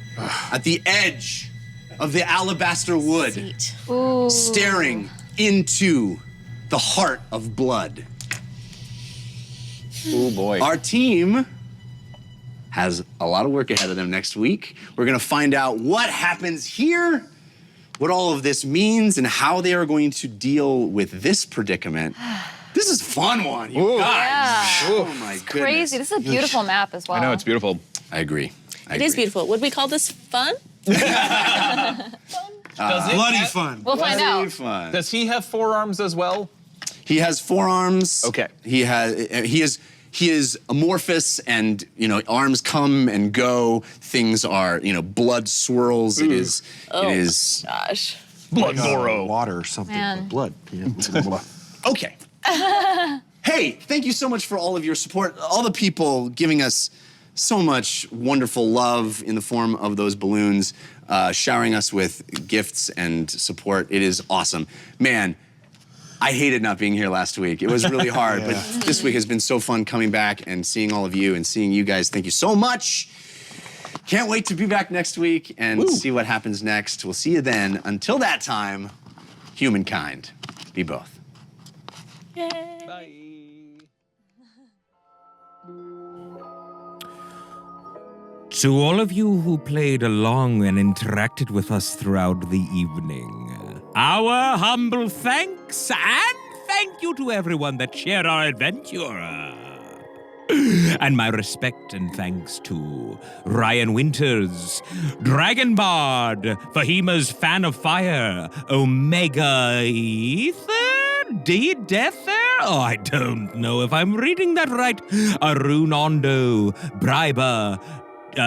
at the edge of the Alabaster Wood, Sweet. Ooh. staring into the heart of blood. Oh boy. Our team has a lot of work ahead of them next week. We're gonna find out what happens here, what all of this means, and how they are going to deal with this predicament. This is a fun one, you guys. Yeah. Oh my goodness. Crazy. This is a beautiful map as well. I know, it's beautiful. I agree. It is beautiful. Would we call this fun? Bloody fun. We'll find out. Fun. Does he have forearms as well? He has forearms. Okay. He is amorphous, and arms come and go. Things are blood swirls. It is. Gosh. Blood Goro. Water or something. Man. Blood. Yeah. Okay. Hey, thank you so much for all of your support. All the people giving us so much wonderful love in the form of those balloons, showering us with gifts and support. It is awesome. Man, I hated not being here last week. It was really hard, but this week has been so fun coming back and seeing all of you and seeing you guys. Thank you so much. Can't wait to be back next week and see what happens next. We'll see you then. Until that time, humankind, be both. Bye. To all of you who played along and interacted with us throughout the evening, our humble thanks, and thank you to everyone that shared our adventure. And my respect and thanks to Ryan Winters, Dragon Bard, Fahima's Fan of Fire, Omega Ether, D-Deather? Oh, I don't know if I'm reading that right. Arun Ondo, Briber,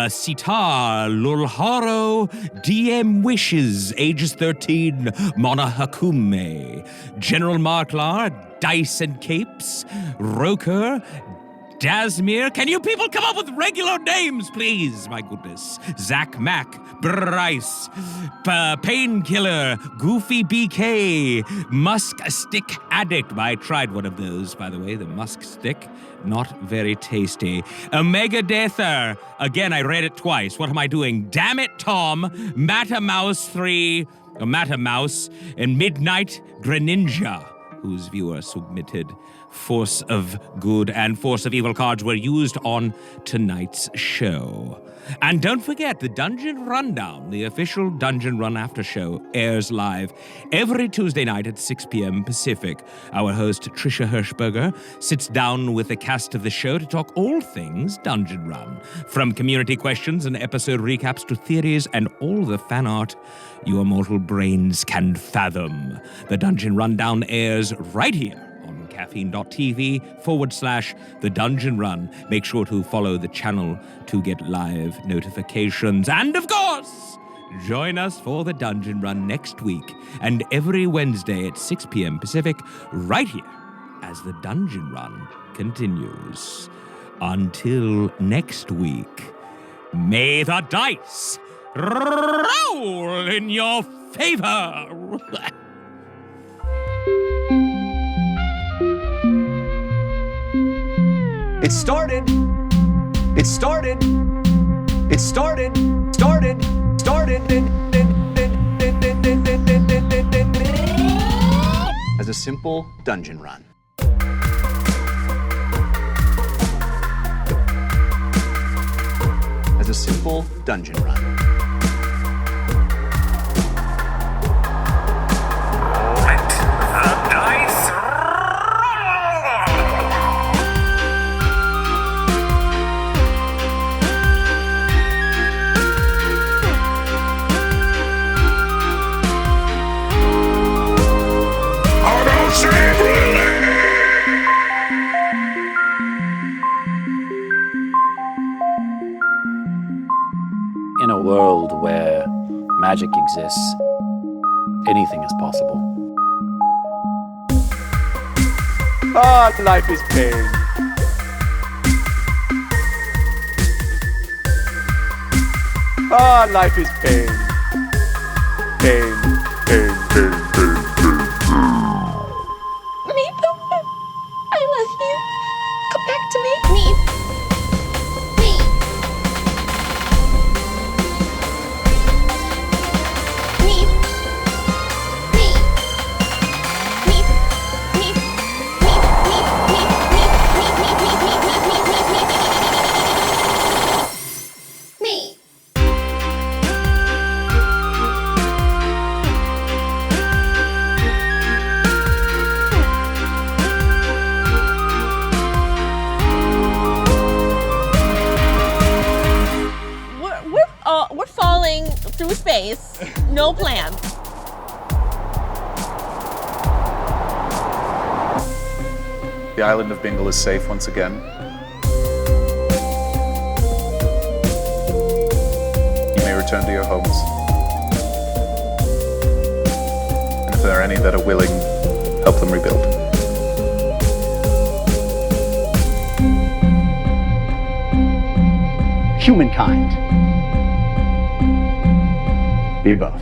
Sitar, Lulharo, DM Wishes, ages 13, Mona Hakume, General Marklar, Dice and Capes, Roker, Dasmir. Can you people come up with regular names, please? My goodness. Zach Mack, Bryce, Painkiller, Goofy BK, Musk Stick Addict. I tried one of those, by the way, the Musk Stick. Not very tasty. Omega Deather. Again, I read it twice. What am I doing? Damn it, Tom. Matamouse 3, or Matamouse, and Midnight Greninja, whose viewer submitted Force of Good and Force of Evil cards were used on tonight's show. And don't forget, the Dungeon Rundown, the official Dungeon Run After Show, airs live every Tuesday night at 6 p.m. Pacific. Our host, Trisha Hirschberger, sits down with the cast of the show to talk all things Dungeon Run, from community questions and episode recaps to theories and all the fan art your mortal brains can fathom. The Dungeon Rundown airs right here on caffeine.tv/The Dungeon Run. Make sure to follow the channel to get live notifications. And of course, join us for the Dungeon Run next week and every Wednesday at 6 p.m. Pacific, right here as the Dungeon Run continues. Until next week, may the dice roll in your favor. It started. It started. It started. Started. Started. as a simple dungeon run. As a simple dungeon run. In a world where magic exists, anything is possible. Ah, life is pain. Ah, life is pain. Pain, pain, pain, pain, pain. Meep, I love you. Come back to me. Meep. Meep. Meep. Meep. Meep. Meep. Meep. Meep. We're falling through space. No plan. The island of Bingle is safe once again. You may return to your homes. And if there are any that are willing, help them rebuild. Humankind. Be both.